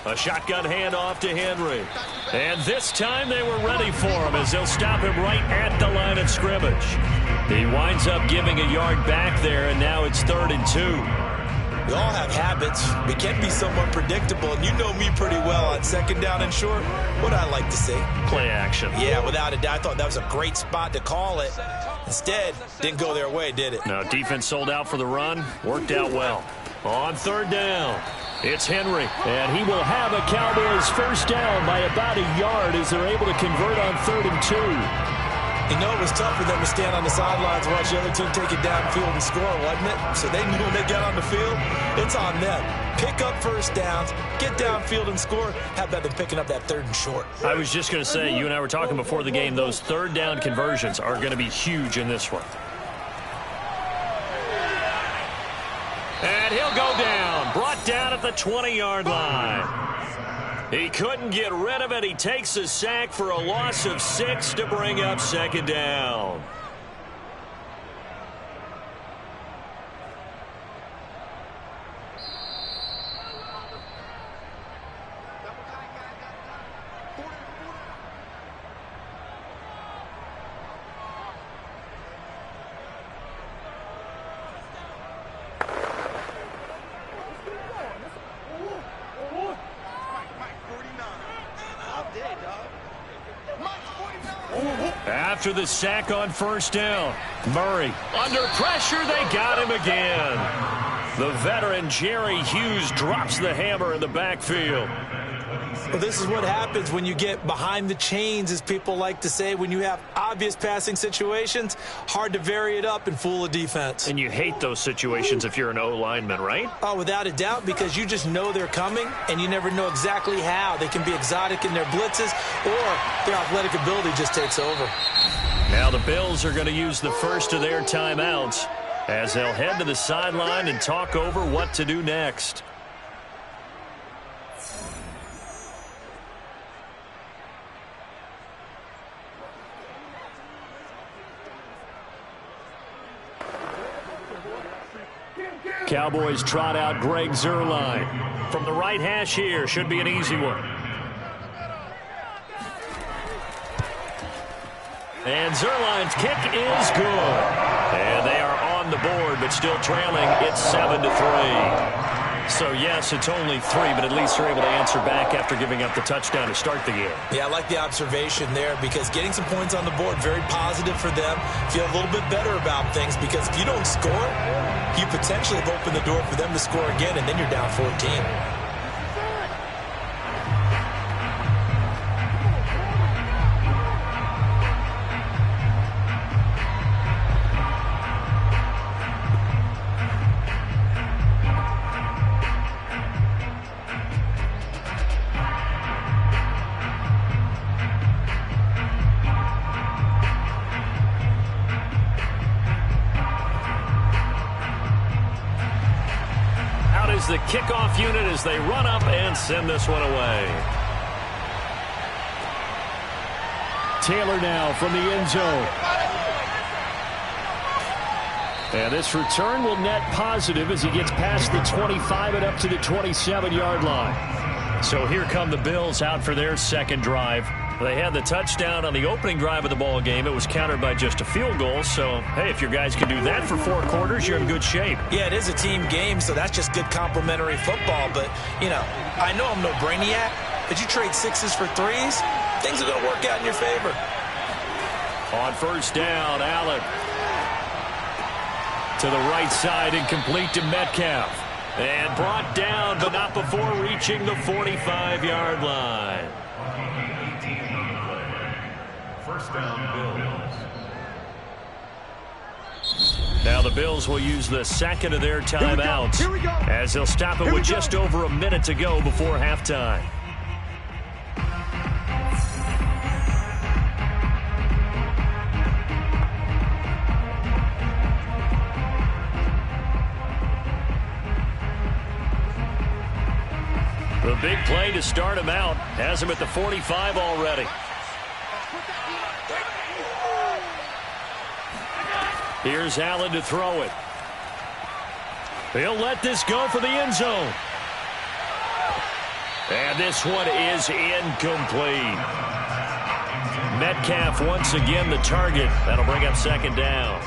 A shotgun handoff to Henry. And this time they were ready for him as they'll stop him right at the line of scrimmage. He winds up giving a yard back there, and now it's 3rd and 2.
We all have habits. We can be somewhat predictable, and you know me pretty well on 2nd down and short. What I like to see.
Play action.
Yeah, without a doubt. I thought that was a great spot to call it. Instead, didn't go their way, did it?
Now, defense sold out for the run. Worked out well. On 3rd down, it's Henry. And he will have a Cowboys 1st down by about a yard as they're able to convert on 3rd and 2.
You know, it was tough for them to stand on the sidelines and watch the other team take it downfield and score, wasn't it? So they knew when they got on the field, it's on them. Pick up 1st downs, get downfield and score. How about them picking up that 3rd and short?
I was just going to say, you and I were talking before the game, those 3rd down conversions are going to be huge in this one. And he'll go down, brought down at the 20-yard line. He couldn't get rid of it. He takes a sack for a loss of 6 to bring up 2nd down. After the sack on 1st down, Murray under pressure. They got him again. The veteran Jerry Hughes drops the hammer in the backfield.
Well, this is what happens when you get behind the chains, as people like to say. When you have obvious passing situations, hard to vary it up and fool a defense.
And you hate those situations if you're an O-lineman, right?
Oh, without a doubt, because you just know they're coming, and you never know exactly how. They can be exotic in their blitzes, or their athletic ability just takes over.
Now the Bills are going to use the first of their timeouts as they'll head to the sideline and talk over what to do next. Cowboys trot out Greg Zuerlein. From the right hash here, should be an easy one. And Zuerlein's kick is good. And they are on the board, but still trailing. It's 7-3. So, yes, it's only 3, but at least they're able to answer back after giving up the touchdown to start the game.
Yeah, I like the observation there, because getting some points on the board, very positive for them. Feel a little bit better about things, because if you don't score, you potentially have opened the door for them to score again, and then you're down 14.
The kickoff unit as they run up and send this one away.
Taylor now from the end zone. And this return will net positive as he gets past the 25 and up to the 27-yard line.
So here come the Bills out for their second drive. They had the touchdown on the opening drive of the ball game. It was countered by just a field goal. So, hey, if your guys can do that for 4 quarters, you're in good shape.
Yeah, it is a team game, so that's just good complementary football. But, you know, I know I'm no brainiac, but you trade 6s for 3s, things are going to work out in your favor.
On first down, Allen. To the right side, incomplete to Metcalf. And brought down, but not before reaching the 45-yard line.
First down, Bills.
Now the Bills will use the second of their timeouts as they'll stop it with just over a minute to go before halftime. The big play to start him out has him at the 45 already. Here's Allen to throw it. He'll let this go for the end zone. And this one is incomplete. Metcalf once again the target. That'll bring up second down.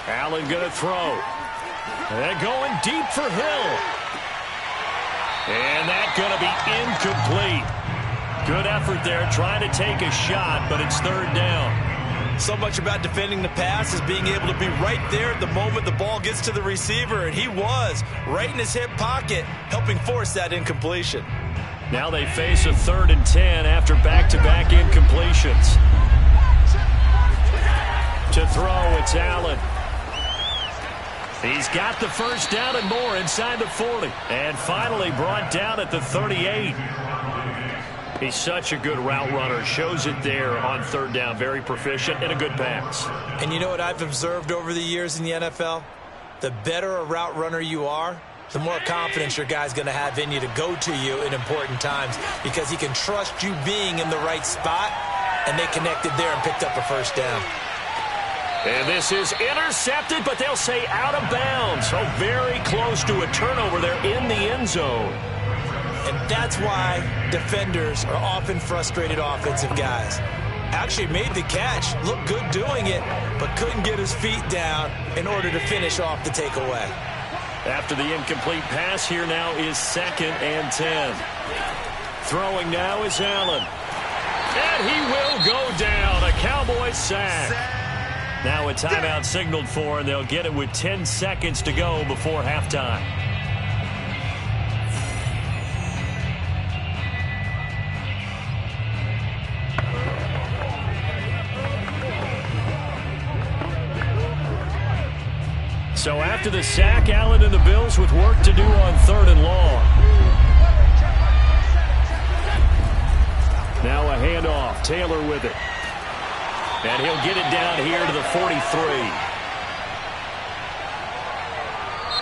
Allen going to throw. And going deep for Hill. And that's going to be incomplete. Good effort there trying to take a shot, but it's third down.
So much about defending the pass is being able to be right there at the moment the ball gets to the receiver, and he was right in his hip pocket, helping force that incompletion.
Now they face a 3rd and 10 after back-to-back incompletions. To throw, it's Allen. He's got the first down and more inside the 40. And finally brought down at the 38. He's such a good route runner. Shows it there on third down. Very proficient and a good pass.
And you know what I've observed over the years in the NFL? The better a route runner you are, the more confidence your guy's going to have in you to go to you in important times, because he can trust you being in the right spot, and they connected there and picked up a first down.
And this is intercepted, but they'll say out of bounds. So very close to a turnover there in the end zone.
And that's why defenders are often frustrated offensive guys. Actually made the catch, looked good doing it, but couldn't get his feet down in order to finish off the takeaway.
After the incomplete pass, here now is 2nd and 10. Throwing now is Allen. And he will go down. A Cowboys sack. Now a timeout signaled for, and they'll get it with 10 seconds to go before halftime. So after the sack, Allen and the Bills with work to do on 3rd and long. Now a handoff. Taylor with it. And he'll get it down here to the 43.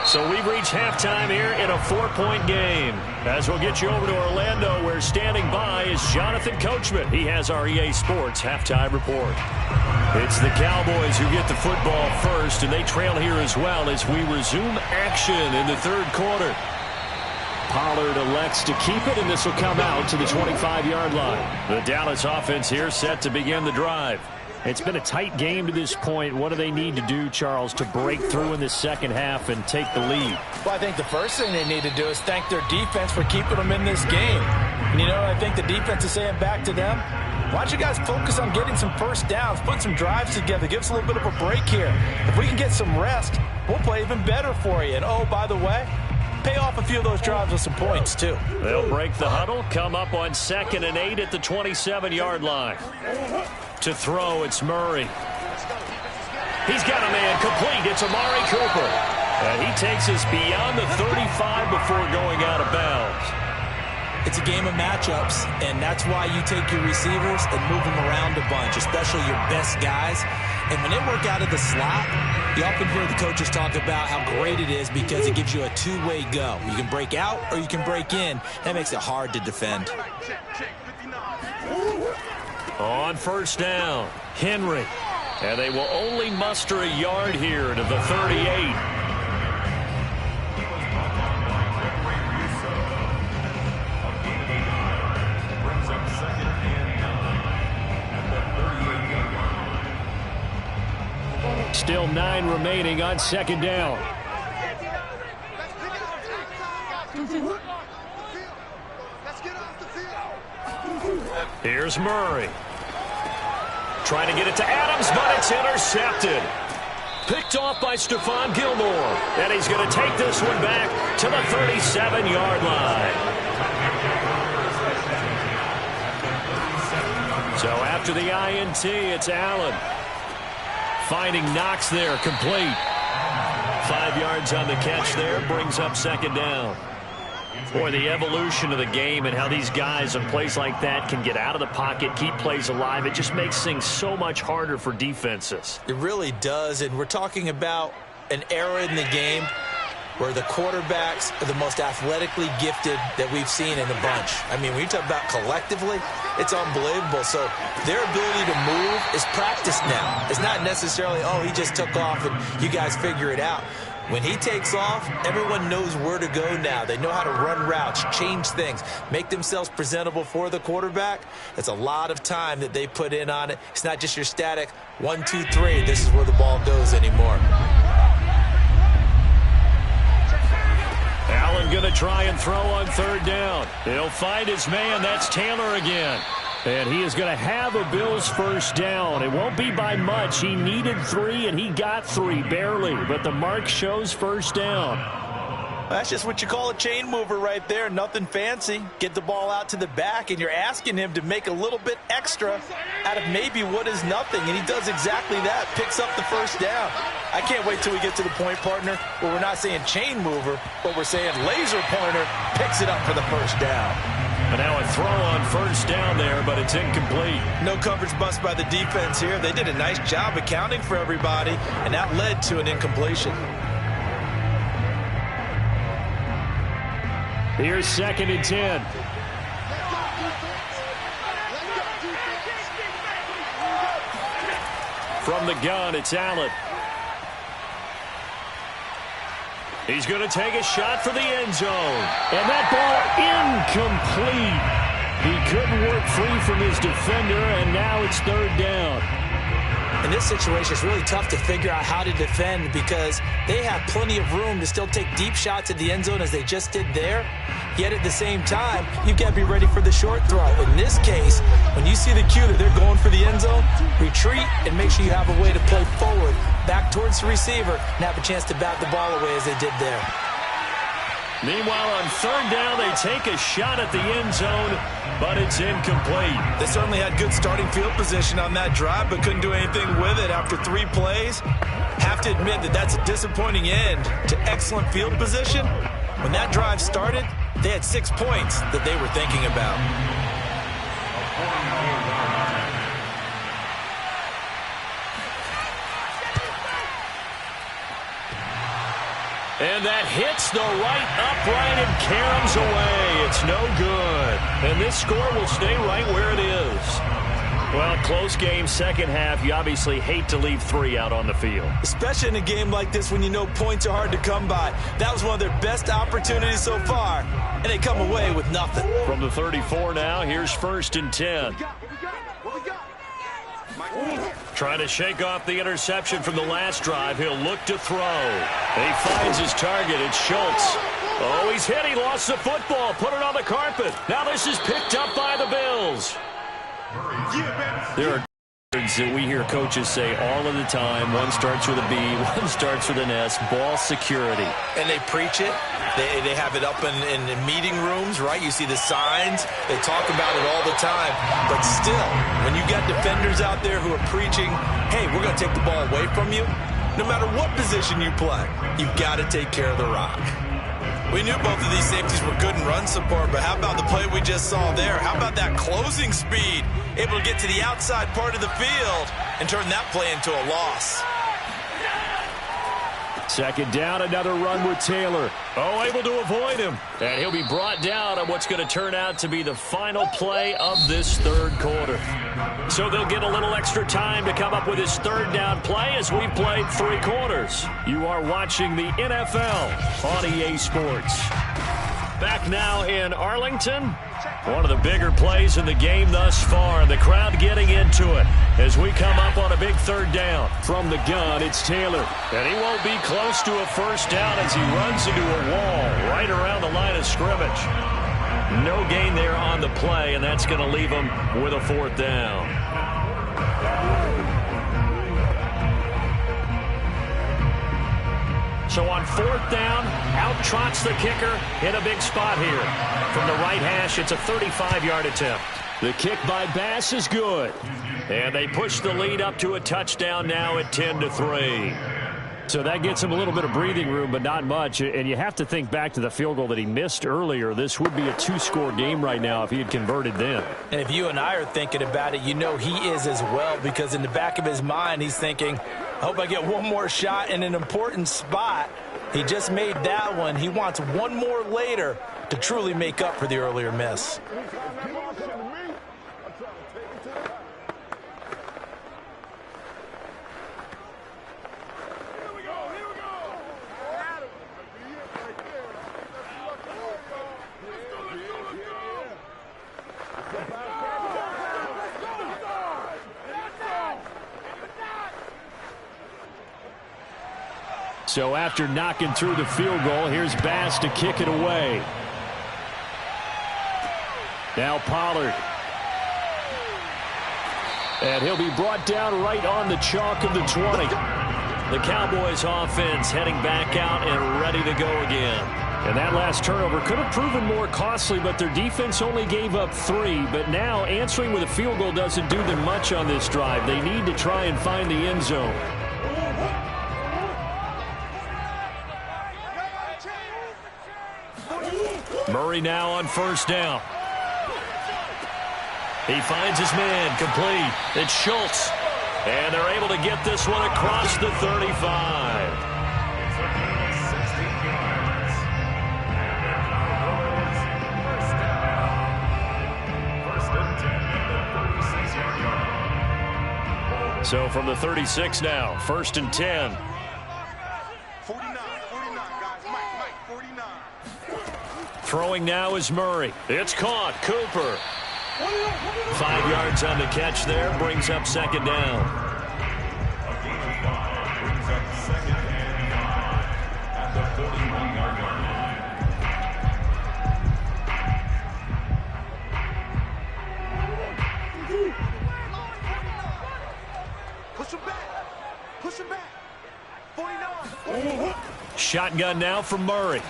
So we've reached halftime here in a 4-point game. As we'll get you over to Orlando, where standing by is Jonathan Coachman. He has our EA Sports halftime report. It's the Cowboys who get the football first, and they trail here as well as we resume action in the 3rd quarter. Pollard elects to keep it, and this will come out to the 25-yard line. The Dallas offense here set to begin the drive. It's been a tight game to this point. What do they need to do, Charles, to break through in the second half and take the lead?
Well, I think the first thing they need to do is thank their defense for keeping them in this game. And you know what I think the defense is saying back to them? Why don't you guys focus on getting some first downs, put some drives together, give us a little bit of a break here. If we can get some rest, we'll play even better for you. And, oh, by the way, pay off a few of those drives with some points, too.
They'll break the huddle, come up on 2nd and 8 at the 27-yard line. To throw, it's Murray. He's got a man complete. It's Amari Cooper. And he takes us beyond the 35 before going out of bounds.
It's a game of matchups, and that's why you take your receivers and move them around a bunch, especially your best guys. And when they work out of the slot, you often hear the coaches talk about how great it is because it gives you a two-way go. You can break out or you can break in. That makes it hard to defend.
On 1st down, Henry. And they will only muster a yard here to the 38. Still 9 remaining on 2nd down. Here's Murray. Trying to get it to Adams, but it's intercepted. Picked off by Stephon Gilmore. And he's going to take this one back to the 37-yard line. So after the INT, it's Allen. Finding Knox there, complete. 5 yards on the catch there, brings up 2nd down. Boy, the evolution of the game and how these guys on plays like that can get out of the pocket, keep plays alive, it just makes things so much harder for defenses.
It really does, and we're talking about an era in the game where the quarterbacks are the most athletically gifted that we've seen in the bunch. I mean, when you talk about collectively, it's unbelievable. So their ability to move is practiced now. It's not necessarily, oh, he just took off and you guys figure it out. When he takes off, everyone knows where to go now. They know how to run routes, change things, make themselves presentable for the quarterback. That's a lot of time that they put in on it. It's not just your static 1, 2, 3. This is where the ball goes anymore.
Allen going to try and throw on 3rd down. He'll find his man. That's Taylor again. And he is going to have a Bills 1st down. It won't be by much. He needed 3, and he got 3, barely. But the mark shows 1st down.
That's just what you call a chain mover right there. Nothing fancy. Get the ball out to the back, and you're asking him to make a little bit extra out of maybe what is nothing. And he does exactly that, picks up the 1st down. I can't wait till we get to the point, partner, where we're not saying chain mover, but we're saying laser pointer picks it up for the 1st down.
And now a throw on 1st down there, but it's incomplete.
No coverage bust by the defense here. They did a nice job accounting for everybody, and that led to an incompletion.
Here's 2nd and 10. From the gun, it's Allen. He's going to take a shot for the end zone. And that ball incomplete. He couldn't work free from his defender, and now it's 3rd down.
In this situation, it's really tough to figure out how to defend because they have plenty of room to still take deep shots at the end zone as they just did there. Yet at the same time, you've got to be ready for the short throw. In this case, when you see the cue that they're going for the end zone, retreat and make sure you have a way to play forward, back towards the receiver, and have a chance to bat the ball away as they did there.
Meanwhile, on third down, they take a shot at the end zone, but it's incomplete.
They certainly had good starting field position on that drive, but couldn't do anything with it after 3 plays. Have to admit that that's a disappointing end to excellent field position. When that drive started, they had 6 points that they were thinking about.
And that hits the right upright and caroms away. It's no good. And this score will stay right where it is. Well, close game, second half. You obviously hate to leave 3 out on the field.
Especially in a game like this when you know points are hard to come by. That was one of their best opportunities so far, and they come away with nothing.
From the 34 now, here's 1st and 10. Trying to shake off the interception from the last drive. He'll look to throw. And he finds his target. It's Schultz. Oh, he's hit. He lost the football. Put it on the carpet. Now this is picked up by the Bills. There are words that we hear coaches say all of the time. One starts with a B, one starts with an S. Ball security.
And they preach it. They have it up in meeting rooms, right? You see the signs. They talk about it all the time. But still, when you got defenders out there who are preaching, hey, we're going to take the ball away from you, no matter what position you play, you've got to take care of the rock. We knew both of these safeties were good in run support, but how about the play we just saw there? How about that closing speed? Able to get to the outside part of the field and turn that play into a loss.
Second down, another run with Taylor. Oh, able to avoid him. And he'll be brought down on what's going to turn out to be the final play of this third quarter. So they'll get a little extra time to come up with his third down play as we've played 3 quarters. You are watching the NFL on EA Sports. Back now in Arlington. One of the bigger plays in the game thus far. The crowd getting into it as we come up on a big third down. From the gun, it's Taylor. And he won't be close to a first down as he runs into a wall right around the line of scrimmage. No gain there on the play, and that's going to leave him with a 4th down. So on 4th down, out trots the kicker in a big spot here. From the right hash, it's a 35-yard attempt. The kick by Bass is good. And they push the lead up to a touchdown now at 10-3. So that gets him a little bit of breathing room, but not much. And you have to think back to the field goal that he missed earlier. This would be a 2-score game right now if he had converted then.
And if you and I are thinking about it, you know he is as well, because in the back of his mind, he's thinking, I hope I get one more shot in an important spot. He just made that one. He wants one more later to truly make up for the earlier miss.
So after knocking through the field goal, here's Bass to kick it away. Now Pollard. And he'll be brought down right on the chalk of the 20. The Cowboys offense heading back out and ready to go again. And that last turnover could have proven more costly, but their defense only gave up 3. But now answering with a field goal doesn't do them much on this drive. They need to try and find the end zone. Murray now on 1st down. He finds his man, complete. It's Schultz. And they're able to get this one across the 35. So from the 36 now, 1st and 10.
49, guys. Mike, 49.
Throwing now is Murray. It's caught. Cooper. 5 yards on the catch there. Brings up 2nd down.
shotgun now from Murray.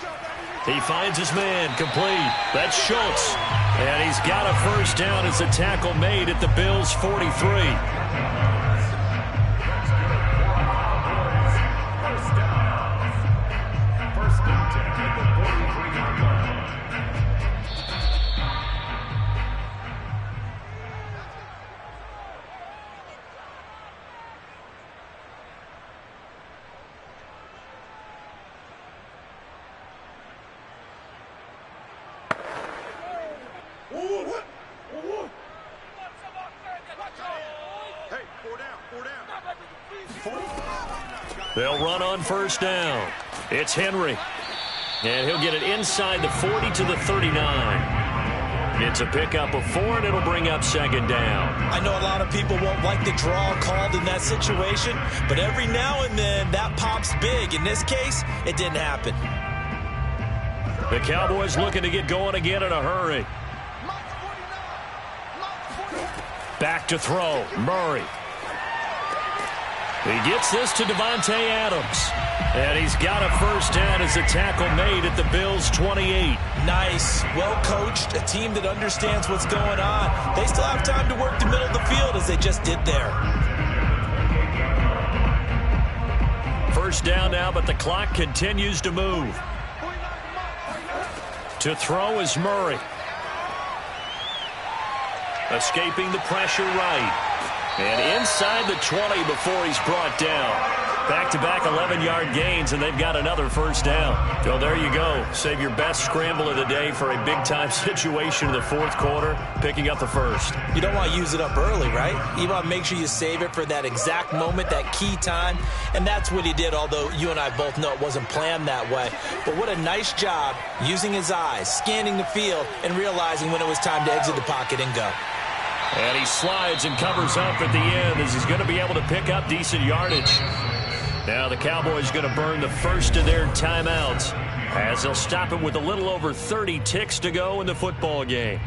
He finds his man, complete. That's Schultz. And he's got a first down as a tackle made at the Bills' 43. They'll run on first down. It's Henry. And he'll get it inside the 40 to the 39. It's a pickup of 4, and it'll bring up second down.
I know a lot of people won't like the draw called in that situation, but every now and then that pops big. In this case, it didn't happen.
The Cowboys looking to get going again in a hurry. Back to throw. Murray. He gets this to Devontae Adams. And he's got a first down as a tackle made at the Bills' 28.
Nice. Well coached. A team that understands what's going on. They still have time to work the middle of the field as they just did there.
First down now, but the clock continues to move. To throw is Murray. Escaping the pressure right. And inside the 20 before he's brought down. Back-to-back 11-yard gains, and they've got another first down. So there you go. Save your best scramble of the day for a big-time situation in the fourth quarter, picking up the first.
You don't want to use it up early, right? You want to make sure you save it for that exact moment, that key time. And that's what he did, although you and I both know it wasn't planned that way. But what a nice job using his eyes, scanning the field, and realizing when it was time to exit the pocket and go.
And he slides and covers up at the end as he's going to be able to pick up decent yardage. Now the Cowboys going to burn the first of their timeouts as they'll stop it with a little over 30 ticks to go in the football game.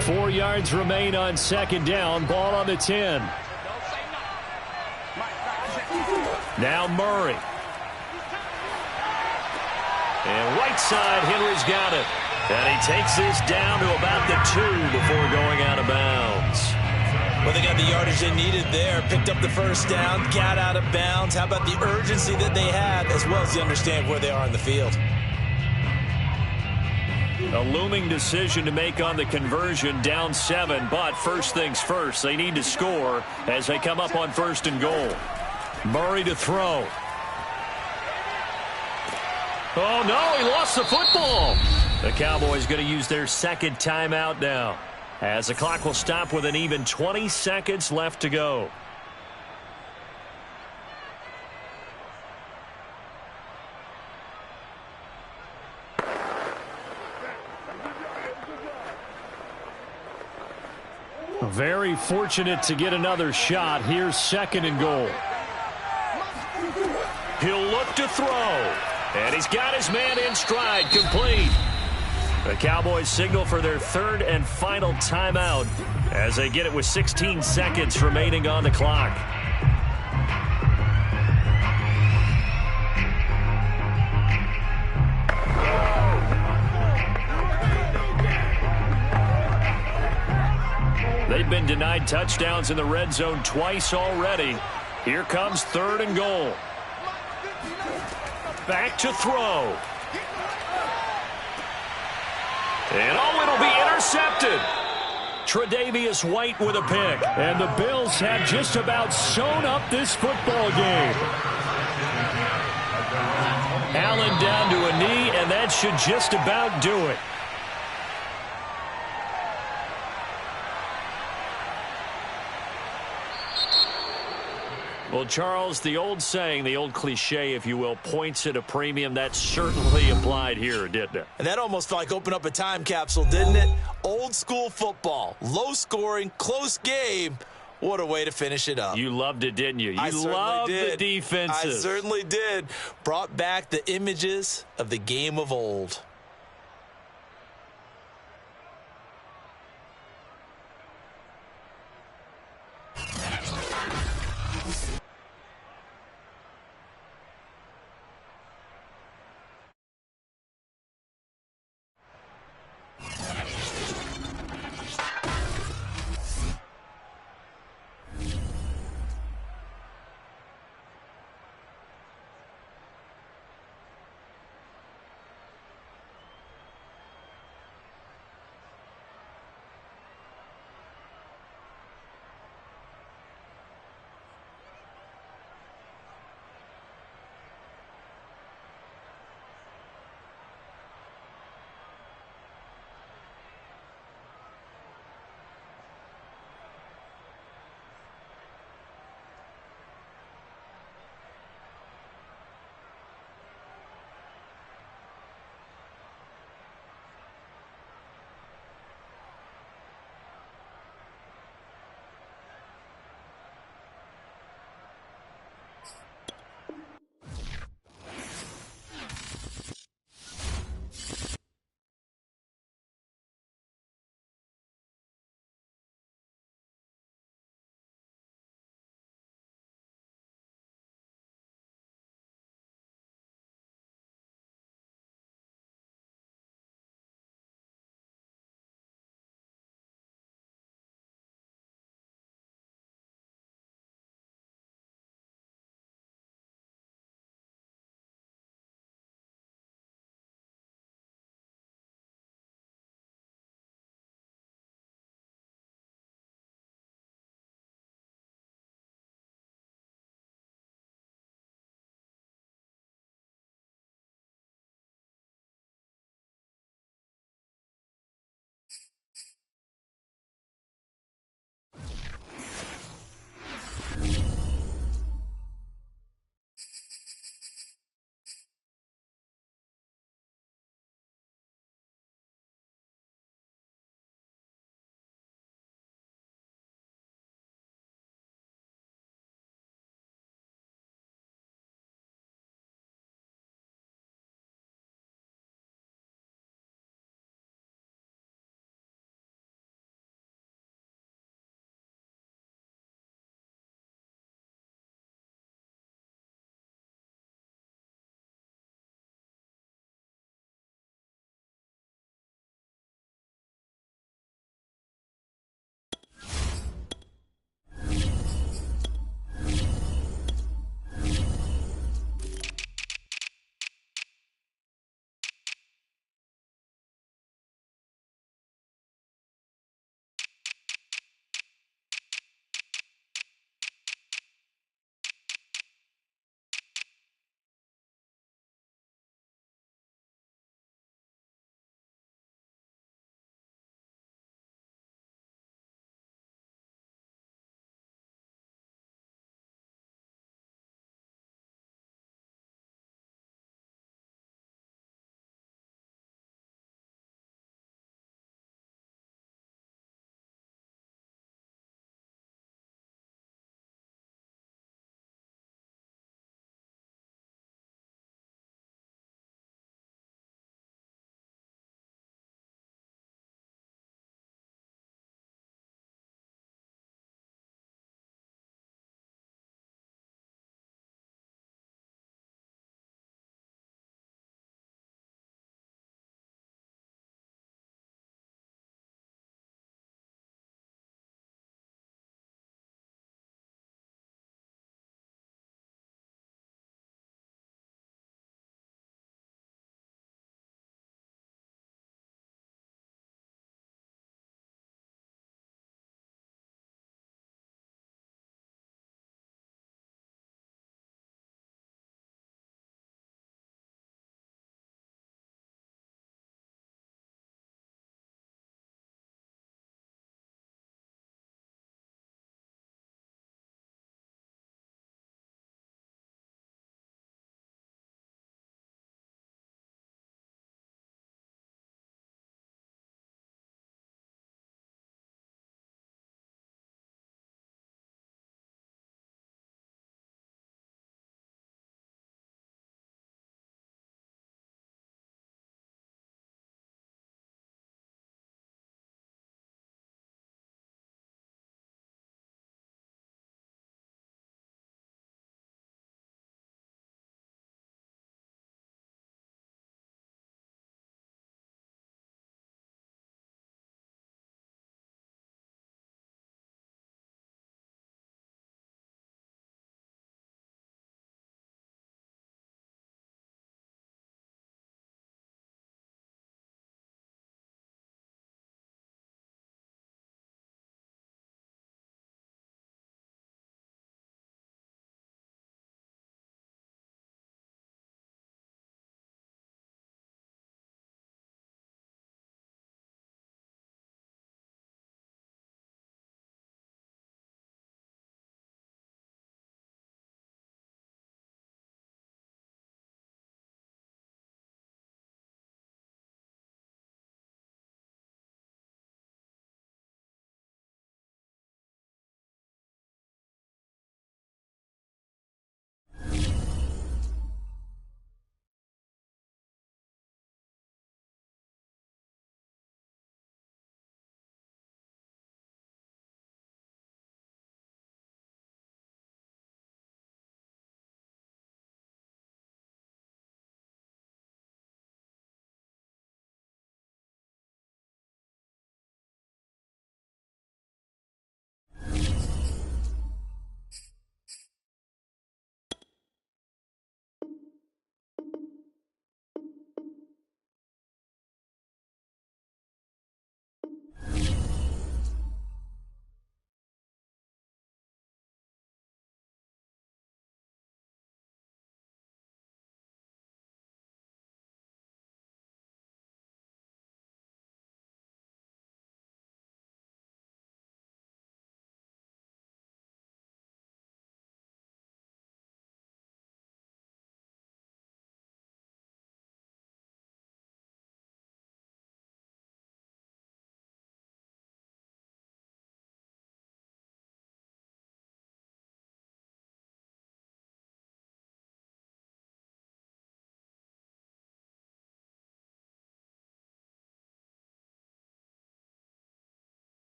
Four yards remain on second down. Ball on the 10. Now Murray. And right side, Henry's got it. And he takes this down to about the 2 before going out of bounds.
Well, they got the yardage they needed there. Picked up the first down, got out of bounds. How about the urgency that they have, as well as the understand where they are in the field?
A looming decision to make on the conversion, down 7. But first things first, they need to score as they come up on first and goal. Murray to throw. Oh, no, he lost the football. The Cowboys going to use their second timeout now, as the clock will stop with an even 20 seconds left to go. Very fortunate to get another shot. Here's second and goal. He'll look to throw. And he's got his man in stride, complete. The Cowboys signal for their third and final timeout as they get it with 16 seconds remaining on the clock. They've been denied touchdowns in the red zone twice already. Here comes third and goal. Back to throw. And it'll be intercepted. Tre'Davious White with a pick. And the Bills have just about sewn up this football game. Allen down to a knee, and that should just about do it. Well, Charles, the old saying, the old cliche, if you will, points at a premium. That certainly applied here, didn't it?
And that almost felt like opened up a time capsule, didn't it? Old school football, low scoring, close game. What a way to finish it up.
You loved it, didn't you? You loved the defenses.
I certainly did. Brought back the images of the game of old.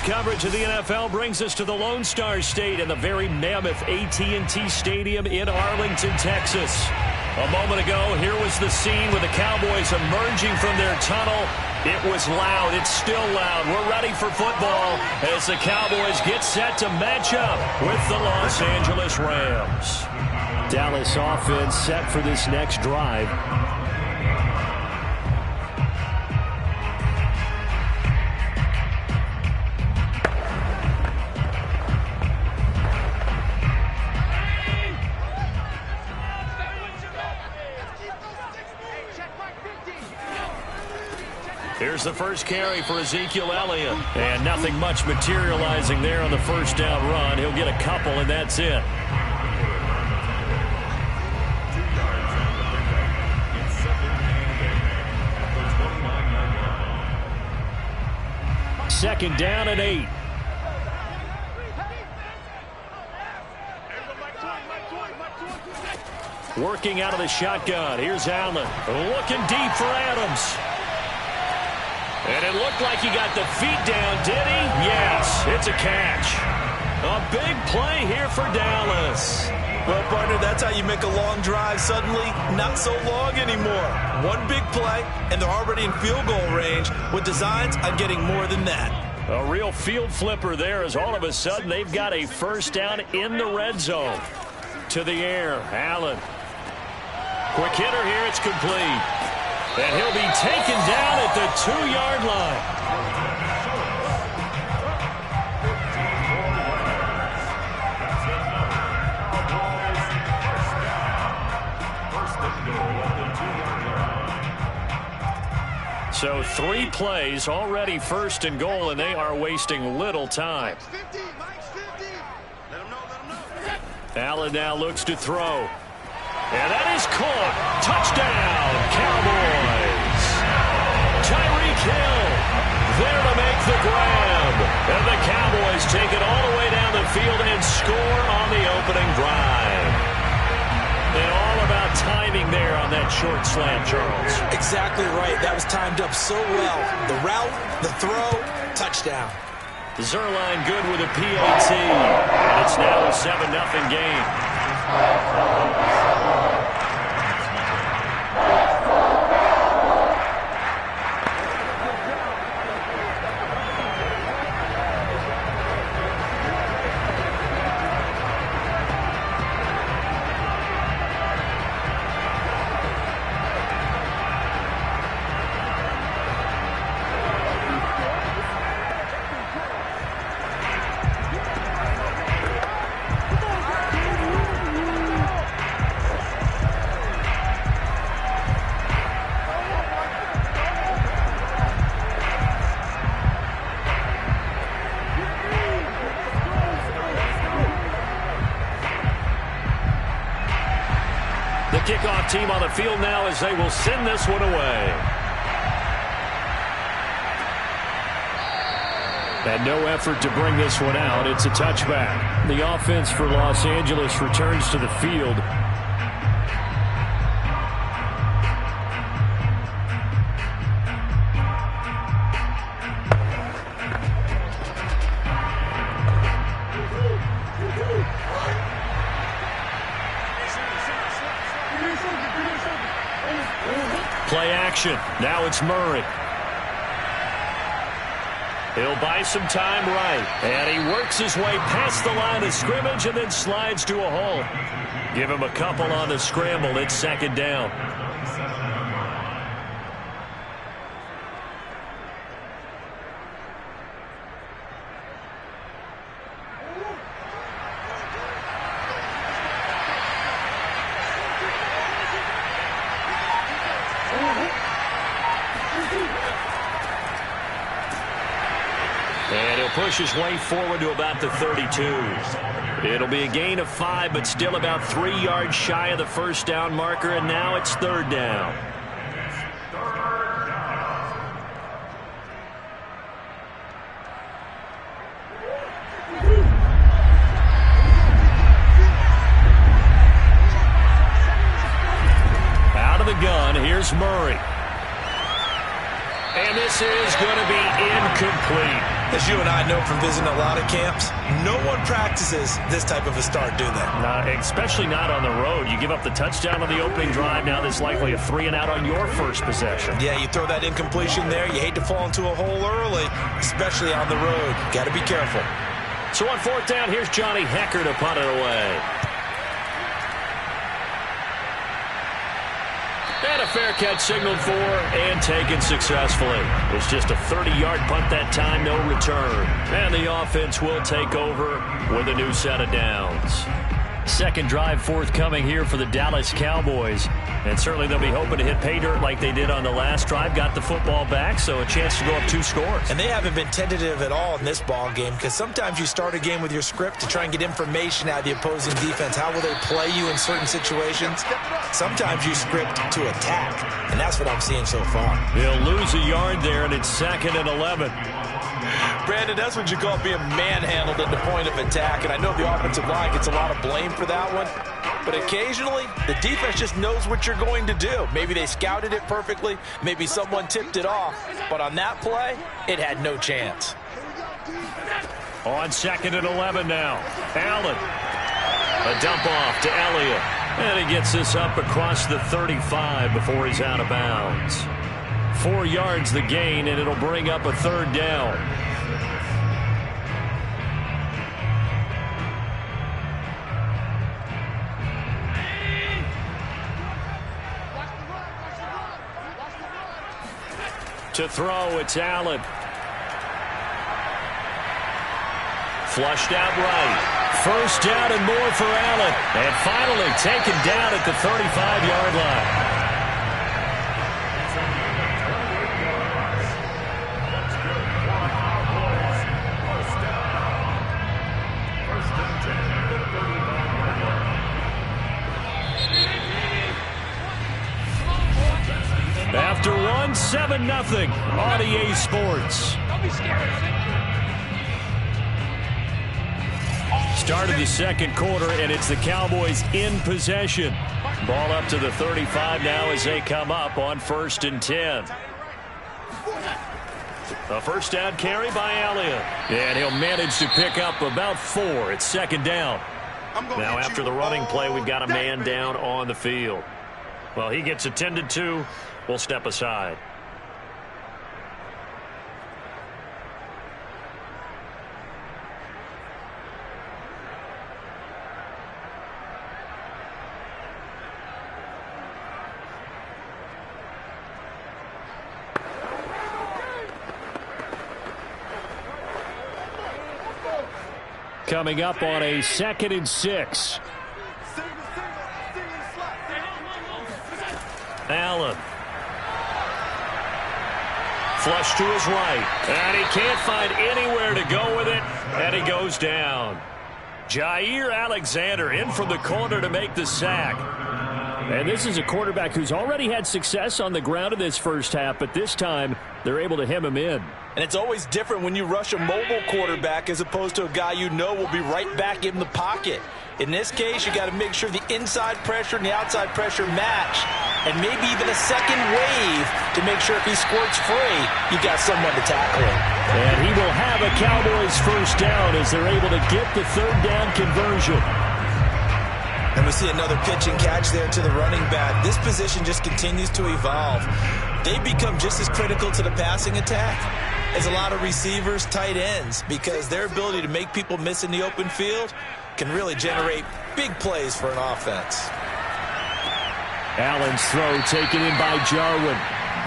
coverage of the NFL brings us to the Lone Star State and the very mammoth AT&T Stadium in Arlington, Texas. A moment ago, here was the scene with the Cowboys emerging from their tunnel. It was loud. It's still loud. We're ready for football as the Cowboys get set to match up with the Los Angeles Rams.
Dallas offense set for this next drive.
Here's the first carry for Ezekiel Elliott. And nothing much materializing there on the first down run. He'll get a couple, and that's it. Second down and 8. Working out of the shotgun. Here's Allen. Looking deep for Adams. And it looked like he got the feet down, did he? Yes, it's a catch. A big play here for Dallas.
Well, partner, that's how you make a long drive suddenly not so long anymore. One big play, and they're already in field goal range with designs on getting more than that.
A real field flipper there as all of a sudden they've got a first down in the red zone. To the air, Allen. Quick hitter here, it's complete. And he'll be taken down at the 2-yard line. So 3 plays already first and goal, and they are wasting little time. Allen now looks to throw. And that is caught. Touchdown, Cowboys. Tyreek Hill there to make the grab. And the Cowboys take it all the way down the field and score on the opening drive. And all about timing there on that short slant, Charles.
Exactly right. That was timed up so well. The route, the throw, touchdown.
Zerline good with a PAT. And it's now a 7-0 game. Kickoff team on the field now as they will send this one away. And no effort to bring this one out. It's a touchback. The offense for Los Angeles returns to the field. Play action. Now it's Murray. He'll buy some time right. And he works his way past the line of scrimmage and then slides to a hole. Give him a couple on the scramble. It's second down. And he'll push his way forward to about the 32. It'll be a gain of 5, but still about 3 yards shy of the first down marker, and now it's third down. Out of the gun, here's Murray. And this is going to be incomplete.
As you and I know from visiting a lot of camps, no one practices this type of a start, do they?
Especially not on the road. You give up the touchdown on the opening drive. Now there's likely a 3-and-out on your first possession.
Yeah, you throw that incompletion there. You hate to fall into a hole early, especially on the road. Got to be careful.
So on 4th down, here's Johnny Hecker to punt it away. And a fair catch signaled for and taken successfully. It's just a 30-yard punt that time, no return. And the offense will take over with a new set of downs. Second drive forthcoming here for the Dallas Cowboys. And certainly they'll be hoping to hit pay dirt like they did on the last drive. Got the football back, so a chance to go up 2 scores.
And they haven't been tentative at all in this ball game, because sometimes you start a game with your script to try and get information out of the opposing defense. How will they play you in certain situations? Sometimes you script to attack, and that's what I'm seeing so far.
They'll lose a yard there, and it's 2nd and 11.
Brandon, that's what you call being manhandled at the point of attack. And I know the offensive line gets a lot of blame for that one. But occasionally, the defense just knows what you're going to do. Maybe they scouted it perfectly. Maybe someone tipped it off. But on that play, it had no chance.
On 2nd and 11 now. Allen. A dump off to Elliott. And he gets this up across the 35 before he's out of bounds. 4 yards the gain, and it'll bring up a 3rd down. To throw, it's Allen. Flushed out right. First down and more for Allen. And finally taken down at the 35-yard line. After 7-0 on EA Sports. Started the second quarter, and it's the Cowboys in possession. Ball up to the 35 now as they come up on 1st and 10. A first down carry by Elliott. And he'll manage to pick up about 4. It's 2nd down. Now after the running play, we've got a man down on the field. Well, he gets attended to. We'll step aside. Coming up on a 2nd and 6. Allen. Flush to his right. And he can't find anywhere to go with it. And he goes down. Jair Alexander in from the corner to make the sack. And this is a quarterback who's already had success on the ground in this first half, but this time they're able to hem him in.
And it's always different when you rush a mobile quarterback as opposed to a guy you know will be right back in the pocket. In this case, you got to make sure the inside pressure and the outside pressure match, and maybe even a second wave to make sure if he squirts free, you got someone to tackle him.
And he will have a Cowboys first down as they're able to get the 3rd down conversion.
And we see another pitch and catch there to the running back. This position just continues to evolve. They become just as critical to the passing attack as a lot of receivers, tight ends, because their ability to make people miss in the open field can really generate big plays for an offense.
Allen's throw taken in by Jarwin.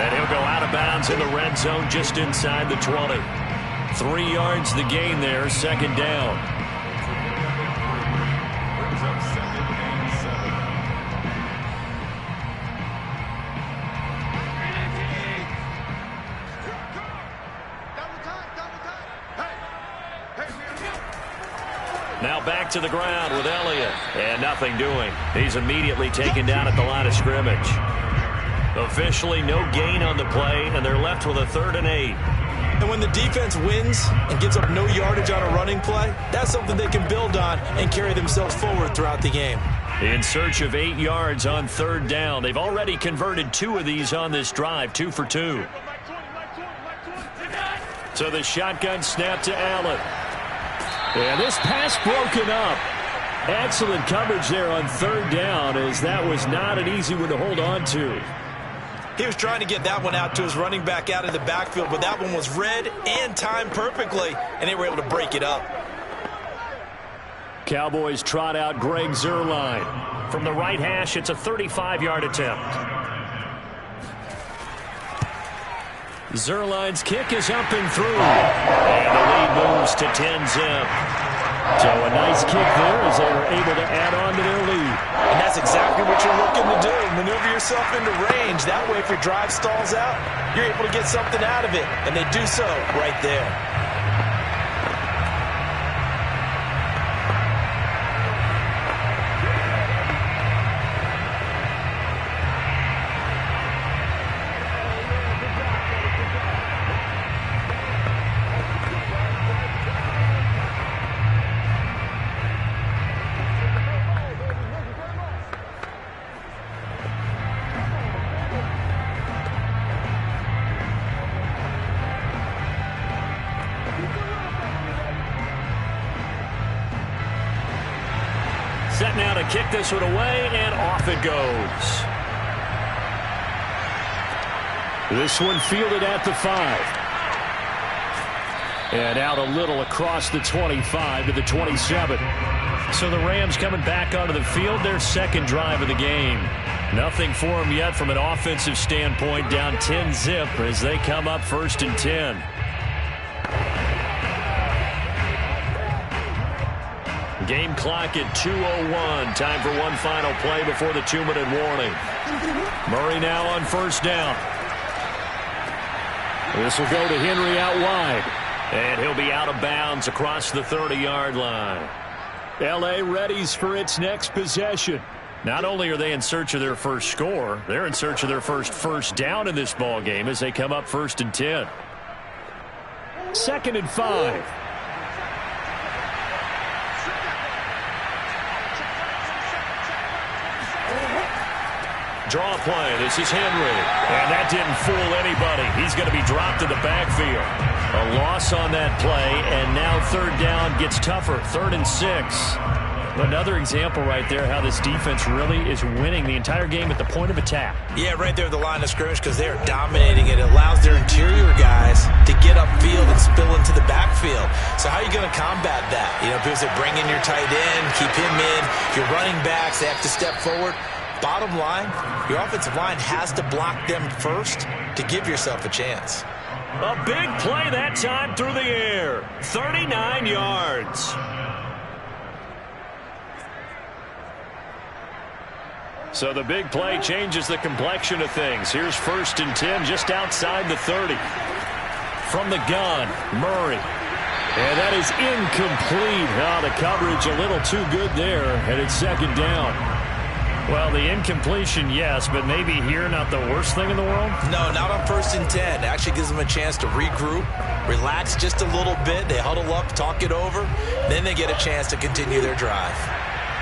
And he'll go out of bounds in the red zone just inside the 20. 3 yards the gain there, 2nd down. Now back to the ground with Elliott. And nothing doing. He's immediately taken down at the line of scrimmage. Officially no gain on the play, and they're left with a 3rd and 8.
And when the defense wins and gives up no yardage on a running play, that's something they can build on and carry themselves forward throughout the game.
In search of 8 yards on 3rd down. They've already converted 2 of these on this drive, 2 for 2. So the shotgun snap to Allen. And this pass broken up. Excellent coverage there on third down, as that was not an easy one to hold on to.
He was trying to get that one out to his running back out of the backfield, but that one was read and timed perfectly, and they were able to break it up.
Cowboys trot out Greg Zuerlein.
From the right hash, it's a 35-yard attempt.
Zuerlein's kick is up and through. And the lead moves to 10-zip. So a nice kick there as they are able to add on to their lead.
And that's exactly what you're looking to do. Maneuver yourself into range. That way, if your drive stalls out, you're able to get something out of it. And they do so right there.
Set now to kick this one away, and off it goes.
This one fielded at the 5. And out a little across the 25 to the 27.
So the Rams coming back onto the field, their second drive of the game. Nothing for them yet from an offensive standpoint, down 10-zip as they come up 1st and 10. Game clock at 2:01. Time for one final play before the 2-minute warning. Murray now on 1st down.
This will go to Henry out wide.
And he'll be out of bounds across the 30-yard line.
L.A. readies for its next possession.
Not only are they in search of their first score, they're in search of their first down in this ball game as they come up 1st and 10.
2nd and 5.
Draw play. This is Henry. And that didn't fool anybody. He's going to be dropped in the backfield. A loss on that play, and now 3rd down gets tougher. 3rd and 6. Another example right there how this defense really is winning the entire game at the point of attack.
Yeah, right there at the line of scrimmage because they are dominating it. It allows their interior guys to get upfield and spill into the backfield. So how are you going to combat that? You know, people say bring in your tight end, keep him in. Your running backs, they have to step forward. Bottom line, your offensive line has to block them first to give yourself a chance.
A big play that time through the air. 39 yards.
So the big play changes the complexion of things. Here's 1st and 10 just outside the 30.
From the gun, Murray.
And that is incomplete. Oh, the coverage a little too good there, and it's 2nd down.
Well, the incompletion, yes, but maybe here not the worst thing in the world?
No, not on 1st and 10. It actually gives them a chance to regroup, relax just a little bit. They huddle up, talk it over. Then they get a chance to continue their drive.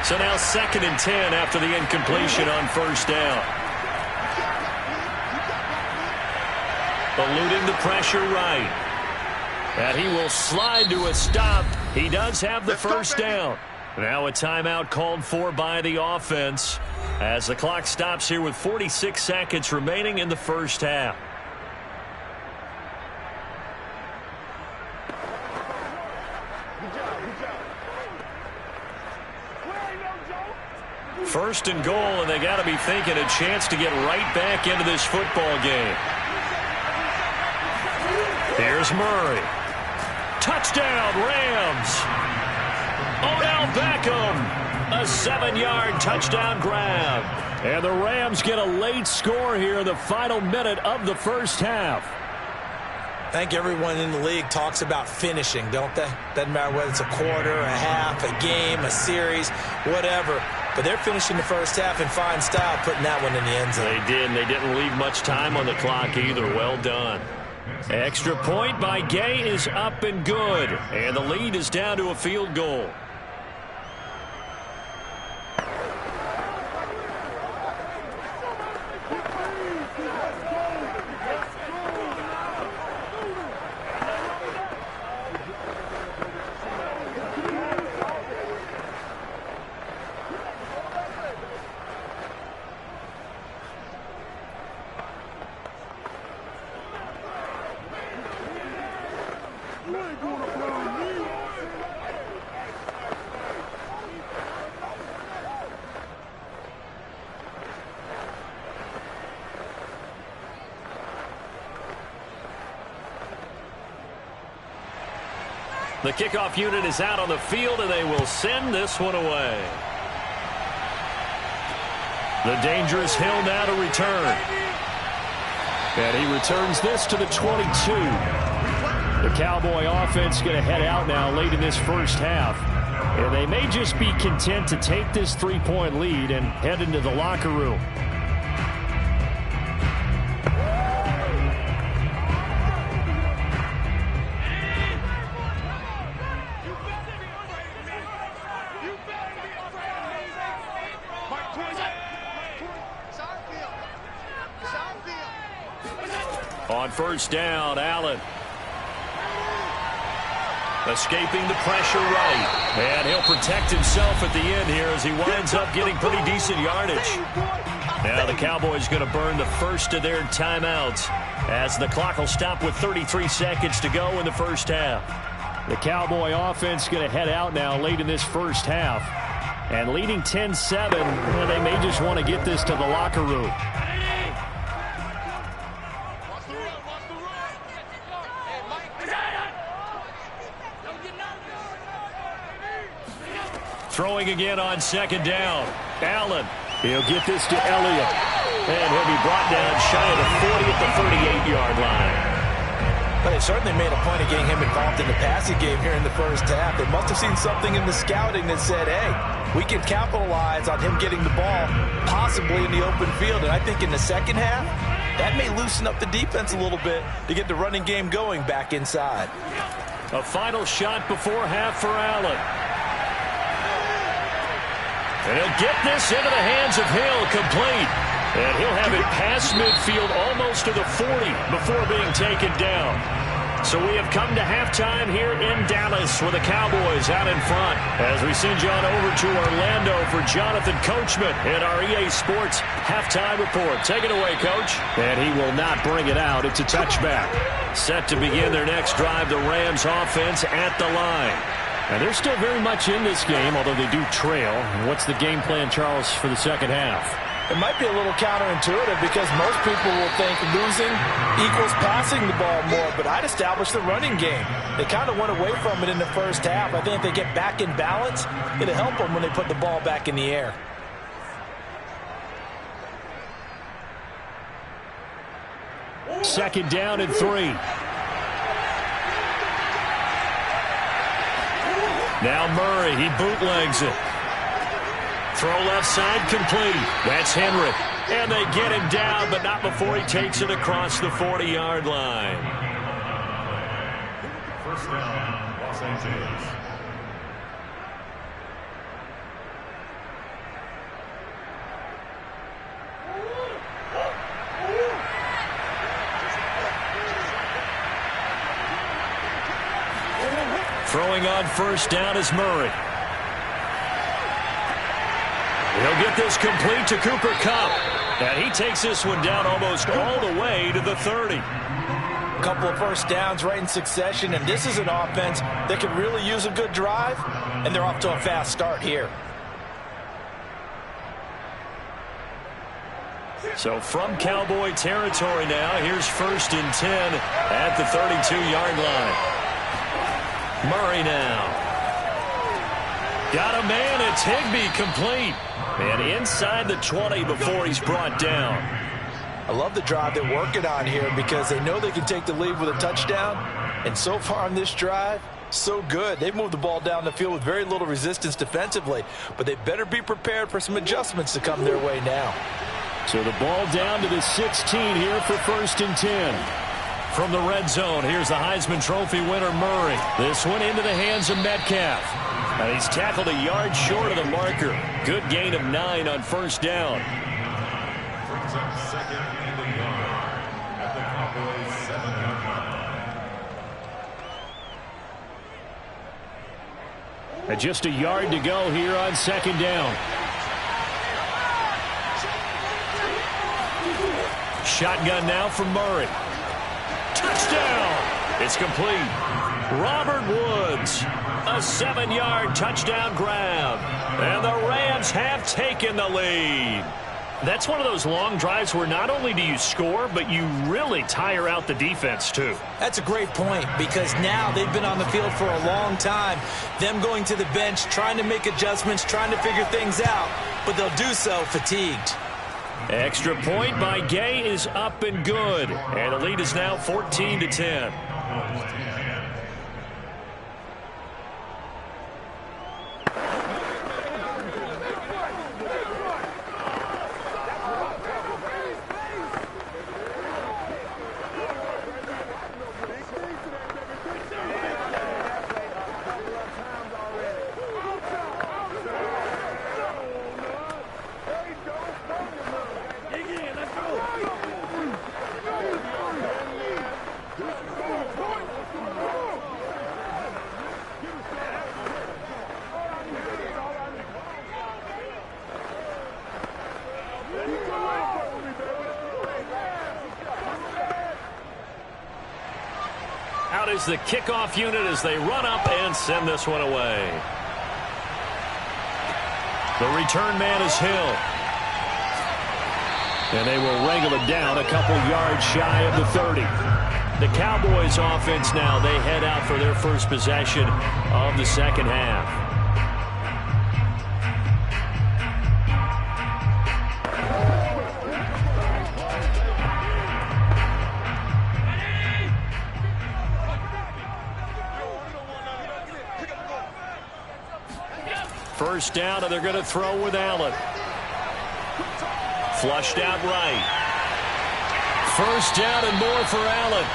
So now 2nd and 10 after the incompletion on 1st down. Eluding the pressure right. And he will slide to a stop. He does have the 1st down. Now a timeout called for by the offense as the clock stops here with 46 seconds remaining in the 1st half. First and goal, and they got to be thinking a chance to get right back into this football game. Here's Murray. Touchdown, Rams. Odell Beckham, a 7-yard touchdown grab.
And the Rams get a late score here in the final minute of the 1st half.
I think everyone in the league talks about finishing, don't they? Doesn't matter whether it's a quarter, a half, a game, a series, whatever. But they're finishing the 1st half in fine style, putting that one in the end zone.
They did, and they didn't leave much time on the clock either. Well done. Extra point by Gay is up and good. And the lead is down to a field goal. The kickoff unit is out on the field, and they will send this one away. The dangerous Hill now to return. And he returns this to the 22. The Cowboy offense going to head out now late in this first half. And they may just be content to take this 3-point lead and head into the locker room. On first down, Allen. Escaping the pressure right. And he'll protect himself at the end here as he winds up getting pretty decent yardage. Now the Cowboys going to burn the first of their timeouts as the clock will stop with 33 seconds to go in the first half. The Cowboy offense going to head out now late in this first half. And leading 10-7, they may just want to get this to the locker room. Throwing again on second down. Allen. He'll get this to Elliott. And he'll be brought down shy of the 40 at the 38-yard line.
But they certainly made a point of getting him involved in the passing game here in the first half. They must have seen something in the scouting that said, hey, we can capitalize on him getting the ball possibly in the open field. And I think in the second half, that may loosen up the defense a little bit to get the running game going back inside.
A final shot before half for Allen. And he'll get this into the hands of Hill, complete. And he'll have it past midfield almost to the 40 before being taken down. So we have come to halftime here in Dallas with the Cowboys out in front. As we send John over to Orlando for Jonathan Coachman in our EA Sports halftime report. Take it away, Coach. And he will not bring it out. It's a touchback. Set to begin their next drive, the Rams offense at the line. And they're still very much in this game, although they do trail. What's the game plan, Charles, for the second half?
It might be a little counterintuitive because most people will think losing equals passing the ball more, but I'd establish the running game. They kind of went away from it in the first half. I think if they get back in balance, it'll help them when they put the ball back in the air.
Second down and 3.
Now Murray, he bootlegs it. Throw left side complete. That's Henry. And they get him down, but not before he takes it across the 40-yard line.
First down, Los Angeles.
Throwing on first down is Murray. He'll get this complete to Cooper Kupp. And he takes this one down almost all the way to the 30.
A couple of first downs right in succession, and this is an offense that can really use a good drive, and they're off to a fast start here.
So from Cowboy territory now, here's 1st and 10 at the 32-yard line. Murray now. Got a man. It's Higbee, complete. And inside the 20 before he's brought down.
I love the drive they're working on here because they know they can take the lead with a touchdown. And so far on this drive, so good. They've moved the ball down the field with very little resistance defensively. But they better be prepared for some adjustments to come their way now.
So the ball down to the 16 here for 1st and 10.
From the red zone, here's the Heisman Trophy winner, Murray. This one into the hands of Metcalf. And he's tackled a yard short of the marker. Good gain of 9 on first down.
Brings up second and a yard at the Cowboys' 7-yard line.
And just a yard to go here on second down.
Shotgun now from Murray. Touchdown! It's complete. Robert Woods, a 7-yard touchdown grab. And the Rams have taken the lead. That's one of those long drives where not only do you score, but you really tire out the defense, too.
That's a great point, because now they've been on the field for a long time. Them going to the bench, trying to make adjustments, trying to figure things out, but they'll do so fatigued.
Extra point by Gay is up and good. And the lead is now 14-10. Out is the kickoff unit as they run up and send this one away. The return man is Hill. And they will wrangle it down a couple yards shy of the 30. The Cowboys offense now, they head out for their first possession of the second half. First down, and they're going to throw with Allen. Flushed out right. First down and more for Allen.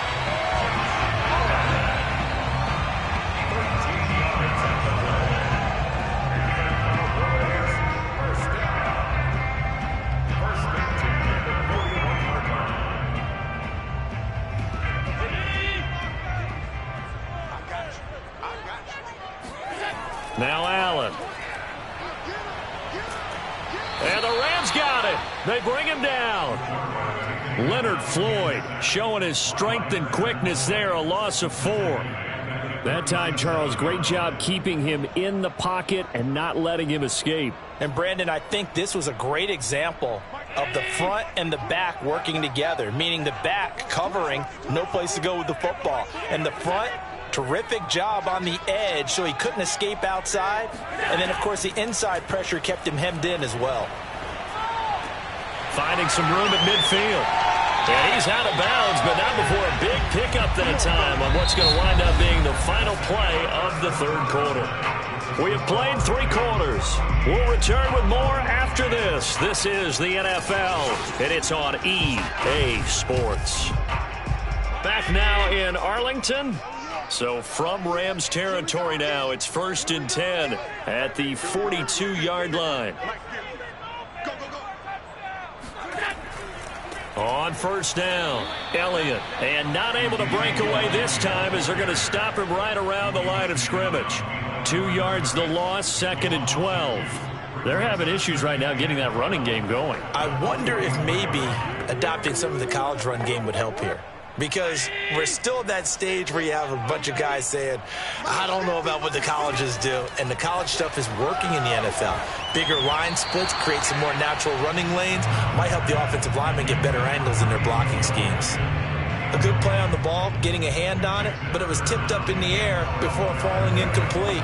Now Allen. And the Rams got it. They bring him down. Leonard Floyd showing his strength and quickness there, a loss of 4. That time, Charles, great job keeping him in the pocket and not letting him escape.
And, Brandon, I think this was a great example of the front and the back working together, meaning the back covering, no place to go with the football. And the front, terrific job on the edge so he couldn't escape outside. And then, of course, the inside pressure kept him hemmed in as well.
Finding some room at midfield. And he's out of bounds, but not before a big pickup that time on what's going to wind up being the final play of the third quarter. We have played 3 quarters. We'll return with more after this. This is the NFL, and it's on EA Sports. Back now in Arlington. So from Rams territory now, it's 1st and 10 at the 42-yard line. On first down, Elliott, and not able to break away this time as they're going to stop him right around the line of scrimmage. 2 yards the loss, 2nd and 12. They're having issues right now getting that running game going.
I wonder if maybe adopting some of the college run game would help here. Because we're still at that stage where you have a bunch of guys saying, I don't know about what the colleges do. And the college stuff is working in the NFL. Bigger line splits, create some more natural running lanes, might help the offensive linemen get better angles in their blocking schemes. A good play on the ball, getting a hand on it, but it was tipped up in the air before falling incomplete.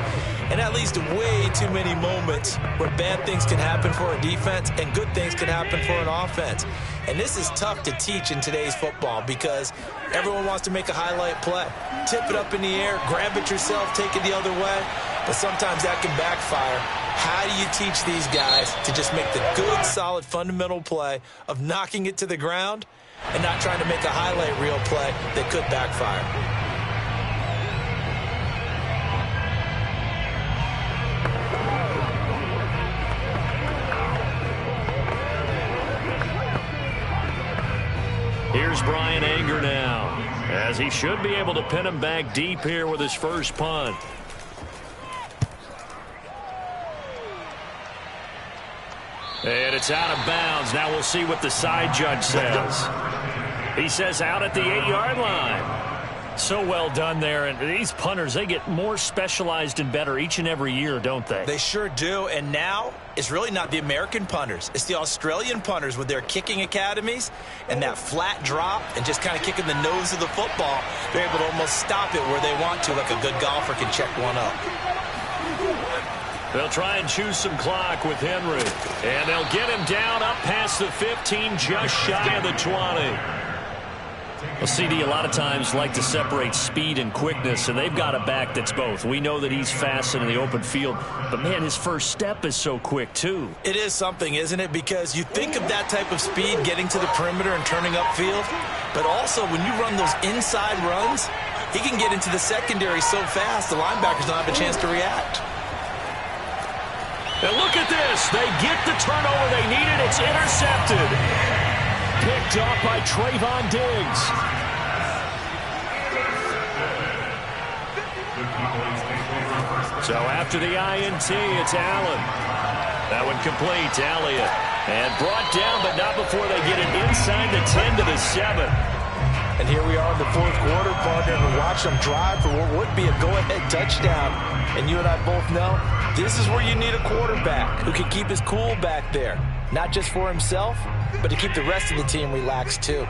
And that leads to way too many moments where bad things can happen for a defense and good things can happen for an offense. And this is tough to teach in today's football because everyone wants to make a highlight play. Tip it up in the air, grab it yourself, take it the other way. But sometimes that can backfire. How do you teach these guys to just make the good, solid, fundamental play of knocking it to the ground and not trying to make a highlight reel play that could backfire?
Here's Brian Anger now, as he should be able to pin him back deep here with his first punt. And it's out of bounds. Now we'll see what the side judge says. He says out at the 8-yard line. So well done there. And these punters, they get more specialized and better each and every year, don't they?
They sure do. And now it's really not the American punters. It's the Australian punters with their kicking academies and that flat drop and just kind of kicking the nose of the football. They're able to almost stop it where they want to, like a good golfer can check one up.
They'll try and choose some clock with Henry. And they'll get him down up past the 15, just shy of the 20. Well, CD, a lot of times like to separate speed and quickness, and they've got a back that's both. We know that he's fast in the open field, but, man, his first step is so quick, too.
It is something, isn't it? Because you think of that type of speed getting to the perimeter and turning upfield, but also when you run those inside runs, he can get into the secondary so fast the linebackers don't have a chance to react.
And look at this. They get the turnover they needed. It's intercepted. Picked off by Trayvon Diggs. So after the INT, it's Allen. That one complete to Elliott. And brought down, but not before they get it inside the 10 to the 7.
And here we are in the fourth quarter, partner, and watch them drive for what would be a go-ahead touchdown. And you and I both know this is where you need a quarterback who can keep his cool back there. Not just for himself, but to keep the rest of the team relaxed too.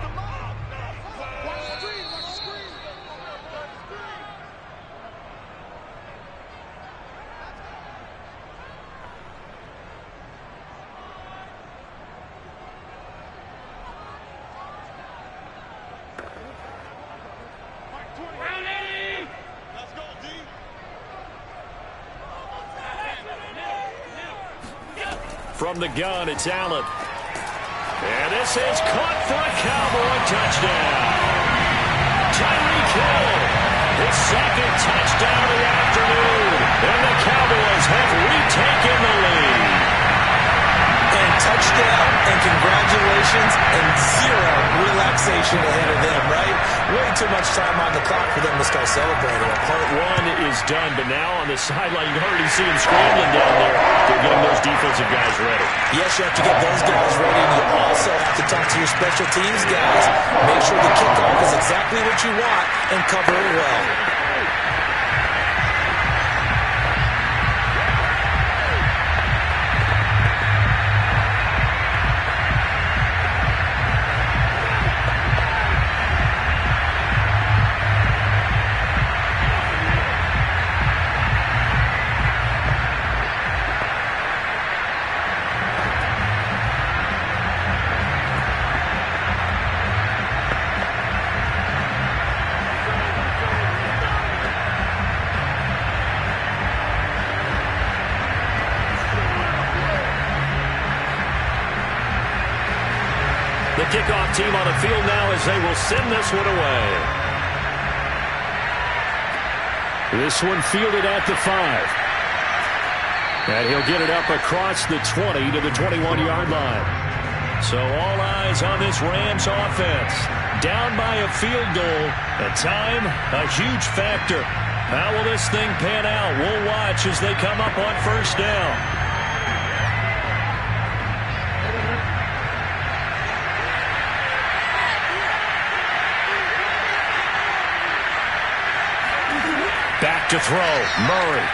From the gun, it's Allen. And this is caught for a Cowboy touchdown. Tyreek Hill, his second touchdown of the afternoon. And the Cowboys have retaken the lead.
And touchdown and congratulations and zero relaxation ahead of them, right? Way too much time on the clock for them to start celebrating.
Part one is done, but now on the sideline, you already see him scrambling down there. They're getting those defensive guys ready.
Yes, you have to get those guys ready, and you also have to talk to your special teams guys. Make sure the kickoff is exactly what you want and cover it well.
The kickoff team on the field now as they will send this one away. This one fielded at the 5. And he'll get it up across the 20 to the 21-yard line. So all eyes on this Rams offense. Down by a field goal. And time, a huge factor. How will this thing pan out? We'll watch as they come up on first down. Back to throw, Murray.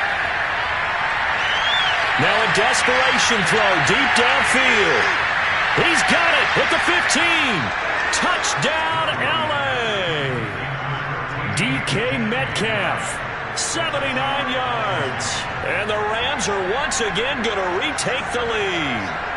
Now a desperation throw deep downfield. He's got it at the 15. Touchdown, L.A. DK Metcalf, 79 yards. And the Rams are once again going to retake the lead.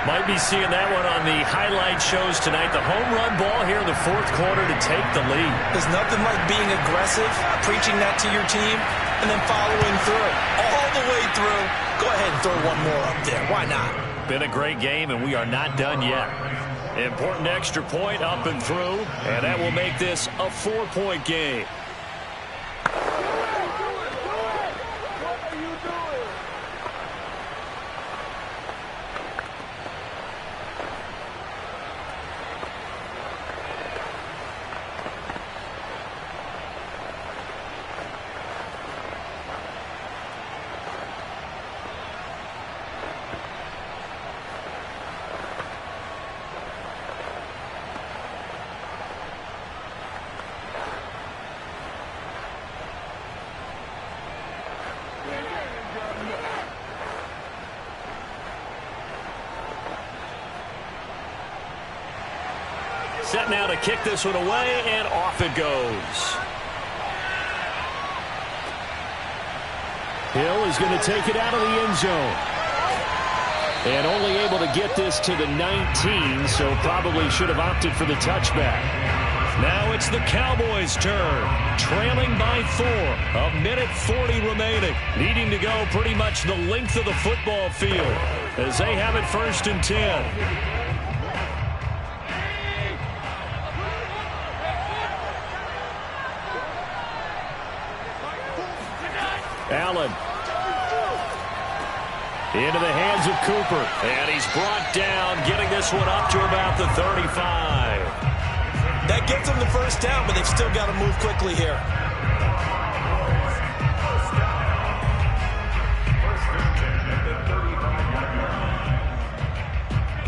Might be seeing that one on the highlight shows tonight. The home run ball here in the fourth quarter to take the lead.
There's nothing like being aggressive, preaching that to your team, and then following through. All the way through. Go ahead and throw one more up there. Why not?
Been a great game, and we are not done yet. Important extra point up and through, and that will make this a 4-point game. Set now to kick this one away, and off it goes.
Hill is going to take it out of the end zone. And only able to get this to the 19, so probably should have opted for the touchback.
Now it's the Cowboys' turn, trailing by 4. 1:40 remaining, needing to go pretty much the length of the football field as they have it 1st and 10.
Allen. Into the hands of Cooper.
And he's brought down, getting this one up to about the 35.
That gets them the first down, but they've still got to move quickly here.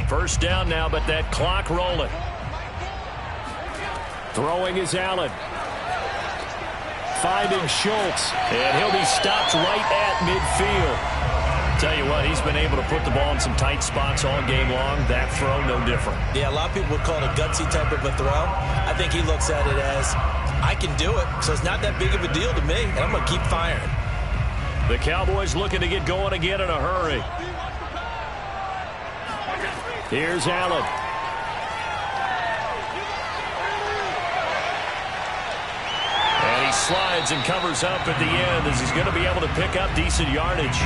First down now, but that clock rolling.
Throwing is Allen. Finding Schultz.
And he'll be stopped right at midfield. Tell you what, he's been able to put the ball in some tight spots all game long. That throw, no different.
Yeah, a lot of people would call it a gutsy type of a throw. I think he looks at it as, I can do it, so it's not that big of a deal to me, and I'm going to keep firing.
The Cowboys looking to get going again in a hurry.
Here's Allen.
And he slides and covers up at the end as he's going to be able to pick up decent yardage.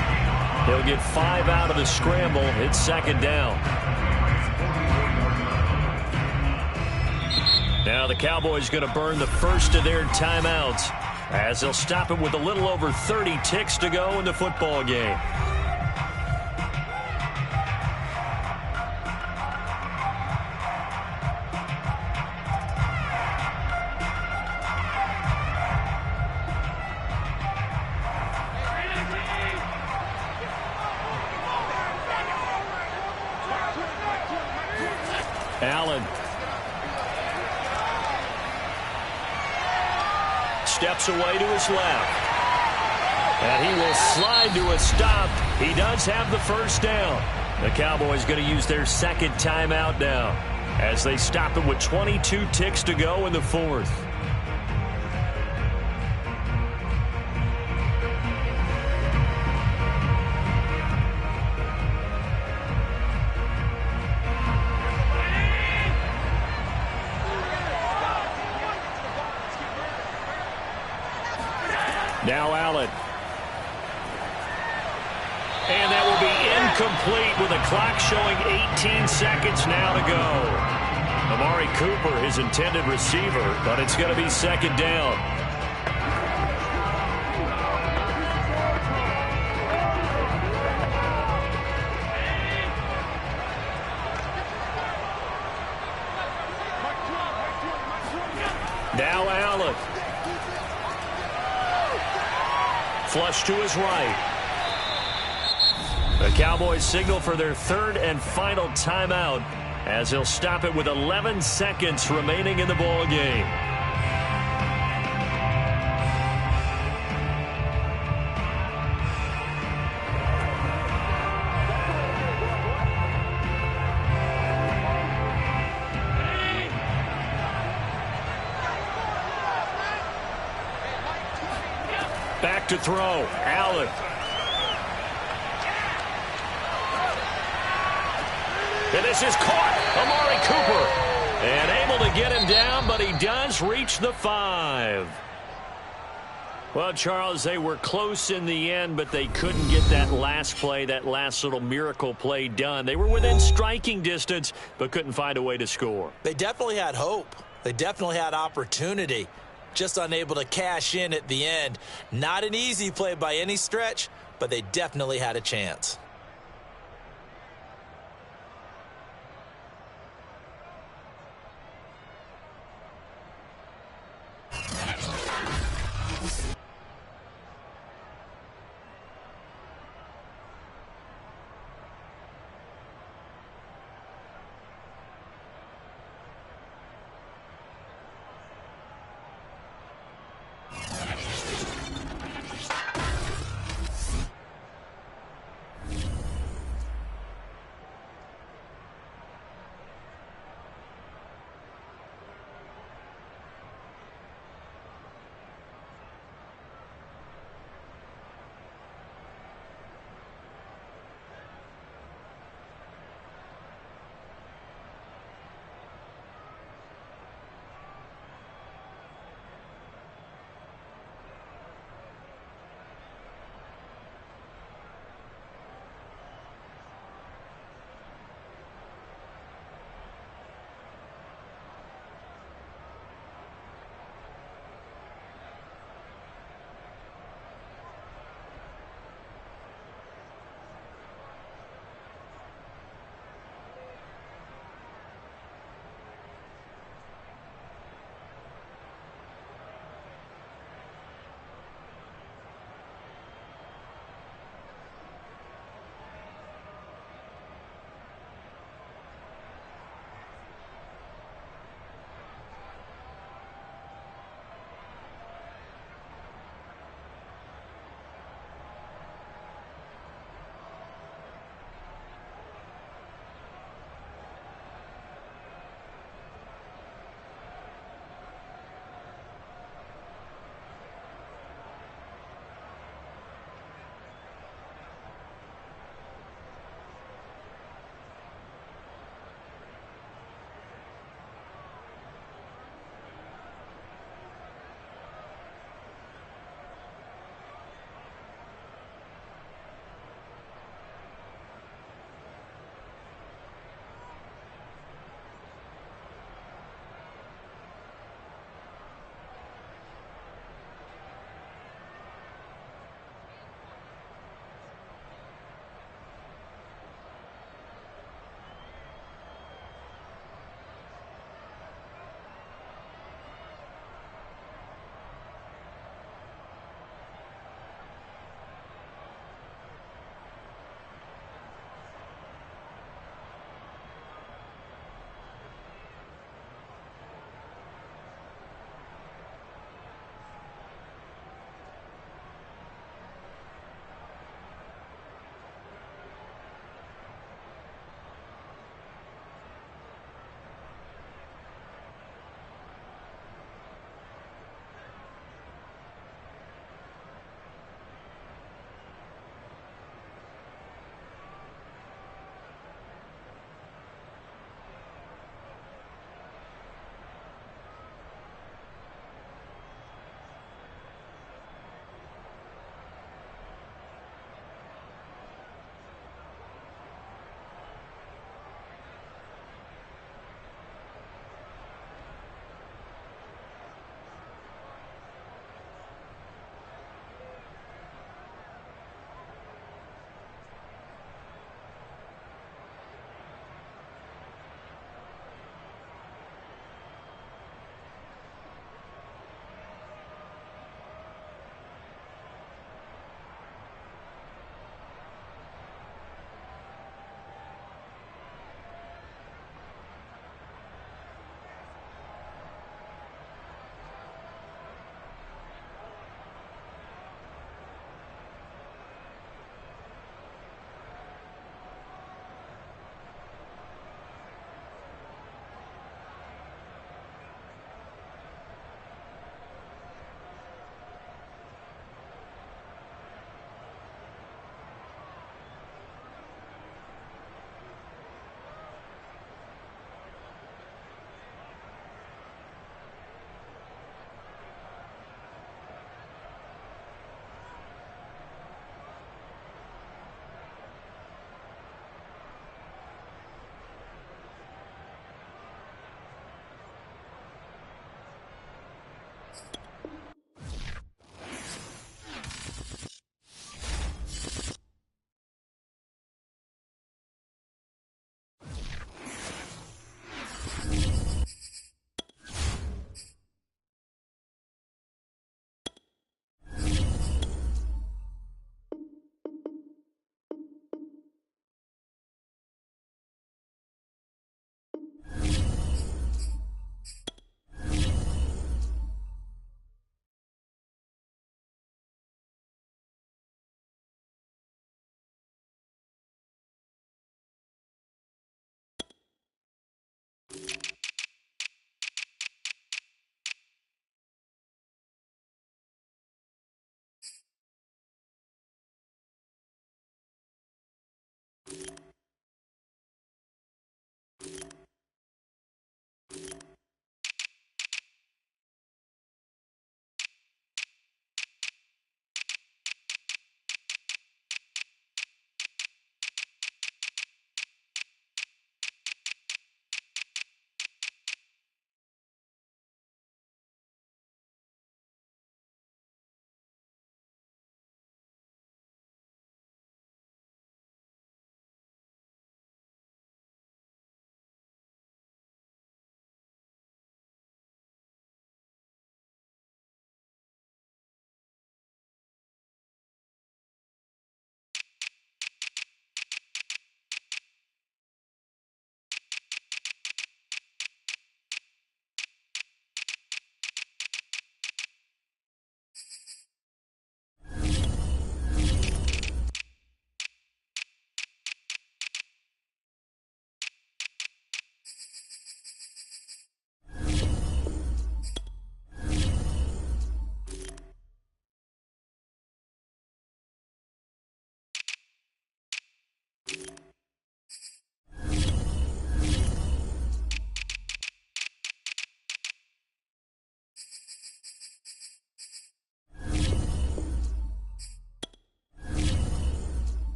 He'll get 5 out of the scramble. It's 2nd down. Now the Cowboys going to burn the first of their timeouts as they'll stop it with a little over 30 ticks to go in the football game. Allen steps away to his left. And he will slide to a stop. He does have the first down. The Cowboys going to use their 2nd timeout now as they stop it with 22 ticks to go in the 4th.
Now Allen.
And that will be incomplete with a clock showing 18 seconds now to go. Amari Cooper, his intended receiver, but it's going to be 2nd down. Now Allen. Flush to his right. The Cowboys signal for their 3rd and final timeout as he'll stop it with 11 seconds remaining in the ball game. Back to throw. Allen. And this is caught. Amari Cooper. And able to get him down, but he does reach the 5. Well, Charles, they were close in the end, but they couldn't get that last play, that last little miracle play done. They were within striking distance, but couldn't find a way to score.
They definitely had hope. They definitely had opportunity. Just unable to cash in at the end. Not an easy play by any stretch, but they definitely had a chance.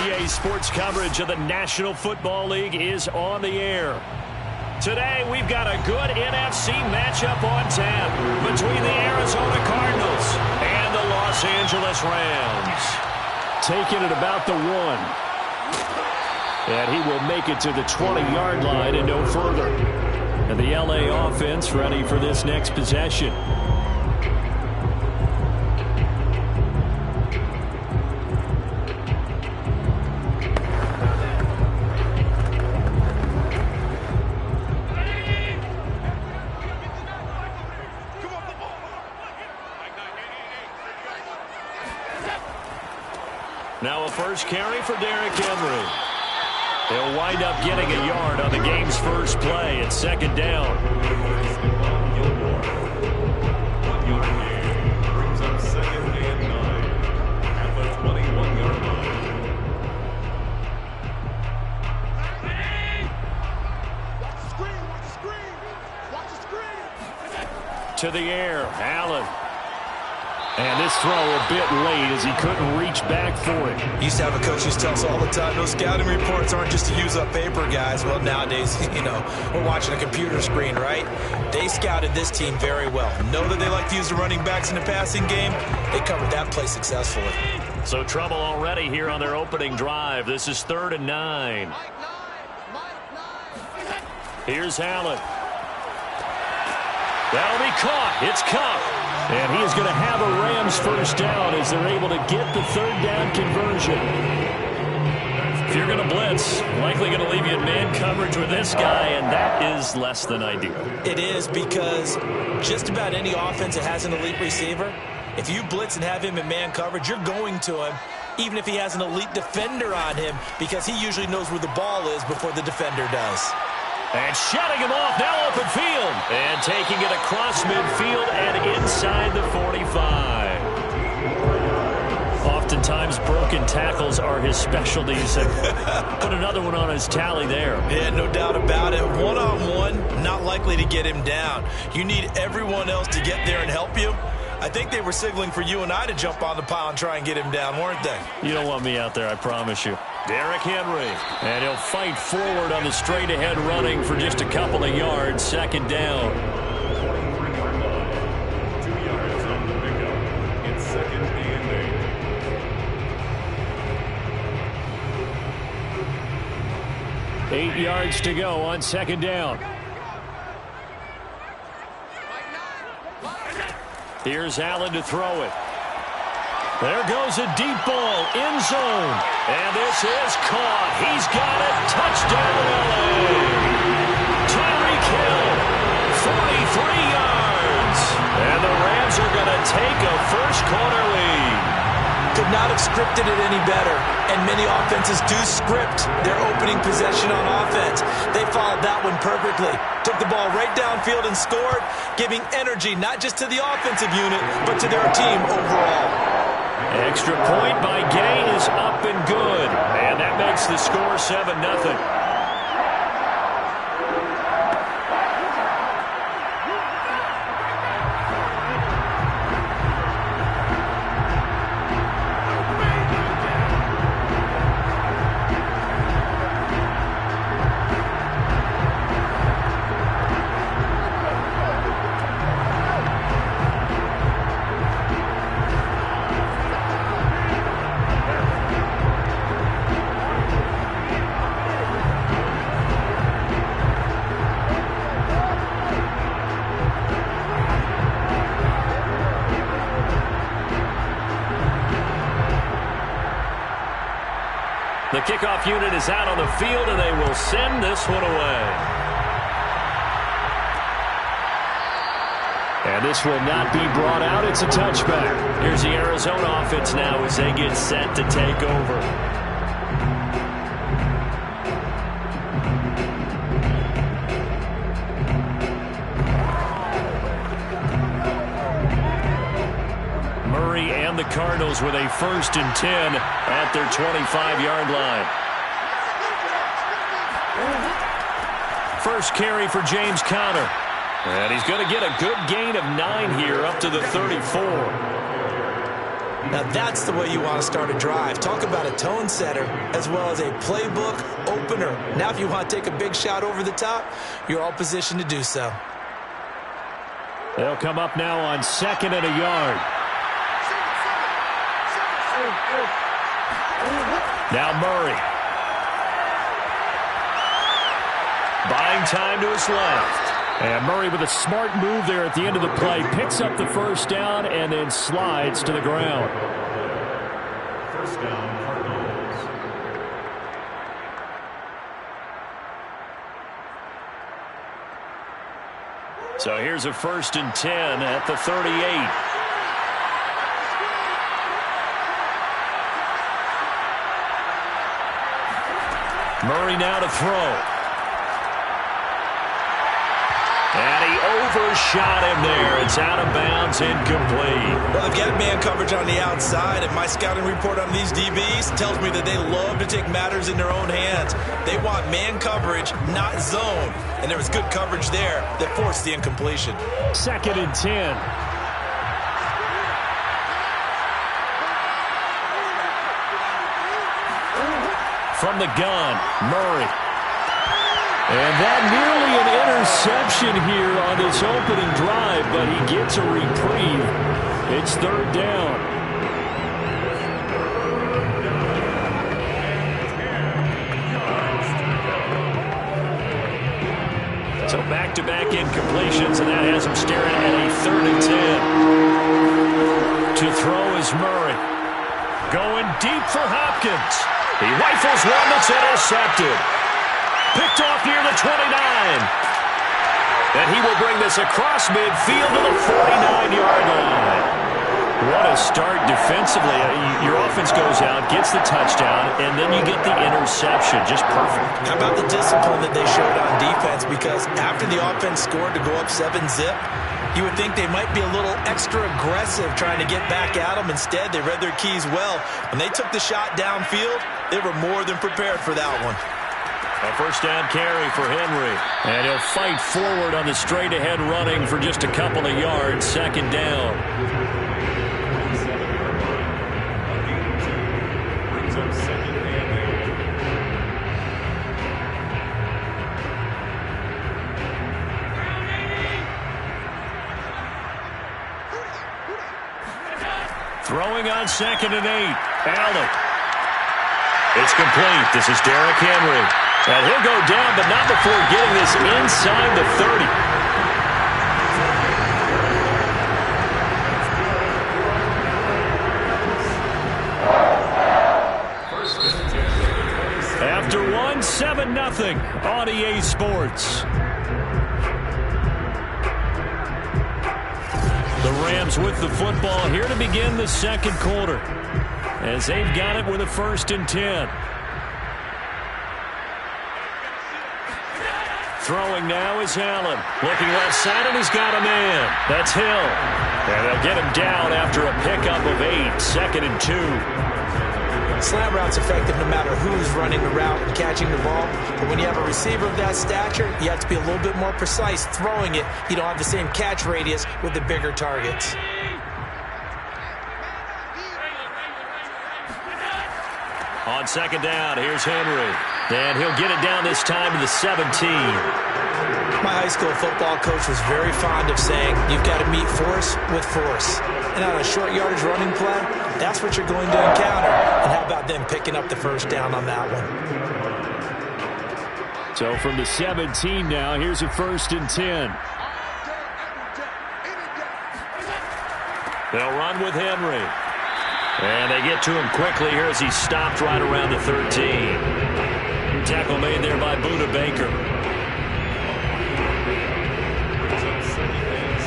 EA Sports coverage of the National Football League is on the air. Today, we've got a good NFC matchup on tap between the Arizona Cardinals and the Los Angeles Rams.
Taking it about the 1. And he will make it to the 20-yard line and no further. And the LA offense ready for this next possession.
Now a first carry for Derrick Henry. He'll wind up getting a yard on the game's first play. It's second down.
Brings up 2nd and 9 at the 21-yard line.
Watch the screen, watch the screen, watch the screen.
To the air, Allen. And this throw a bit late as he couldn't reach back for it.
Used to have a coach who used to tell us all the time, those scouting reports aren't just to use up paper, guys. Well, nowadays, we're watching a computer screen, right? They scouted this team very well. Know that they like to use the running backs in the passing game. They covered that play successfully.
So trouble already here on their opening drive. This is 3rd and 9. Here's Allen. That'll be caught. It's Cup. And he is going to have a Rams first down as they're able to get the 3rd down conversion. If you're going to blitz, likely going to leave you in man coverage with this guy, and that is less than ideal.
It is, because just about any offense that has an elite receiver, if you blitz and have him in man coverage, you're going to him, even if he has an elite defender on him, because he usually knows where the ball is before the defender does.
And shutting him off, now open field. And taking it across midfield and inside the 45. Oftentimes, broken tackles are his specialties. Put another one on his tally there.
Yeah, no doubt about it. One-on-one, not likely to get him down. You need everyone else to get there and help you. I think they were signaling for you and I to jump on the pile and try and get him down, weren't they?
You don't want me out there, I promise you. Derrick Henry. And he'll fight forward on the straight-ahead running for just a couple of yards. Second down.
23-yard line. 2 yards on the pickup. It's 2nd and 8.
8 yards to go on 2nd down.
Here's Allen to throw it. There goes a deep ball, end zone. And this is caught. He's got it. Touchdown, LA. Tyreek Hill, 43 yards. And the Rams are going to take a first-quarter lead.
Could not have scripted it any better. And many offenses do script their opening possession on offense. They followed that one perfectly. Took the ball right downfield and scored, giving energy not just to the offensive unit, but to their team overall.
Extra point by Gay is up and good. And that makes the score 7-0. The kickoff unit is out on the field, and they will send this one away.
And this will not be brought out. It's a touchback.
Here's the Arizona offense now as they get set to take over. And the Cardinals with a 1st and 10 at their 25-yard line. First carry for James Conner. And he's going to get a good gain of 9 here up to the 34.
Now that's the way you want to start a drive. Talk about a tone setter as well as a playbook opener. Now if you want to take a big shot over the top, you're all positioned to do so.
They'll come up now on 2nd and a yard. Now Murray. Buying time to his left. And Murray with a smart move there at the end of the play. Picks up the first down and then slides to the ground.
First down, Cardinals.
So here's a 1st and 10 at the 38. Murray now to throw. And he overshot him there. It's out of bounds, incomplete.
Well, they've got man coverage on the outside, and my scouting report on these DBs tells me that they love to take matters in their own hands. They want man coverage, not zone. And there was good coverage there that forced the incompletion.
2nd and 10. From the gun, Murray. And that nearly an interception here on this opening drive, but he gets a reprieve. It's 3rd down. So back-to-back incompletions, and that has him staring at a 3rd and 10. To throw is Murray. Going deep for Hopkins. He rifles one that's intercepted. Picked off near the 29. And he will bring this across midfield to the 49-yard line. What a start defensively. Your offense goes out, gets the touchdown, and then you get the interception. Just perfect.
How about the discipline that they showed on defense? Because after the offense scored to go up 7-zip, you would think they might be a little extra aggressive trying to get back at them. Instead, they read their keys well. When they took the shot downfield, they were more than prepared for that one.
A 1st down carry for Henry. And he'll fight forward on the straight-ahead running for just a couple of yards. 2nd down.
Brings up 2nd and
8. Throwing on 2nd and 8. Allen. It's complete. This is Derrick Henry. And he'll go down, but not before getting this inside the 30. After 1, 7-0 on EA Sports. The Rams with the football here to begin the 2nd quarter, as they've got it with a 1st and 10. Throwing now is Allen. Looking left side, and he's got a man. That's Hill. And they'll get him down after a pickup of 8. 2nd and 2.
Slant route's effective no matter who's running the route and catching the ball. But when you have a receiver of that stature, you have to be a little bit more precise throwing it. You don't have the same catch radius with the bigger targets.
On 2nd down, here's Henry. And he'll get it down this time to the 17.
My high school football coach was very fond of saying, you've got to meet force with force. And on a short yardage running play, that's what you're going to encounter. And how about them picking up the 1st down on that one?
So from the 17 now, here's a 1st and 10. They'll run with Henry. And they get to him quickly here as he stopped right around the 13. Tackle made there by Buda Baker.
Brings up 2nd and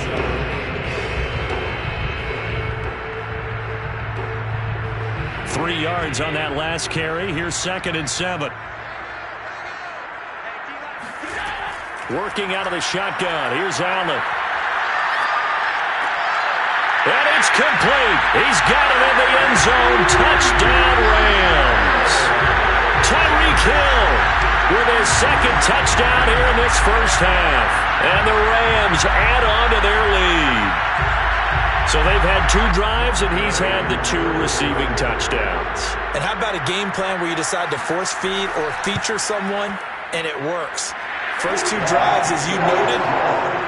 7.
3 yards on that last carry. Here's 2nd and 7. Working out of the shotgun. Here's Allen. And it's complete. He's got it in the end zone. Touchdown, Rams. Tyreek Hill with his 2nd touchdown here in this 1st half. And the Rams add on to their lead.
So they've had 2 drives, and he's had the 2 receiving touchdowns.
And how about a game plan where you decide to force feed or feature someone, and it works? First 2 drives, as you noted,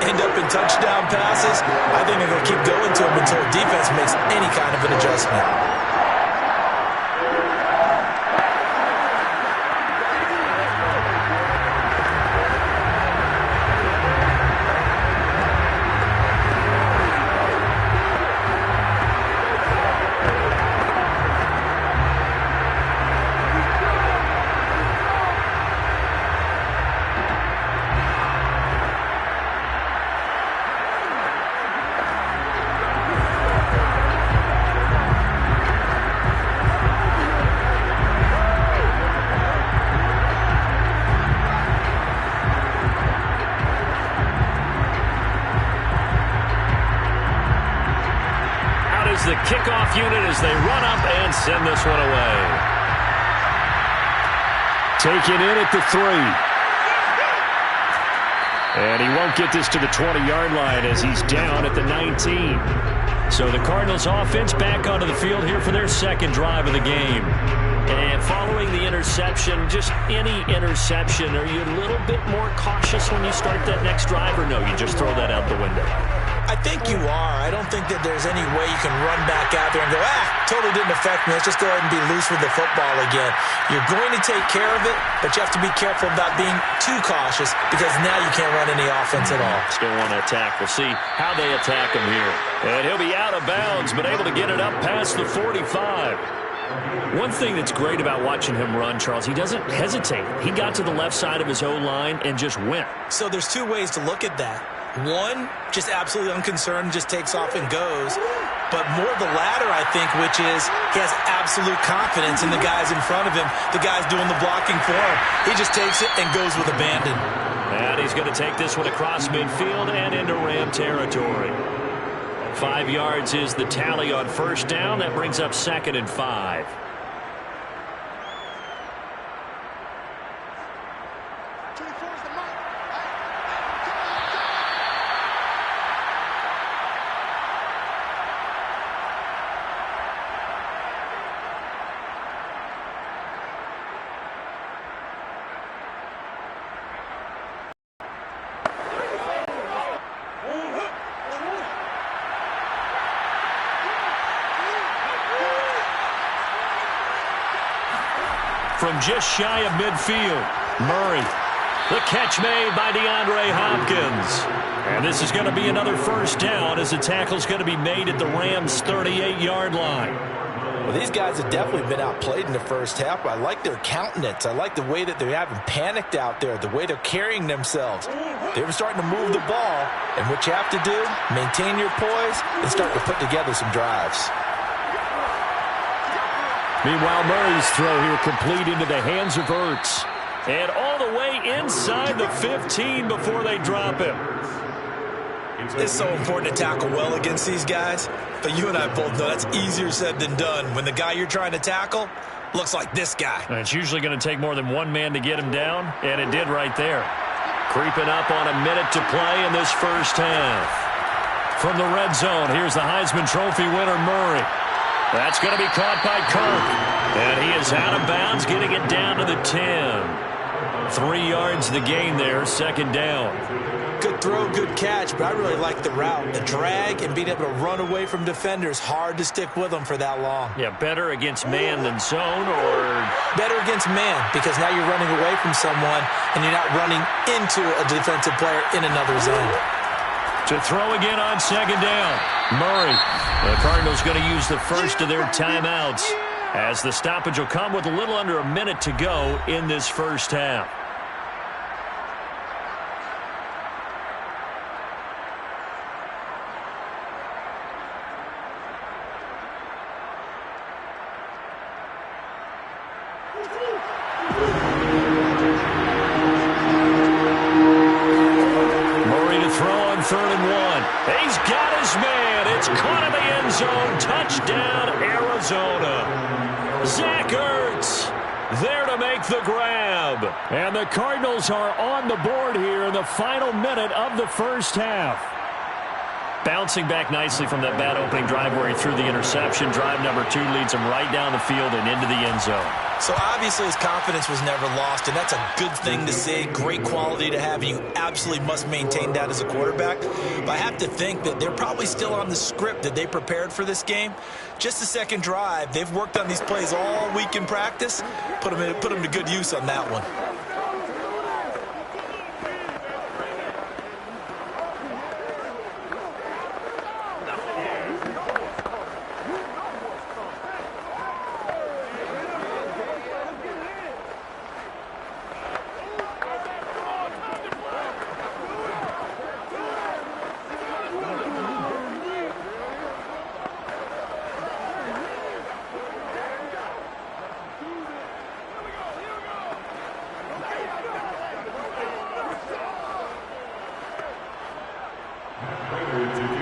end up in touchdown passes. I think they're going to keep going to them until defense makes any kind of an adjustment.
The kickoff unit as they run up and send this one away.
Taken in at the 3. And he won't get this to the 20-yard line as he's down at the 19. So the Cardinals offense back onto the field here for their second drive of the game.
And following the interception, just any interception, are you a little bit more cautious when you start that next drive, or no, you just throw that out the window?
I think you are. I don't think that there's any way you can run back out there and go, totally didn't affect me. Let's just go ahead and be loose with the football again. You're going to take care of it, but you have to be careful about being too cautious because now you can't run any offense at all.
Still want to attack. We'll see how they attack him here. And he'll be out of bounds, but able to get it up past the 45. One thing that's great about watching him run, Charles, he doesn't hesitate. He got to the left side of his O-line and just went.
So there's 2 ways to look at that. One, just absolutely unconcerned, just takes off and goes. But more the latter, I think, which is he has absolute confidence in the guys in front of him, the guys doing the blocking for him. He just takes it and goes with abandon.
And he's going to take this one across midfield and into Ram territory. 5 yards is the tally on first down. That brings up 2nd and 5. From just shy of midfield, Murray. The catch made by DeAndre Hopkins. And this is going to be another first down as the tackle's going to be made at the Rams' 38-yard line.
Well, these guys have definitely been outplayed in the first half. I like their countenance. I like the way that they haven't panicked out there, the way they're carrying themselves. They're starting to move the ball, and what you have to do, maintain your poise and start to put together some drives.
Meanwhile, Murray's throw here complete into the hands of Ertz.
And all the way inside the 15 before they drop him.
It's so important to tackle well against these guys, but you and I both know that's easier said than done when the guy you're trying to tackle looks like this guy.
And it's usually going to take more than one man to get him down, and it did right there. Creeping up on a minute to play in this first half. From the red zone, here's the Heisman Trophy winner, Murray. That's going to be caught by Kirk. And he is out of bounds, getting it down to the 10. 3 yards the gain there, second down.
Good throw, good catch, but I really like the route. The drag and being able to run away from defenders, hard to stick with them for that long.
Yeah, better against man than zone, or?
Better against man, because now you're running away from someone and you're not running into a defensive player in another zone.
To throw again on second down, Murray. The Cardinals going to use the first of their timeouts as the stoppage will come with a little under a minute to go in this first half. Murray to throw on 3rd and 1. He's got his man. It's caught in the end zone. Touchdown, Arizona. Zach Ertz there to make the grab.
And the Cardinals are on the board here in the final minute of the first half.
Bouncing back nicely from that bad opening drive where he threw the interception. Drive number 2 leads him right down the field and into the end zone.
So obviously his confidence was never lost, and that's a good thing to see, great quality to have, and you absolutely must maintain that as a quarterback. But I have to think that they're probably still on the script that they prepared for this game. Just the second drive, they've worked on these plays all week in practice. Put them to good use on that one.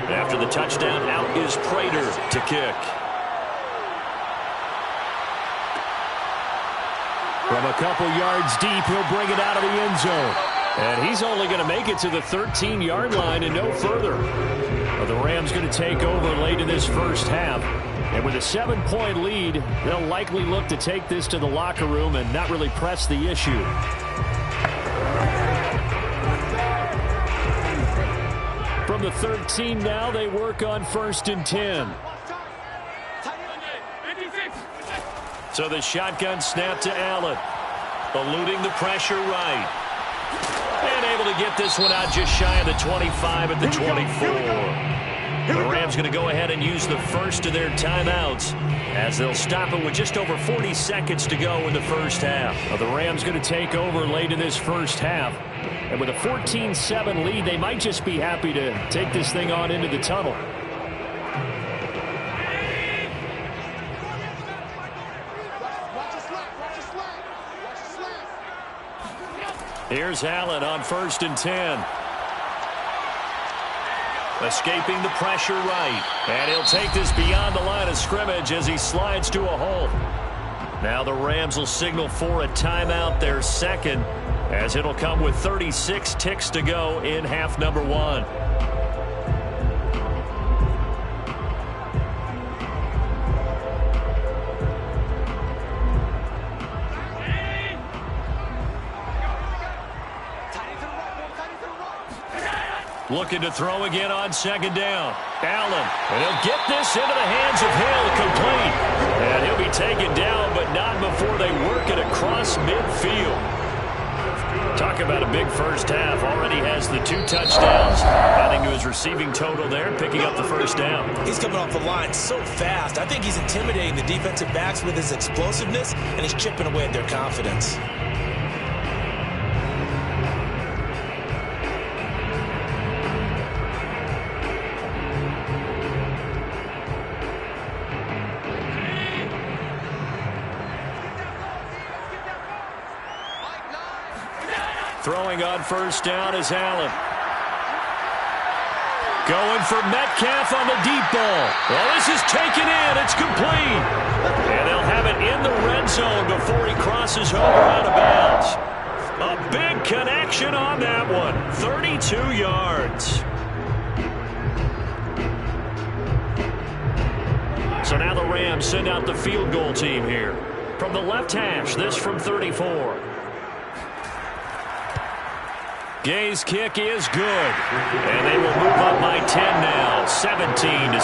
After the touchdown, out is Prater to kick. From a couple yards deep, he'll bring it out of the end zone. And he's only going to make it to the 13-yard line and no further. The Rams going to take over late in this first half. And with a 7-point lead, they'll likely look to take this to the locker room and not really press the issue. From the 13 now, they work on 1st and 10. So the shotgun snap to Allen. Eluding the pressure right. And able to get this one out just shy of the 25 at the 24. The Rams going to go ahead and use the first of their timeouts as they'll stop it with just over 40 seconds to go in the first half. The Rams going to take over late in this first half. And with a 14-7 lead, they might just be happy to take this thing on into the tunnel. Here's Allen on 1st and 10. Escaping the pressure right. And he'll take this beyond the line of scrimmage as he slides to a hole. Now the Rams will signal for a timeout, their second, as it'll come with 36 ticks to go in half number 1. Looking to throw again on 2nd down. Allen, and he'll get this into the hands of Hill, complete. And he'll be taken down, but not before they work it across midfield. Talk about a big first half. Already has the 2 touchdowns, adding to his receiving total there, picking up the first down.
He's coming off the line so fast. I think he's intimidating the defensive backs with his explosiveness, and he's chipping away at their confidence.
Throwing on 1st down is Allen. Going for Metcalf on the deep ball. Well, this is taken in. It's complete. And they'll have it in the red zone before he crosses over out of bounds. A big connection on that one. 32 yards. So now the Rams send out the field goal team here. From the left hash, this from 34. Gay's kick is good. And they will move up by 10 now, 17-7.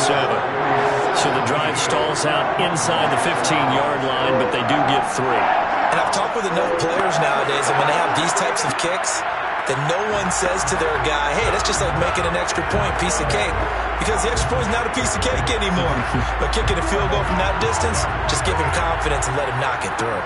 So the drive stalls out inside the 15-yard line, but they do get 3.
And I've talked with enough players nowadays, and when they have these types of kicks, then no one says to their guy, hey, that's just like making an extra point, piece of cake. Because the extra point is not a piece of cake anymore. But kicking a field goal from that distance, just give him confidence and let him knock it through.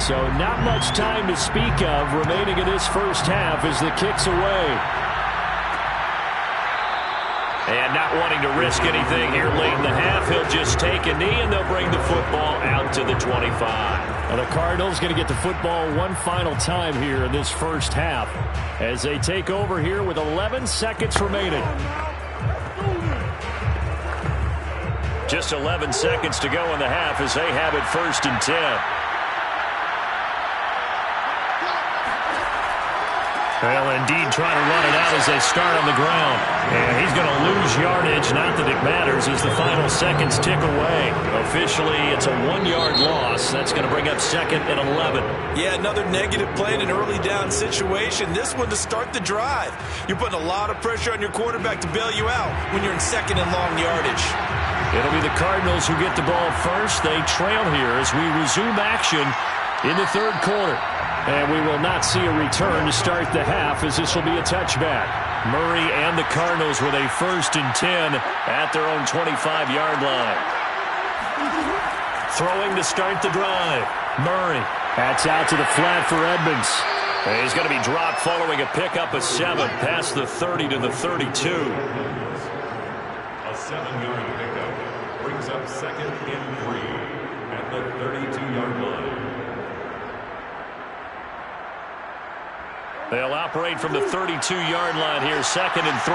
So not much time to speak of remaining in this first half as the kick's away. And not wanting to risk anything here late in the half, he'll just take a knee, and they'll bring the football out to the 25.
Now the Cardinals going to get the football one final time here in this first half as they take over here with 11 seconds remaining.
Just 11 seconds to go in the half as they have it 1st and 10. Well, indeed, trying to run it out as they start on the ground. And he's going to lose yardage. Not that it matters as the final seconds tick away. Officially, it's a 1-yard loss. That's going to bring up 2nd and 11.
Yeah, another negative play in an early down situation. This one to start the drive. You're putting a lot of pressure on your quarterback to bail you out when you're in 2nd and long yardage.
It'll be the Cardinals who get the ball first. They trail here as we resume action in the 3rd quarter. And we will not see a return to start the half as this will be a touchback. Murray and the Cardinals with a 1st and 10 at their own 25-yard line. Throwing to start the drive. Murray.
That's out to the flat for Edmonds.
And he's going to be dropped following a pickup of 7 past the 30 to the 32.
A 7-yard pickup brings up 2nd and 3 at the 32-yard line.
They'll operate from the 32-yard line here, 2nd and 3.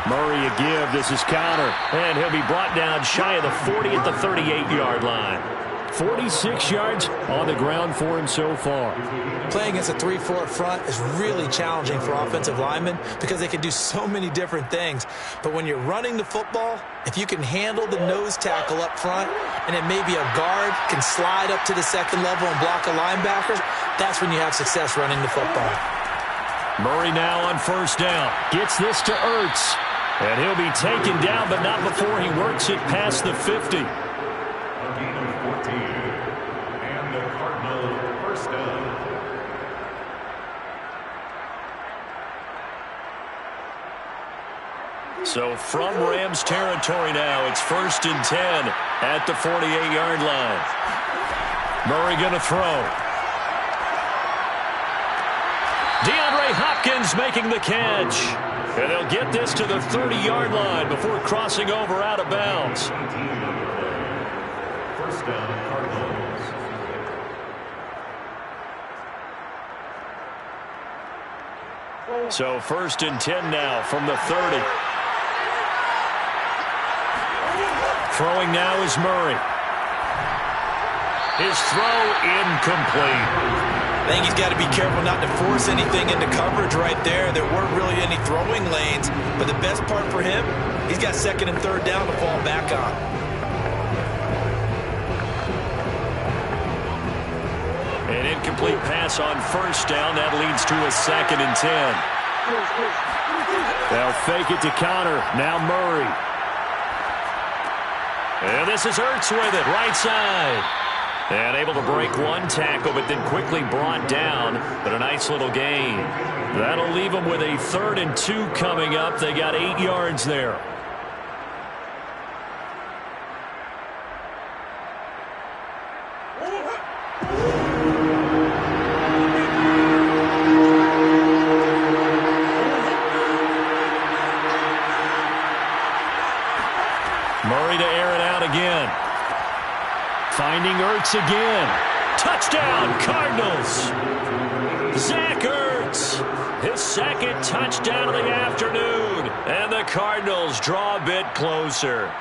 Murray a give. This is counter.
And he'll be brought down shy of the 40 at the 38-yard line.
46 yards on the ground for him so far.
Playing against a 3-4 front is really challenging for offensive linemen because they can do so many different things. But when you're running the football, if you can handle the nose tackle up front and then maybe a guard can slide up to the 2nd level and block a linebacker, that's when you have success running the football.
Murray now on 1st down. Gets this to Ertz. And he'll be taken down, but not before he works it past the 50.
A gain of 14. And the Cardinal 1st down.
So from Rams territory now, it's 1st and 10 at the 48-yard line. Murray going to throw. DeAndre Hopkins making the catch. And they'll get this to the 30-yard line before crossing over out of bounds.
1st down, Cardinals.
So 1st and 10 now from the 30. Throwing now is Murray. His throw incomplete.
I think he's got to be careful not to force anything into coverage right there. There weren't really any throwing lanes, but the best part for him, he's got 2nd and 3rd down to fall back on.
An incomplete pass on 1st down. That leads to a 2nd and 10.
They'll fake it to counter. Now Murray.
And this is Ertz with it, right side. And able to break one tackle, but then quickly brought down. But a nice little gain. That'll leave them with a 3rd and 2 coming up. They got 8 yards there. Murray to air it out again. Finding Ertz again. Touchdown, Cardinals. Zach Ertz, his 2nd touchdown of the afternoon. And the Cardinals draw a bit closer.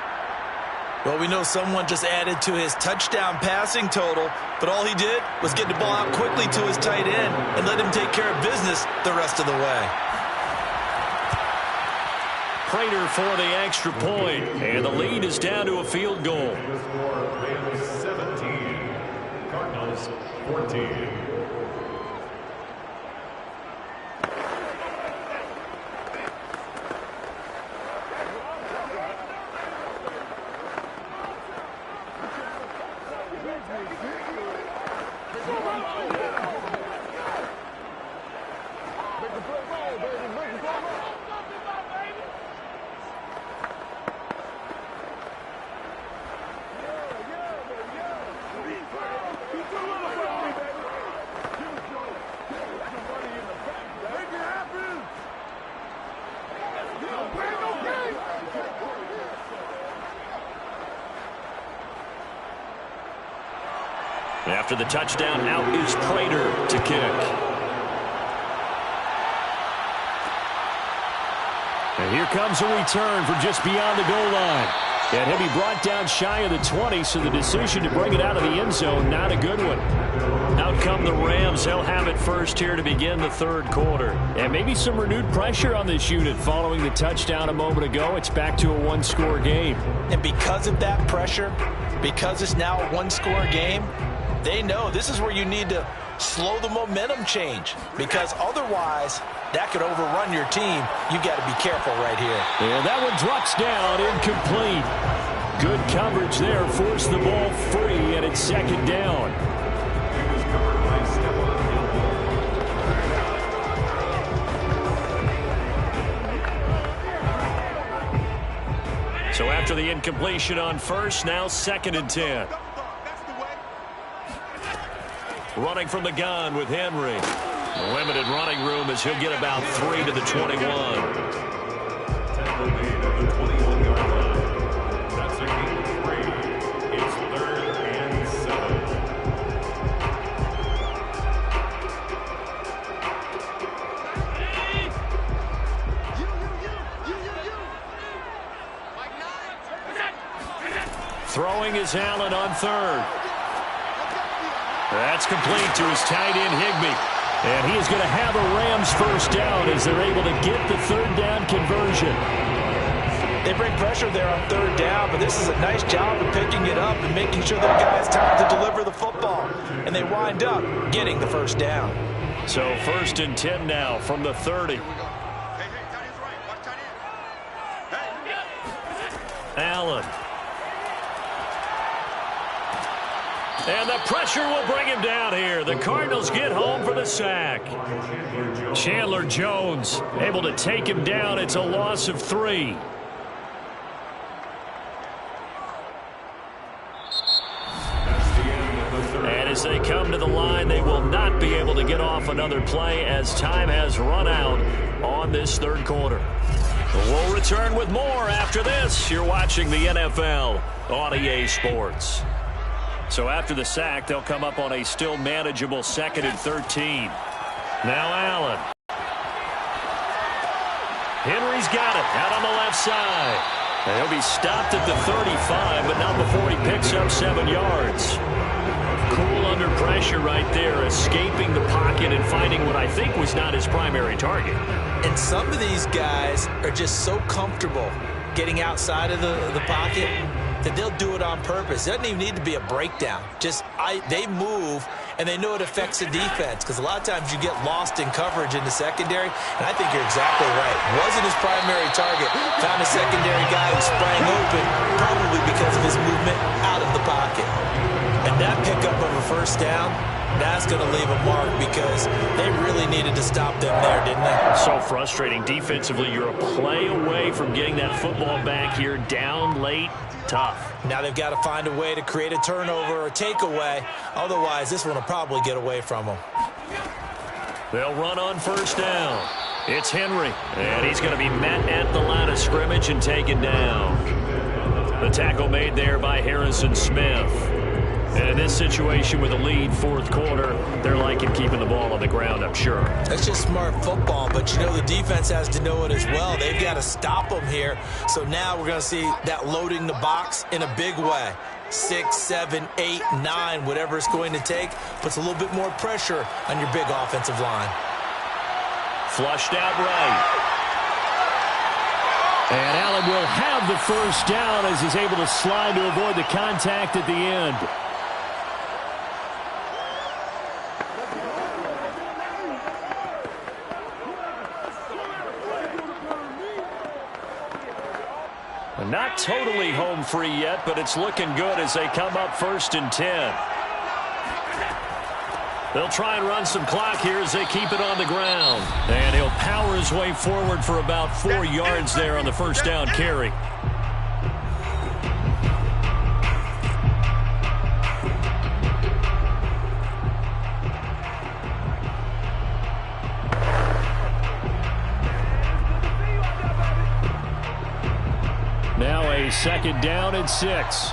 Well, we know someone just added to his touchdown passing total, but all he did was get the ball out quickly to his tight end and let him take care of business the rest of the way.
Prater for the extra point, and the lead is down to a field goal.
The score, Rams 17, Cardinals 14.
After the touchdown, out is Prater to kick. And here comes a return from just beyond the goal line. And he'll be brought down shy of the 20, so the decision to bring it out of the end zone, not a good one. Out come the Rams. They'll have it first here to begin the third quarter. And maybe some renewed pressure on this unit following the touchdown a moment ago. It's back to a one-score game.
And because of that pressure, because it's now a one-score game, they know this is where you need to slow the momentum change, because otherwise that could overrun your team. You got to be careful right here.
And that one drops down, incomplete. Good coverage there, forced the ball free, and it's second down. So after the incompletion on first, now 2nd and 10. Running from the gun with Henry. Limited running room as he'll get about 3 to the 21.
That's a gain of 3. It's 3rd and 7.
Throwing is Allen on 3rd. That's complete to his tight end, Higbee. And he is going to have a Rams first down as they're able to get the 3rd down conversion.
They bring pressure there on 3rd down, but this is a nice job of picking it up and making sure their guys time to deliver the football. And they wind up getting the first down.
So 1st and 10 now from the 30. Allen. And the pressure will bring him down here. The Cardinals get home for the sack. Chandler Jones able to take him down. It's a loss of 3. And as they come to the line, they will not be able to get off another play as time has run out on this 3rd quarter. We'll return with more after this. You're watching the NFL on EA Sports. So after the sack, they'll come up on a still manageable 2nd and 13. Now Allen. Henry's got it out on the left side. And he'll be stopped at the 35, but not before he picks up 7 yards. Cool under pressure right there, escaping the pocket and finding what I think was not his primary target.
And some of these guys are just so comfortable getting outside of the pocket that they'll do it on purpose. It doesn't even need to be a breakdown. They move, and they know it affects the defense, because a lot of times you get lost in coverage in the secondary, and I think you're exactly right. Wasn't his primary target. Found a secondary guy who sprang open, probably because of his movement out of the pocket. And that pickup of a first down, that's going to leave a mark, because they really needed to stop them there, didn't they?
So frustrating defensively. You're a play away from getting that football back here, down late. Tough.
Now they've got to find a way to create a turnover or takeaway. Otherwise, this one will probably get away from them.
They'll run on first down. It's Henry, and he's going to be met at the line of scrimmage and taken down. The tackle made there by Harrison Smith. And in this situation with a lead 4th quarter, they're liking keeping the ball on the ground, I'm sure.
That's just smart football, but you know the defense has to know it as well. They've got to stop them here. So now we're going to see that loading the box in a big way. 6, 7, 8, 9, whatever it's going to take, puts a little bit more pressure on your big offensive line.
Flushed out right. And Allen will have the first down as he's able to slide to avoid the contact at the end. Not totally home free yet, but it's looking good as they come up 1st and 10. They'll try and run some clock here as they keep it on the ground. And he'll power his way forward for about 4 yards there on the first down carry. Now a 2nd down and 6.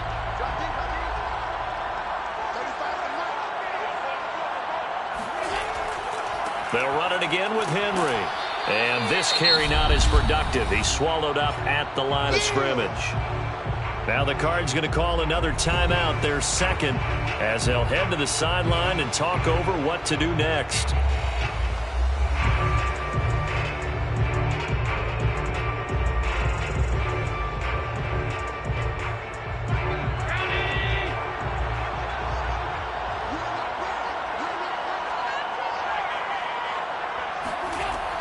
They'll run it again with Henry. And this carry not as productive. He's swallowed up at the line of scrimmage. Now the Cards going to call another timeout, their second, as they'll head to the sideline and talk over what to do next.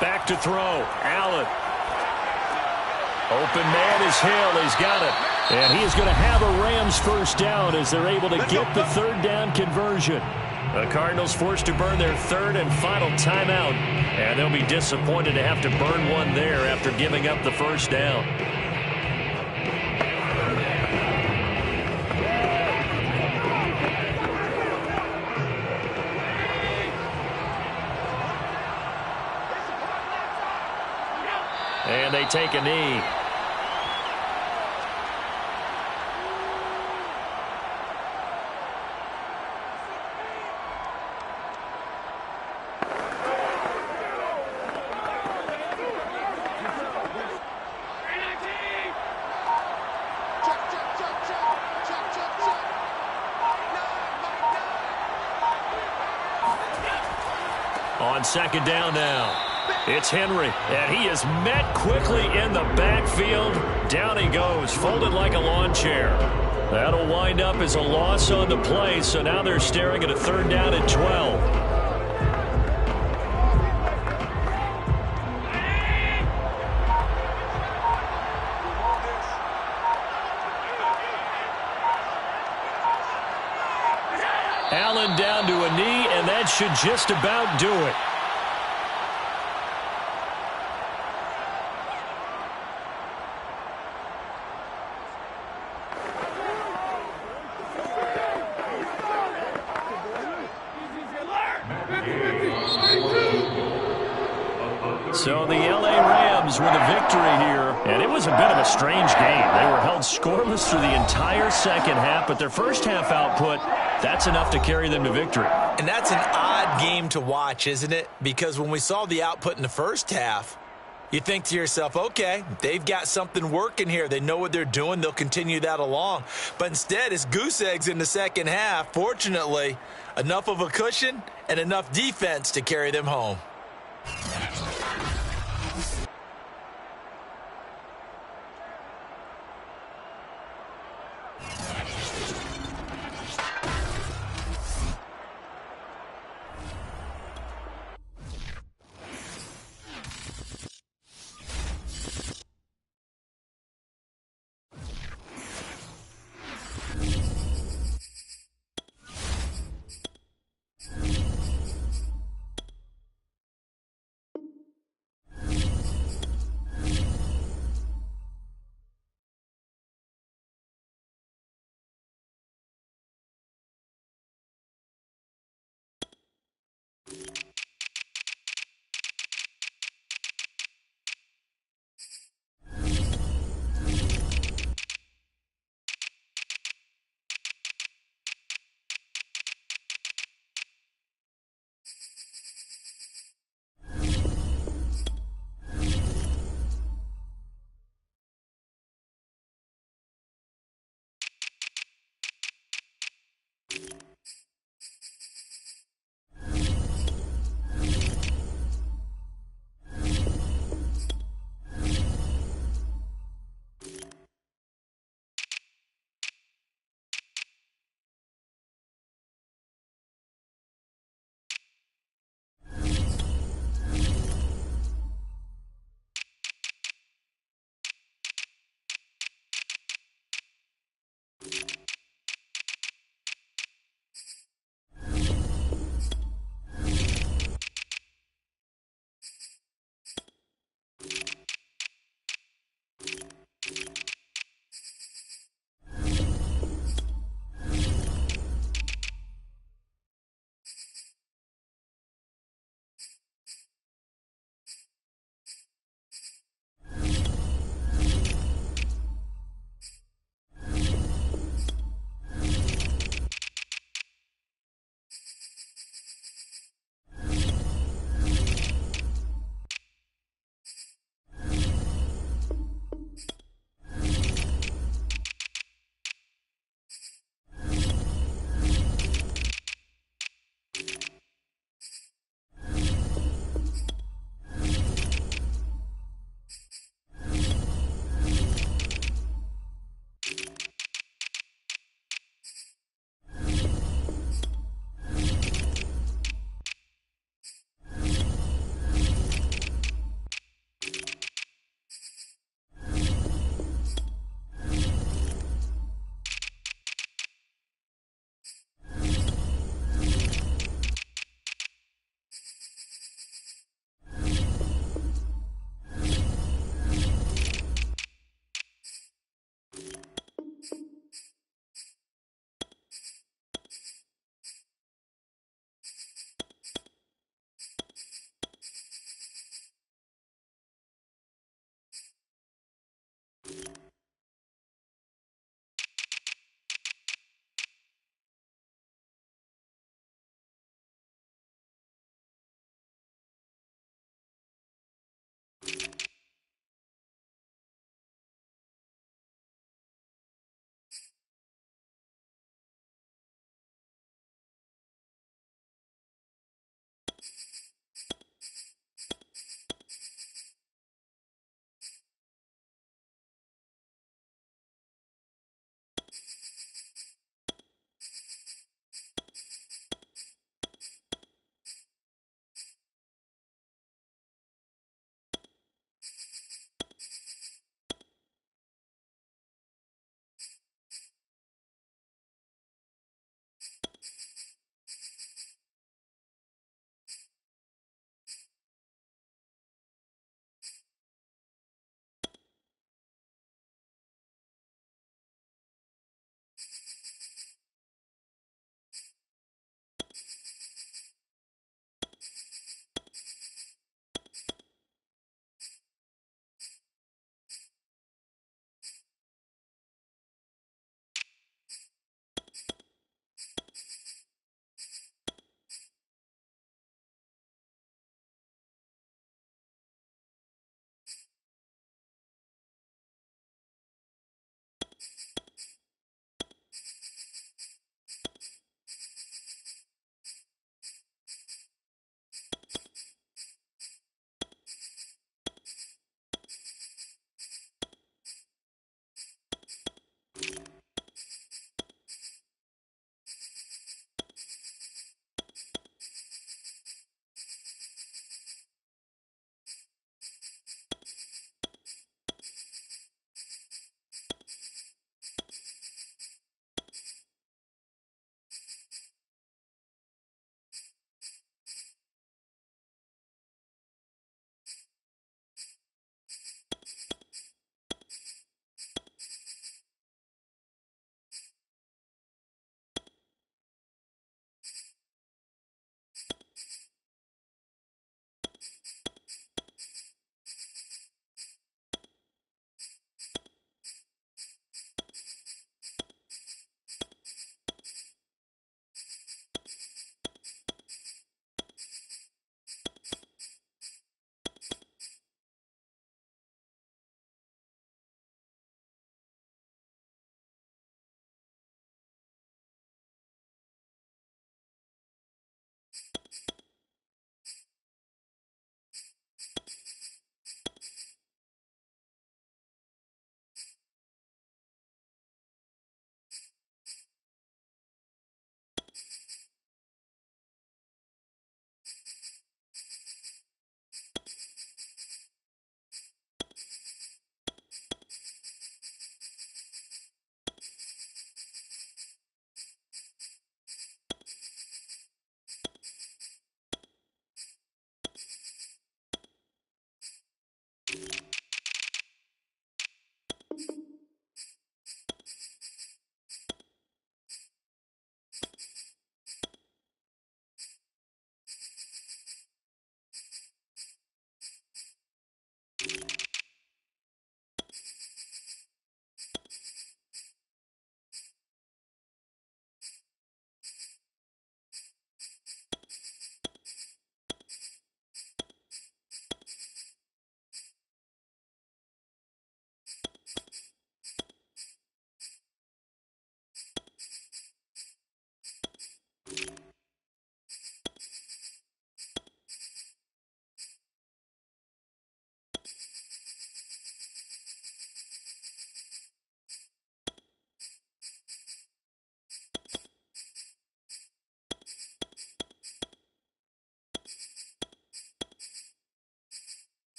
Back to throw. Allen. Open man is Hill. He's got it. And he is going to have a Rams first down as they're able to get the third down conversion. The Cardinals forced to burn their third and final timeout. And they'll be disappointed to have to burn one there after giving up the first down. And they take a knee. On second down now. It's Henry, and he is met quickly in the backfield. Down he goes, folded like a lawn chair. That'll wind up as a loss on the play, so now they're staring at a third down and 12. Allen down to a knee, and that should just about do it. So the L.A. Rams with a victory here, and it was a bit of a strange game. They were held scoreless through the entire second half, but their first half output, that's enough to carry them to victory.
And that's an odd game to watch, isn't it? Because when we saw the output in the first half, you think to yourself, okay, they've got something working here. They know what they're doing. They'll continue that along. But instead, it's goose eggs in the second half. Fortunately, enough of a cushion and enough defense to carry them home.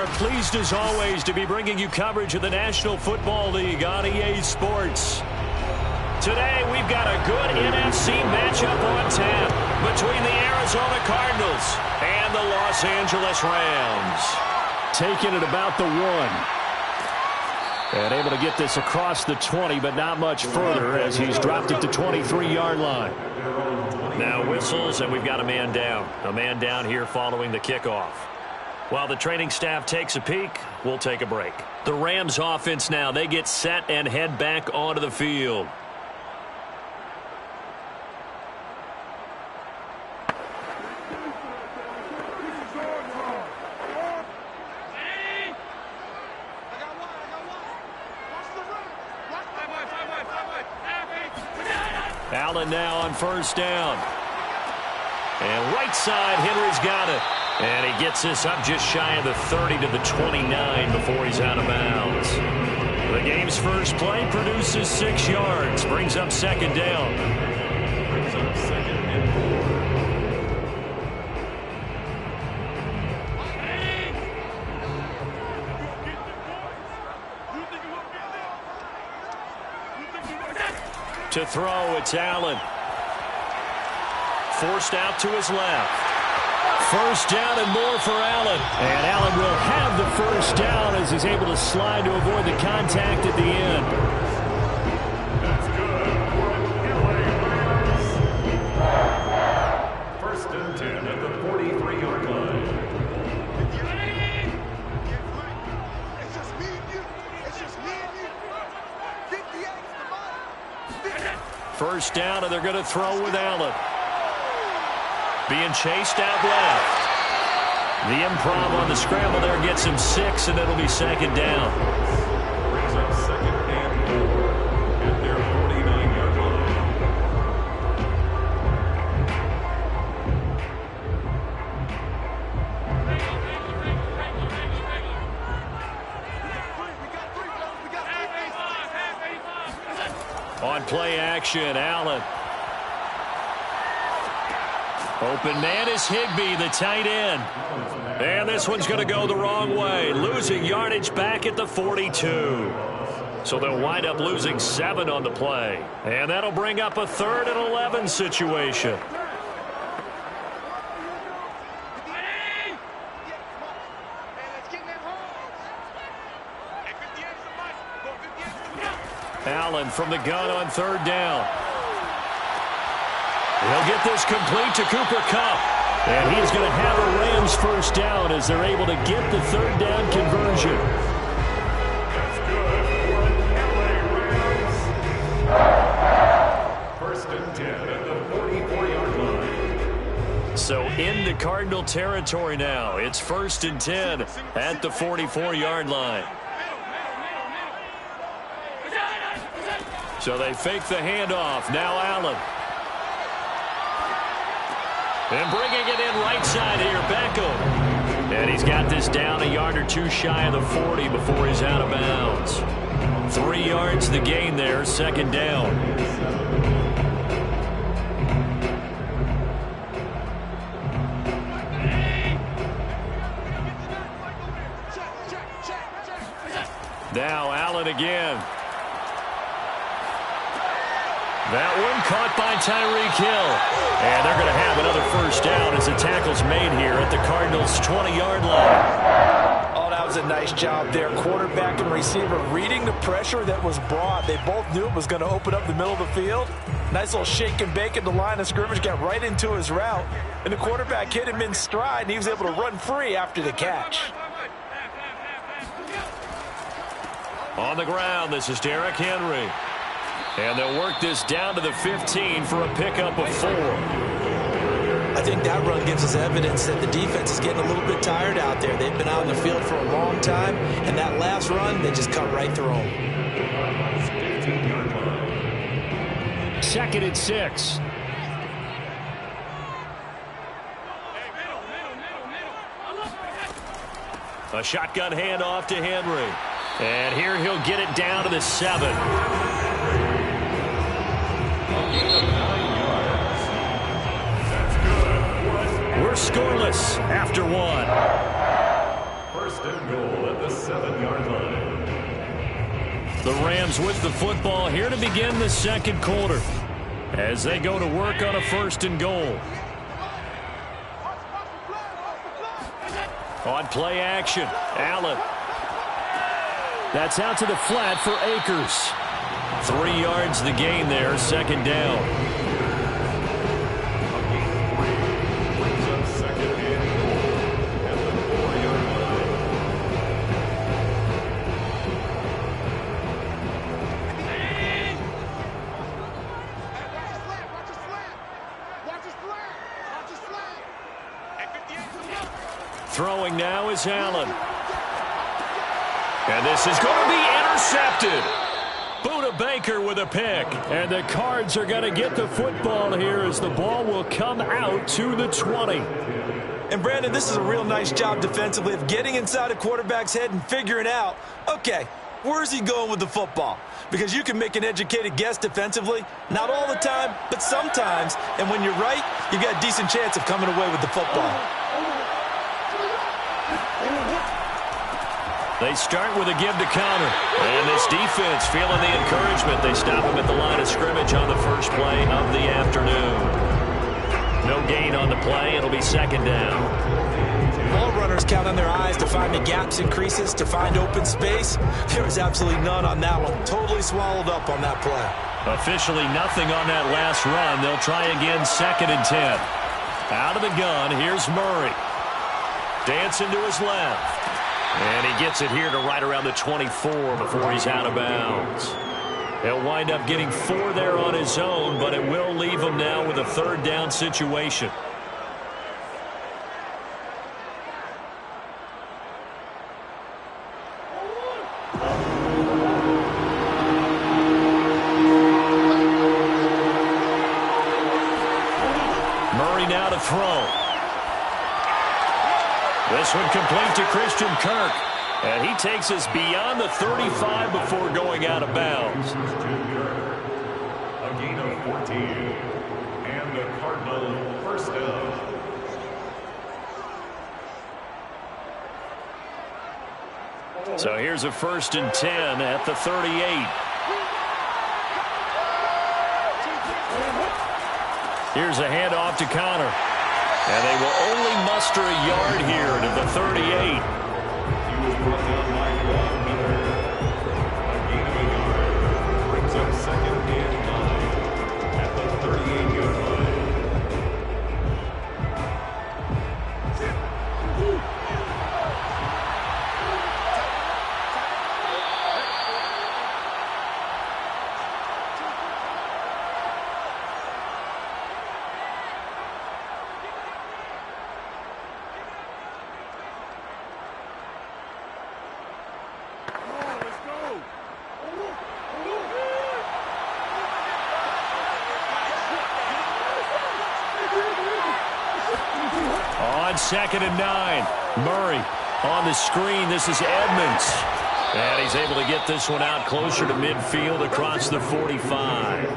are pleased as always to be bringing you coverage of the National Football League on EA Sports. Today we've got a good NFC matchup on tap between the Arizona Cardinals and the Los Angeles Rams.
Taking it about the 1. And able to get this across the 20, but not much further as he's dropped it to 23-yard line.
Now whistles, and we've got a man down. A man down here following the kickoff. While the training staff takes a peek, we'll take a break. The Rams offense now, they get set and head back onto the field. Allen now on first down. And right side, Henry's got it. And he gets this up just shy of the 30 to the 29 before he's out of bounds. The game's first play produces 6 yards. Brings up second down. To throw, it's Allen. Forced out to his left. First down and more for Allen. And Allen will have the first down as he's able to slide to avoid the contact at the end.
That's good. First and 10 at the 43-yard line.
It's just me and you. It's just me and you. 58 the ball.
First down, and they're going to throw with Allen. Being chased out left. The improv on the scramble there gets him 6, and it'll be second down.
Brings up second and 4 at their 49-yard line.
On play action, Allen. Open man is Higbee, the tight end. And this one's going to go the wrong way. Losing yardage back at the 42. So they'll wind up losing 7 on the play. And that'll bring up a 3rd and 11 situation. Allen from the gun on 3rd down. He'll get this complete to Cooper Kupp. And he's going to have a Rams first down as they're able to get the 3rd down conversion.
That's good for LA Rams. First and 10 at the 44-yard line.
So into Cardinal territory now. It's 1st and 10 at the 44-yard line. So they fake the handoff. Now Allen. And bringing it in right side here, Beckham. And he's got this down a yard or 2 shy of the 40 before he's out of bounds. 3 yards the gain there, second down. Now Allen again. That one caught by Tyreek Hill. And they're going to have another first down as the tackle's made here at the Cardinals' 20-yard line.
Oh, that was a nice job there. Quarterback and receiver reading the pressure that was brought. They both knew it was going to open up the middle of the field. Nice little shake and bake at the line of scrimmage, got right into his route. And the quarterback hit him in stride, and he was able to run free after the catch.
On the ground, this is Derrick Henry. And they'll work this down to the 15 for a pickup of 4.
I think that run gives us evidence that the defense is getting a little bit tired out there. They've been out in the field for a long time, and that last run, they just cut right through them.
15-yard line.
2nd and 6.
A shotgun handoff to Henry. And here he'll get it down to the 7. We're scoreless after 1.
First and goal at the 7-yard line.
The Rams with the football here to begin the second quarter as they go to work on a 1st and goal. On play action, Allen. That's out to the flat for Akers. 3 yards the gain there, 2nd down.
Brings up 2nd and goal at the 4-yard line.
Throwing now is Allen. And this is going to be intercepted. Buda Baker with a pick. And the Cards are going to get the football here as the ball will come out to the 20.
And, Brandon, this is a real nice job defensively of getting inside a quarterback's head and figuring out, okay, where's he going with the football? Because you can make an educated guess defensively, not all the time, but sometimes. And when you're right, you've got a decent chance of coming away with the football.
They start with a give to counter. And this defense feeling the encouragement. They stop him at the line of scrimmage on the first play of the afternoon. No gain on the play. It'll be 2nd down.
Ball runners count on their eyes to find the gaps and creases, to find open space. There was absolutely none on that one. Totally swallowed up on that play.
Officially nothing on that last run. They'll try again 2nd and 10. Out of the gun, here's Murray. Dancing to his left. And he gets it here to right around the 24 before he's out of bounds. He'll wind up getting 4 there on his own, but it will leave him now with a 3rd down situation. Murray now to throw. This one complete to Christian Kirk. And he takes us beyond the 35 before going out of bounds.
A gain of 14. And the Cardinals 1st down.
So here's a 1st and 10 at the 38. Here's a handoff to Connor. And they will only muster a yard here to the 38.
He was brought down by 1 meter. A gain of a yard. Brings up 2nd and 9 at the 38-yard line.
On 2nd and 9, Murray on the screen. This is Edmonds. And he's able to get this one out closer to midfield across the 45.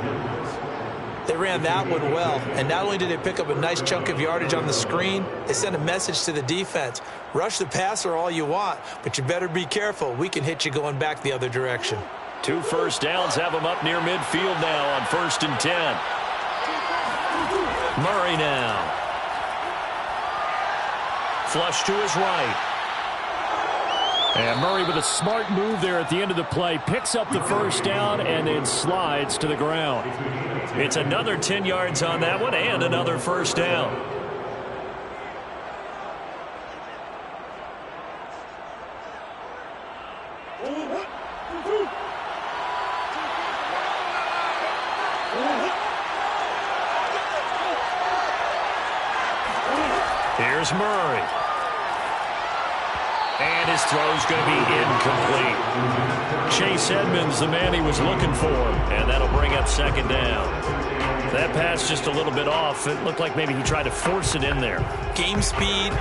They ran that one well, and not only did they pick up a nice chunk of yardage on the screen, they sent a message to the defense. Rush the passer all you want, but you better be careful. We can hit you going back the other direction.
2 first downs have them up near midfield now on 1st and 10. Murray now. Flush to his right. And Murray with a smart move there at the end of the play. Picks up the 1st down and then slides to the ground. It's another 10 yards on that one and another 1st down. Here's Murray. And his throw's going to be incomplete. Chase Edmonds, the man he was looking for. And that'll bring up 2nd down. That pass just a little bit off. It looked like maybe he tried to force it in there.
Game speed,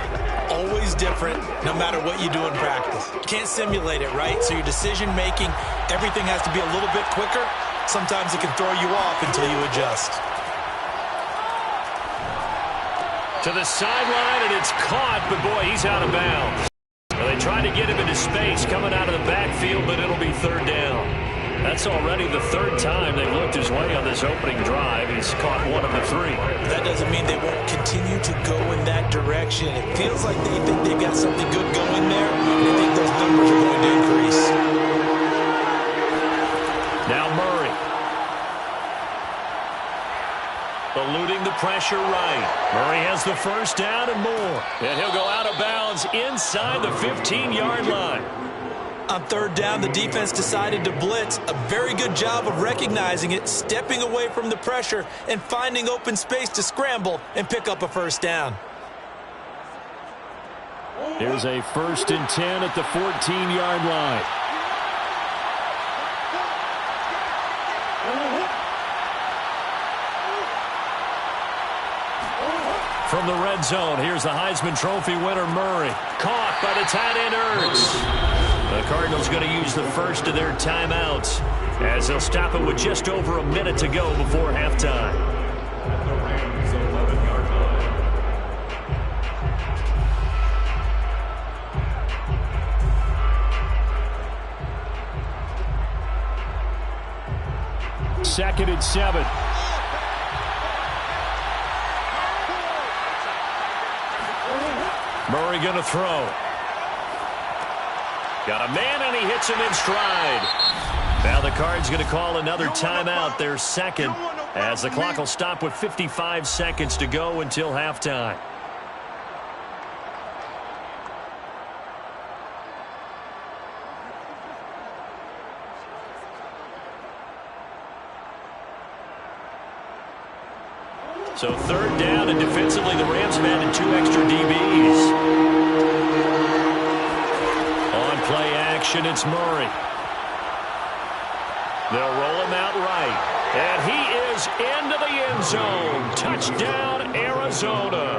always different, no matter what you do in practice. You can't simulate it, right? So your decision-making, everything has to be a little bit quicker. Sometimes it can throw you off until you adjust. To the sideline, and it's caught, but boy, he's out of bounds. They
try to get him into space coming out of the backfield, but it'll be third down. That's already the third time they've looked his way on this opening drive. He's caught one of the three.
That doesn't mean they won't continue to go in that direction. It feels like they think they've got something good going there, and I think those numbers are going to increase.
Now Murray. Eluding the pressure right. Murray has the first down and more. And he'll go out of bounds inside the 15-yard line.
On third down, the defense decided to blitz. A very good job of recognizing it, stepping away from the pressure, and finding open space to scramble and pick up a first down.
Here's a 1st and 10 at the 14-yard line.
From the red zone, here's the Heisman Trophy winner, Murray. Caught by the tight end, Ertz. The Cardinals going to use the first of their timeouts as they'll stop it with just over a minute to go before halftime.
At the Rams' 11-yard line.
2nd and 7.
Murray going to throw. Got a man, and he hits him in stride. Now the Cards going to call another timeout, their second, as the clock will stop with 55 seconds to go until halftime. So third down, and defensively the Rams have added 2 extra DBs. On play action, it's Murray. They'll roll him out right. And he is into the end zone. Touchdown, Arizona.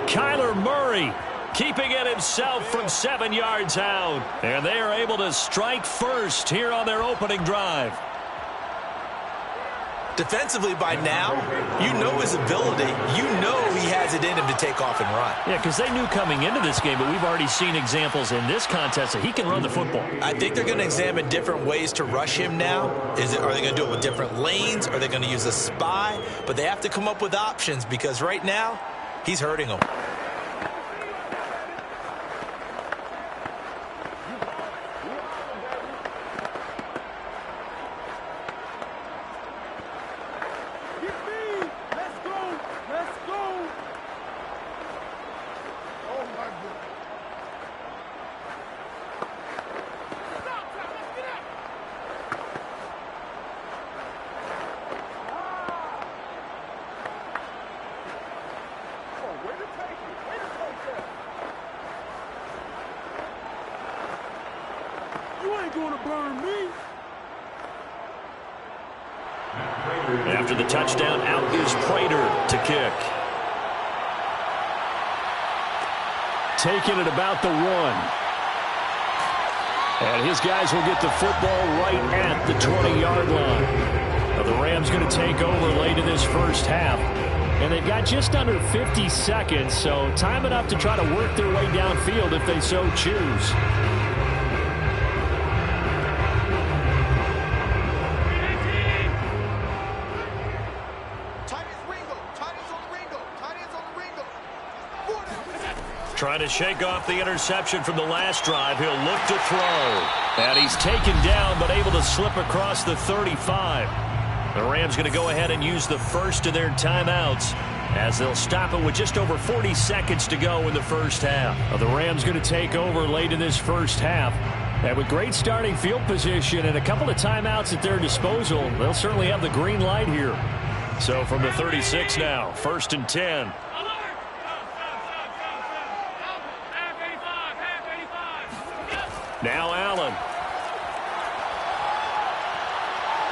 Kyler Murray keeping it himself from 7 yards out. And they are able to strike first here on their opening drive.
Defensively by now, you know his ability. You know he has it in him to take off and run.
Yeah, because they knew coming into this game, but we've already seen examples in this contest that he can run the football.
I think they're going to examine different ways to rush him now. Are they going to do it with different lanes? Are they going to use a spy? But they have to come up with options because right now, he's hurting them.
After the touchdown, out is Prater to kick.
Taking it about the 1. And his guys will get the football right at the 20-yard line. Now the Rams going to take over late in this first half. And they've got just under 50 seconds, so time enough to try to work their way downfield if they so choose.
Trying to shake off the interception from the last drive. He'll look to throw. And he's taken down, but able to slip across the 35. The Rams going to go ahead and use the first of their timeouts as they'll stop it with just over 40 seconds to go in the first half.
Well, the Rams going to take over late in this first half. And with great starting field position and a couple of timeouts at their disposal, they'll certainly have the green light here.
So from the 36 now, 1st and 10. Now Allen.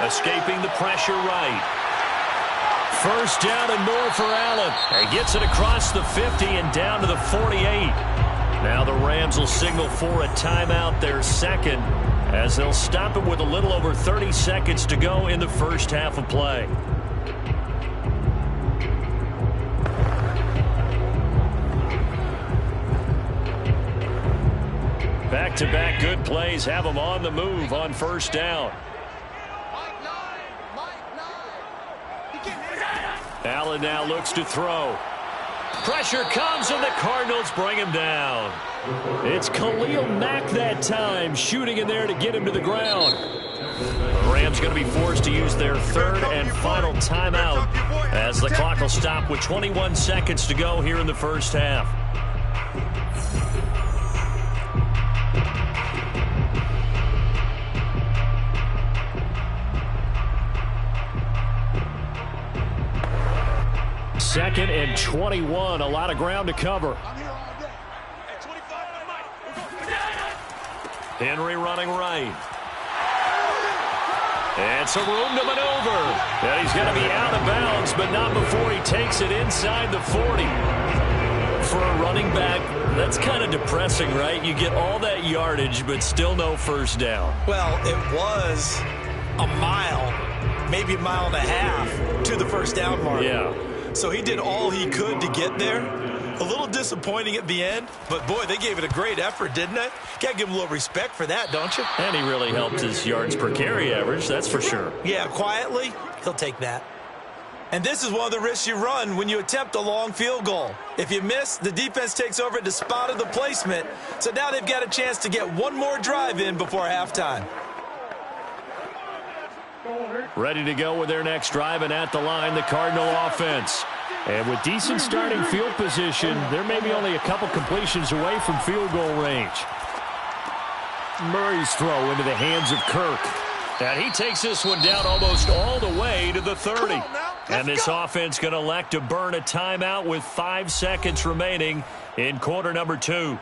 Escaping the pressure right. First down and more for Allen. And gets it across the 50 and down to the 48. Now the Rams will signal for a timeout, their second, as they'll stop it with a little over 30 seconds to go in the first half of play.
Back-to-back good plays have them on the move on first down. Allen now looks to throw. Pressure comes, and the Cardinals bring him down. It's Khalil Mack that time, shooting in there to get him to the ground. The Rams going to be forced to use their third and final timeout as the clock will stop with 21 seconds to go here in the first half. Second and 21, a lot of ground to cover. Henry running right. It's a room to maneuver. And he's going to be out of bounds, but not before he takes it inside the 40. For a running back, that's kind of depressing, right? You get all that yardage, but still no first down.
Well, it was a mile, maybe a mile and a half to the first down mark.
Yeah.
So he did all he could to get there. A little disappointing at the end, but boy, they gave it a great effort, didn't they? Got to give him a little respect for that, don't you?
And he really helped his yards per carry average, that's for sure.
Yeah, quietly, he'll take that. And this is one of the risks you run when you attempt a long field goal. If you miss, the defense takes over at the spot of the placement. So now they've got a chance to get one more drive in before halftime.
Ready to go with their next drive, and at the line, the Cardinal offense. And with decent starting field position, they're maybe only a couple completions away from field goal range. Murray's throw into the hands of Kirk. And he takes this one down almost all the way to the 30. And this offense going to elect to burn a timeout with 5 seconds remaining in quarter number 2.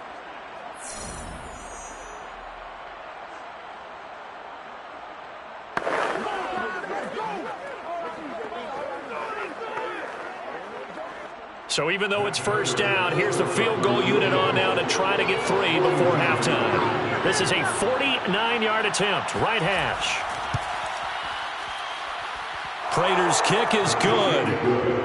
So even though it's first down, here's the field goal unit on now to try to get 3 before halftime. This is a 49-yard attempt, right hash. Prater's kick is good.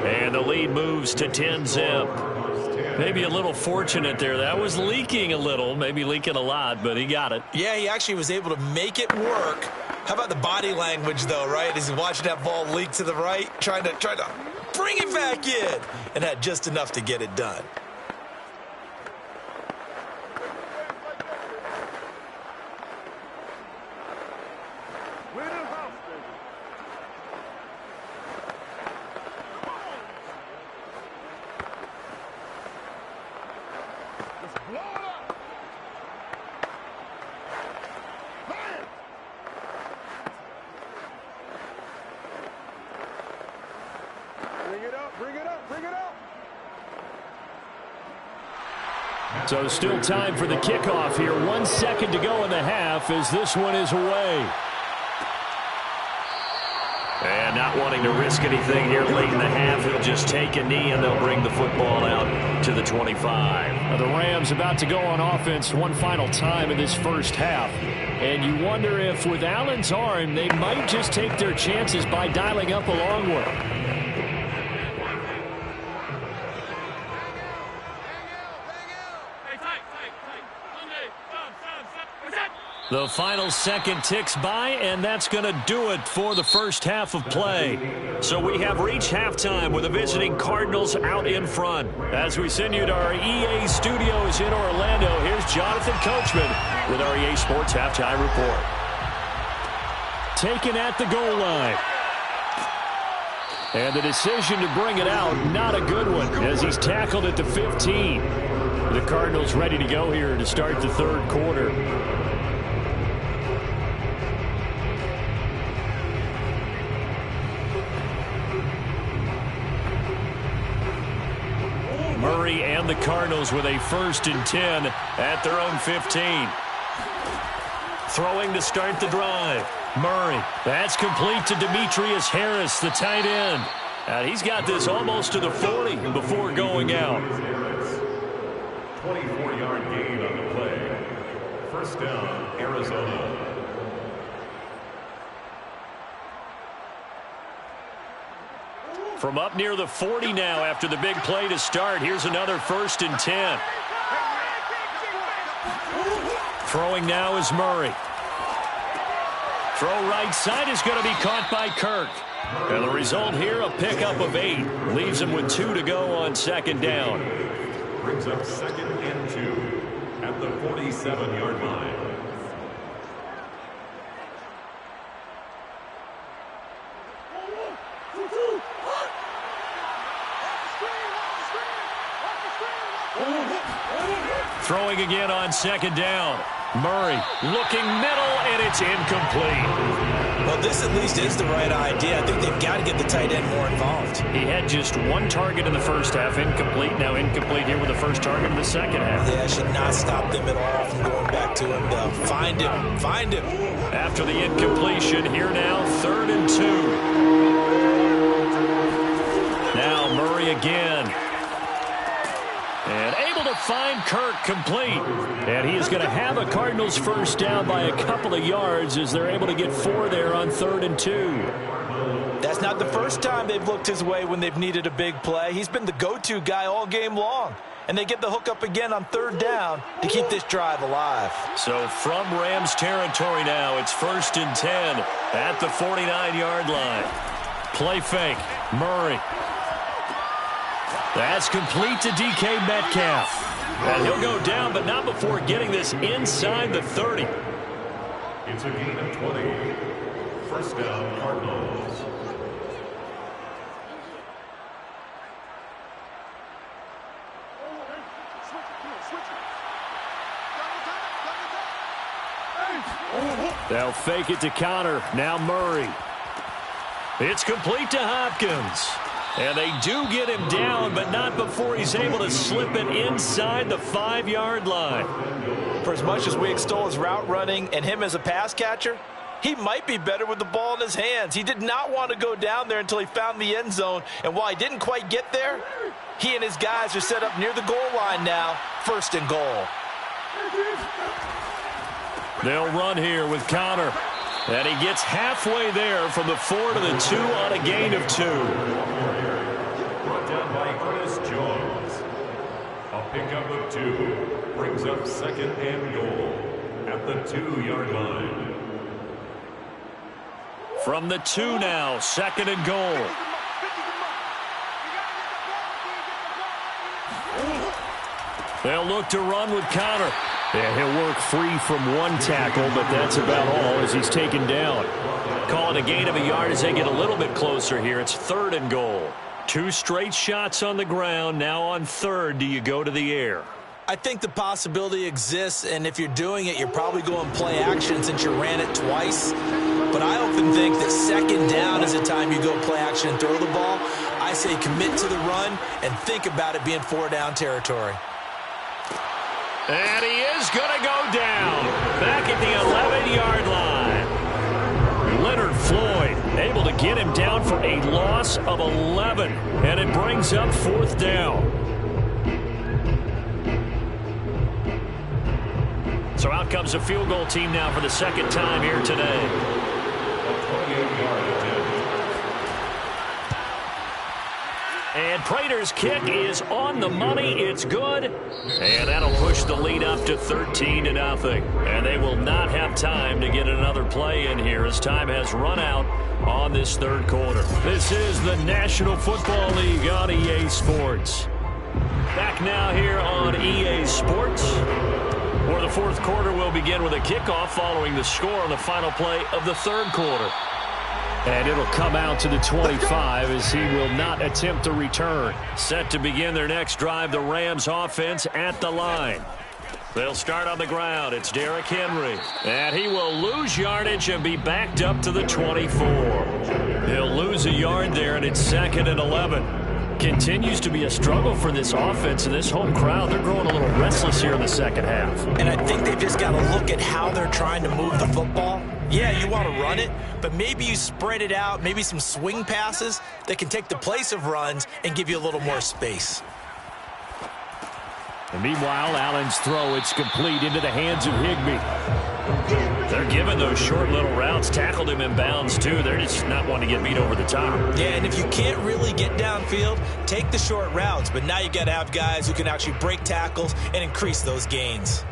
And the lead moves to 10-zip. Maybe a little fortunate there. That was leaking a little, maybe leaking a lot, but he got it.
Yeah, he actually was able to make it work. How about the body language, though, right? As he's watching that ball leak to the right, trying to bring it back in, and had just enough to get it done.
So still time for the kickoff here. 1 second to go in the half as this one is away. And not wanting to risk anything here late in the half, he'll just take a knee and they'll bring the football out to the 25. Now the Rams about to go on offense one final time in this first half. And you wonder if with Allen's arm, they might just take their chances by dialing up a long one. The final second ticks by, and that's going to do it for the first half of play. So we have reached halftime with the visiting Cardinals out in front. As we send you to our EA studios in Orlando, here's Jonathan Coachman with our EA Sports Halftime Report. Taken at the goal line. And the decision to bring it out, not a good one, as he's tackled at the 15. The Cardinals ready to go here to start the third quarter. Murray and the Cardinals with a 1st and 10 at their own 15. Throwing to start the drive. Murray. That's complete to Demetrius Harris, the tight end. And he's got this almost to the 40 before going out.
24-yard gain on the play. First down, Arizona.
From up near the 40 now after the big play to start. Here's another 1st and 10. Throwing now is Murray. Throw right side is going to be caught by Kirk. And the result here, a pickup of 8. Leaves him with 2 to go on second down.
Brings up 2nd and 2 at the 47-yard line.
Throwing again on second down. Murray looking middle, and it's incomplete.
Well, this at least is the right idea. I think they've got to get the tight end more involved.
He had just 1 target in the first half, incomplete. Now incomplete here with the first target in the second half.
Yeah, should not stop them at all from going back to him. Find him. Find him.
After the incompletion, here now, 3rd and 2. Now Murray again. And able to find Kirk complete. And he is going to have a Cardinals first down by a couple of yards as they're able to get 4 there on 3rd and 2.
That's not the first time they've looked his way when they've needed a big play. He's been the go-to guy all game long. And they get the hook up again on 3rd down to keep this drive alive.
So from Rams territory now, it's 1st and 10 at the 49-yard line. Play fake. Murray. That's complete to DK Metcalf. And he'll go down, but not before getting this inside the 30.
It's a gain of 20. First down, Cardinals.
They'll fake it to Connor. Now Murray. It's complete to Hopkins. And they do get him down, but not before he's able to slip it inside the 5-yard line.
For as much as we extol his route running and him as a pass catcher, he might be better with the ball in his hands. He did not want to go down there until he found the end zone. And while he didn't quite get there, he and his guys are set up near the goal line now, 1st and goal.
They'll run here with Connor. And he gets halfway there from the 4 to the 2 on a gain of 2.
Brought down by Curtis Jones. A pickup of 2 brings up 2nd and goal at the 2-yard line.
From the 2 now, 2nd and goal. They'll look to run with Connor. And he'll work free from 1 tackle, but that's about all as he's taken down. Call it a gain of a yard as they get a little bit closer here. It's 3rd and goal. 2 straight shots on the ground. Now on 3rd, do you go to the air?
I think the possibility exists, and if you're doing it, you're probably going play action since you ran it twice. But I often think that 2nd down is the time you go play action and throw the ball. I say commit to the run and think about it being 4-down territory.
And he is going to go down back at the 11-yard line. Leonard Floyd able to get him down for a loss of 11. And it brings up 4th down. So out comes the field goal team now for the 2nd time here today.
A 28-yard attempt.
And Prater's kick is on the money. It's good. And that'll push the lead up to 13-0. And they will not have time to get another play in here as time has run out on this 3rd quarter. This is the National Football League on EA Sports. Back now here on EA Sports, where the 4th quarter will begin with a kickoff following the score on the final play of the 3rd quarter. And it'll come out to the 25 as he will not attempt to return. Set to begin their next drive, the Rams offense at the line. They'll start on the ground. It's Derrick Henry. And he will lose yardage and be backed up to the 24. He'll lose a yard there, and it's 2nd and 11. Continues to be a struggle for this offense and this home crowd. They're growing a little restless here in the 2nd half.
And I think they've just got to look at how they're trying to move the football. Yeah, you want to run it, but maybe you spread it out, maybe some swing passes that can take the place of runs and give you a little more space.
And meanwhile, Allen's throw, it's complete into the hands of Higbee. They're giving those short little routes. Tackled him in bounds, too. They're just not wanting to get beat over the top.
Yeah, and if you can't really get downfield, take the short routes. But now you got to have guys who can actually break tackles and increase those gains.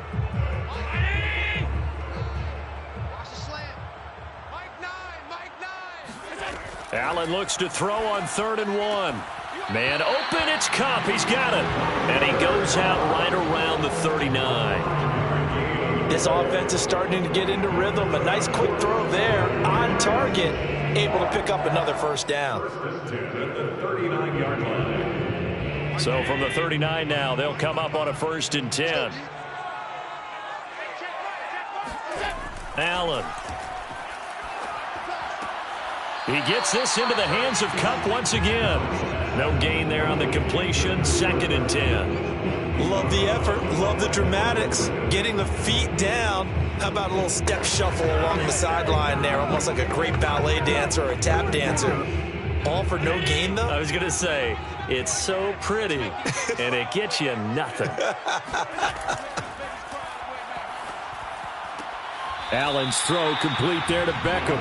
Allen looks to throw on 3rd and 1. Man open, it's Kupp. He's got it. And he goes out right around the 39.
This offense is starting to get into rhythm. A nice quick throw there on target, able to pick up another first down.
So from the 39 now, they'll come up on a 1st and 10. Allen. He gets this into the hands of Kupp once again. No gain there on the completion. 2nd and 10.
Love the effort. Love the dramatics. Getting the feet down. How about a little step shuffle along the sideline there? Almost like a great ballet dancer or a tap dancer. All for no gain, though?
I was going to say, it's so pretty, and it gets you nothing. Allen's throw complete there to Beckham.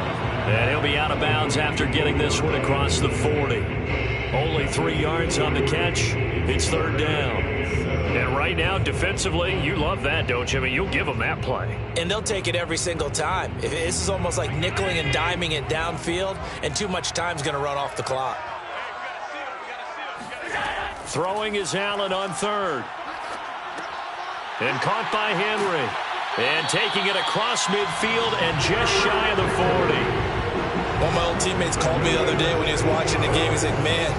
And he'll be out of bounds after getting this one across the 40. Only 3 yards on the catch. It's 3rd down. And right now, defensively, you love that, don't you? I mean, you'll give them that play.
And they'll take it every single time. This is almost like nickeling and diming it downfield, and too much time's going to run off the clock.
Throwing is Allen on 3rd. And caught by Henry. And taking it across midfield and just shy of the 40.
One of my old teammates called me the other day when he was watching the game. He's like, man,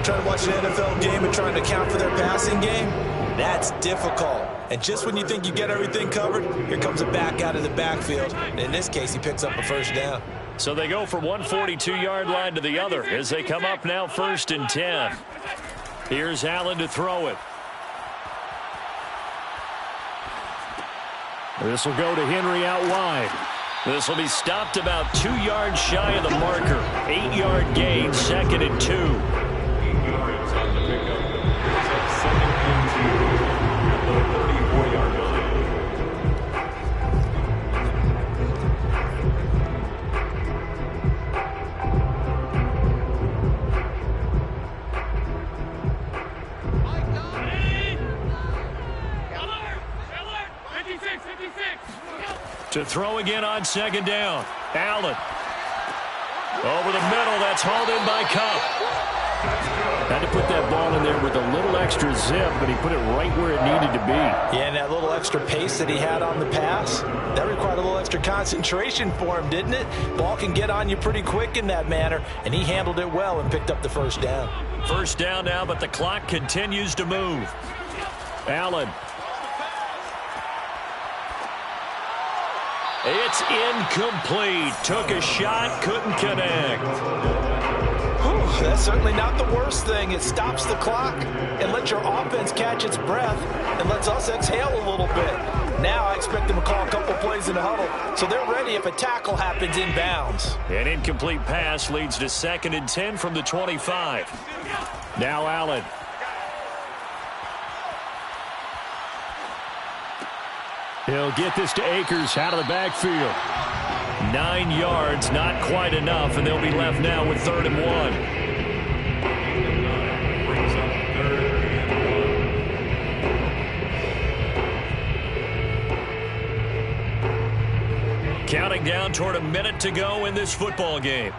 trying to watch an NFL game and trying to account for their passing game, that's difficult. And just when you think you get everything covered, here comes a back out of the backfield. And in this case, he picks up a first down.
So they go from one 42-yard line to the other as they come up now 1st and 10. Here's Allen to throw it. This will go to Henry out wide. This will be stopped about 2 yards shy of the marker. 8-yard gain, 2nd and 2.
8 yards on the pickup. It's 2nd and 2 at the 34-yard line.
To throw again on 2nd down. Allen. Over the middle. That's hauled in by Kupp. Had to put that ball in there with a little extra zip, but he put it right where it needed to be.
Yeah, and that little extra pace that he had on the pass, that required a little extra concentration for him, didn't it? Ball can get on you pretty quick in that manner, and he handled it well and picked up the first down.
First down now, but the clock continues to move. Allen. It's incomplete. Took a shot, couldn't connect.
Whew, that's certainly not the worst thing. It stops the clock and lets your offense catch its breath and lets us exhale a little bit. Now I expect them to call a couple plays in the huddle, so they're ready if a tackle happens in bounds.
An incomplete pass leads to 2nd and 10 from the 25. Now Allen. He'll get this to Akers out of the backfield. 9 yards, not quite enough, and they'll be left now with 3rd and 1.
Brings up 3rd and 1.
Counting down toward a minute to go in this football game.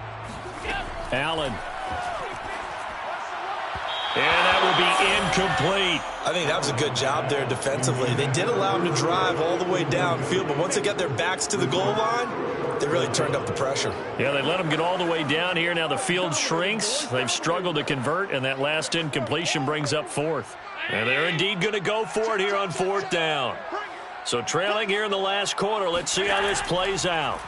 Allen. And that will be incomplete.
I think that was a good job there defensively. They did allow him to drive all the way downfield, but once they got their backs to the goal line, they really turned up the pressure.
Yeah, they let them get all the way down here. Now the field shrinks. They've struggled to convert, and that last incompletion brings up 4th. And they're indeed going to go for it here on 4th down. So trailing here in the last quarter, let's see how this plays out.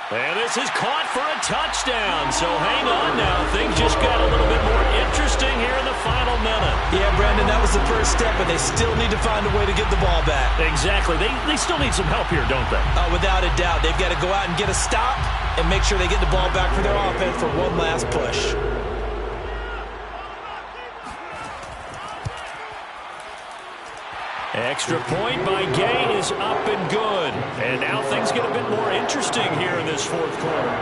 And this is caught for a touchdown. So hang on now. Things just got a little bit more interesting here in the final minute.
Yeah, Brandon, that was the first step, but they still need to find a way to get the ball back.
Exactly. They still need some help here, don't they?
Without a doubt. They've got to go out and get a stop and make sure they get the ball back for their offense for one last push.
Extra point by Gay is up and good. And now things get a bit more interesting here in this 4th quarter.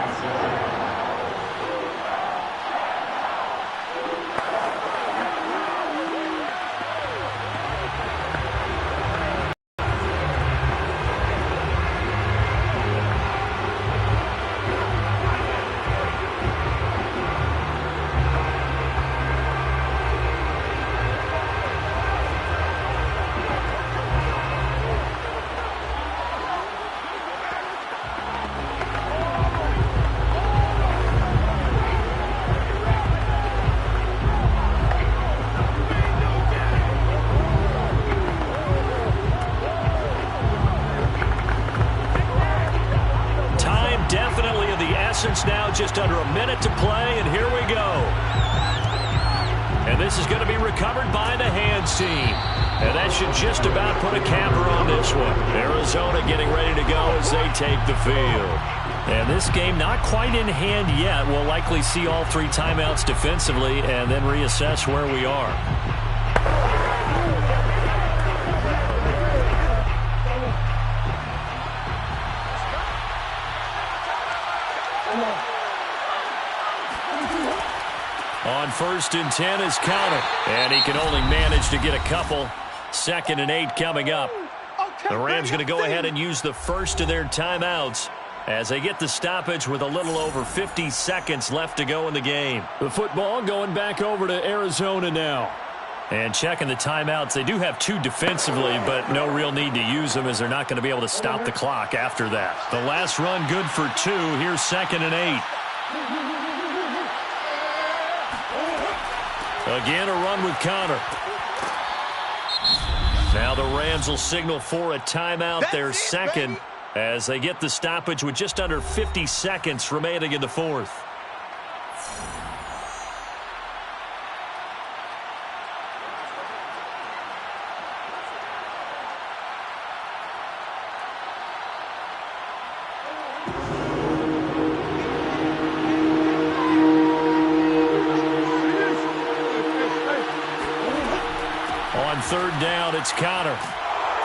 play, and here we go. And this is going to be recovered by the hands team. And that should just about put a capper on this one. Arizona getting ready to go as they take the field. And this game not quite in hand yet. We'll likely see all 3 timeouts defensively and then reassess where we are. On 1st and 10 is Counter. And he can only manage to get a couple. 2nd and 8 coming up. The Rams going to go ahead and use the first of their timeouts as they get the stoppage with a little over 50 seconds left to go in the game. The football going back over to Arizona now. And checking the timeouts, they do have 2 defensively, but no real need to use them as they're not going to be able to stop the clock after that. The last run good for 2. Here's 2nd and 8. Again, a run with Connor. Now the Rams will signal for a timeout, their second, as they get the stoppage with just under 50 seconds remaining in the 4th. On 3rd down, it's Connor.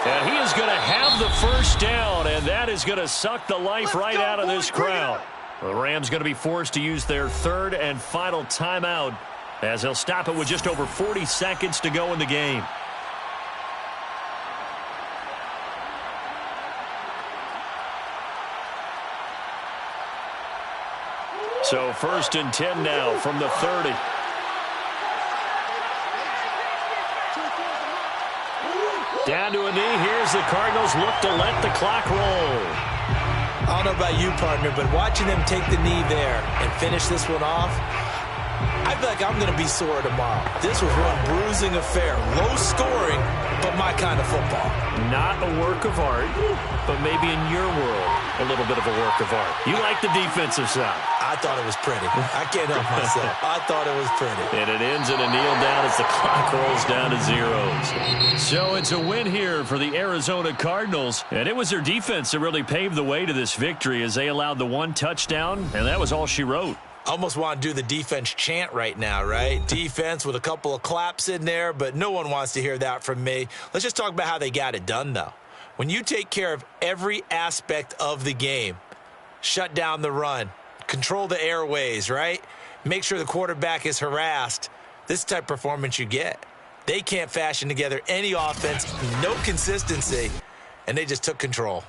And he is going to have the first down, and that is going to suck the life right out of this crowd. The Rams going to be forced to use their 3rd and final timeout as they'll stop it with just over 40 seconds to go in the game. So 1st and 10 now from the 30. Down to a knee. Here's the Cardinals look to let the clock roll.
I don't know about you, partner, but watching them take the knee there and finish this one off, I feel like I'm going to be sore tomorrow. This was one bruising affair. Low scoring, but my kind of football.
Not a work of art, but maybe in your world, a little bit of a work of art. You like the defensive side.
I thought it was pretty. I can't help myself. I thought it was pretty.
And it ends in a kneel down as the clock rolls down to zeros. So it's a win here for the Arizona Cardinals. And it was their defense that really paved the way to this victory as they allowed the 1 touchdown, and that was all she wrote.
Almost want to do the defense chant right now, right? Defense with a couple of claps in there, but no one wants to hear that from me. Let's just talk about how they got it done, though. When you take care of every aspect of the game, shut down the run, control the airways, right? Make sure the quarterback is harassed. This type of performance you get. They can't fashion together any offense, no consistency, and they just took control.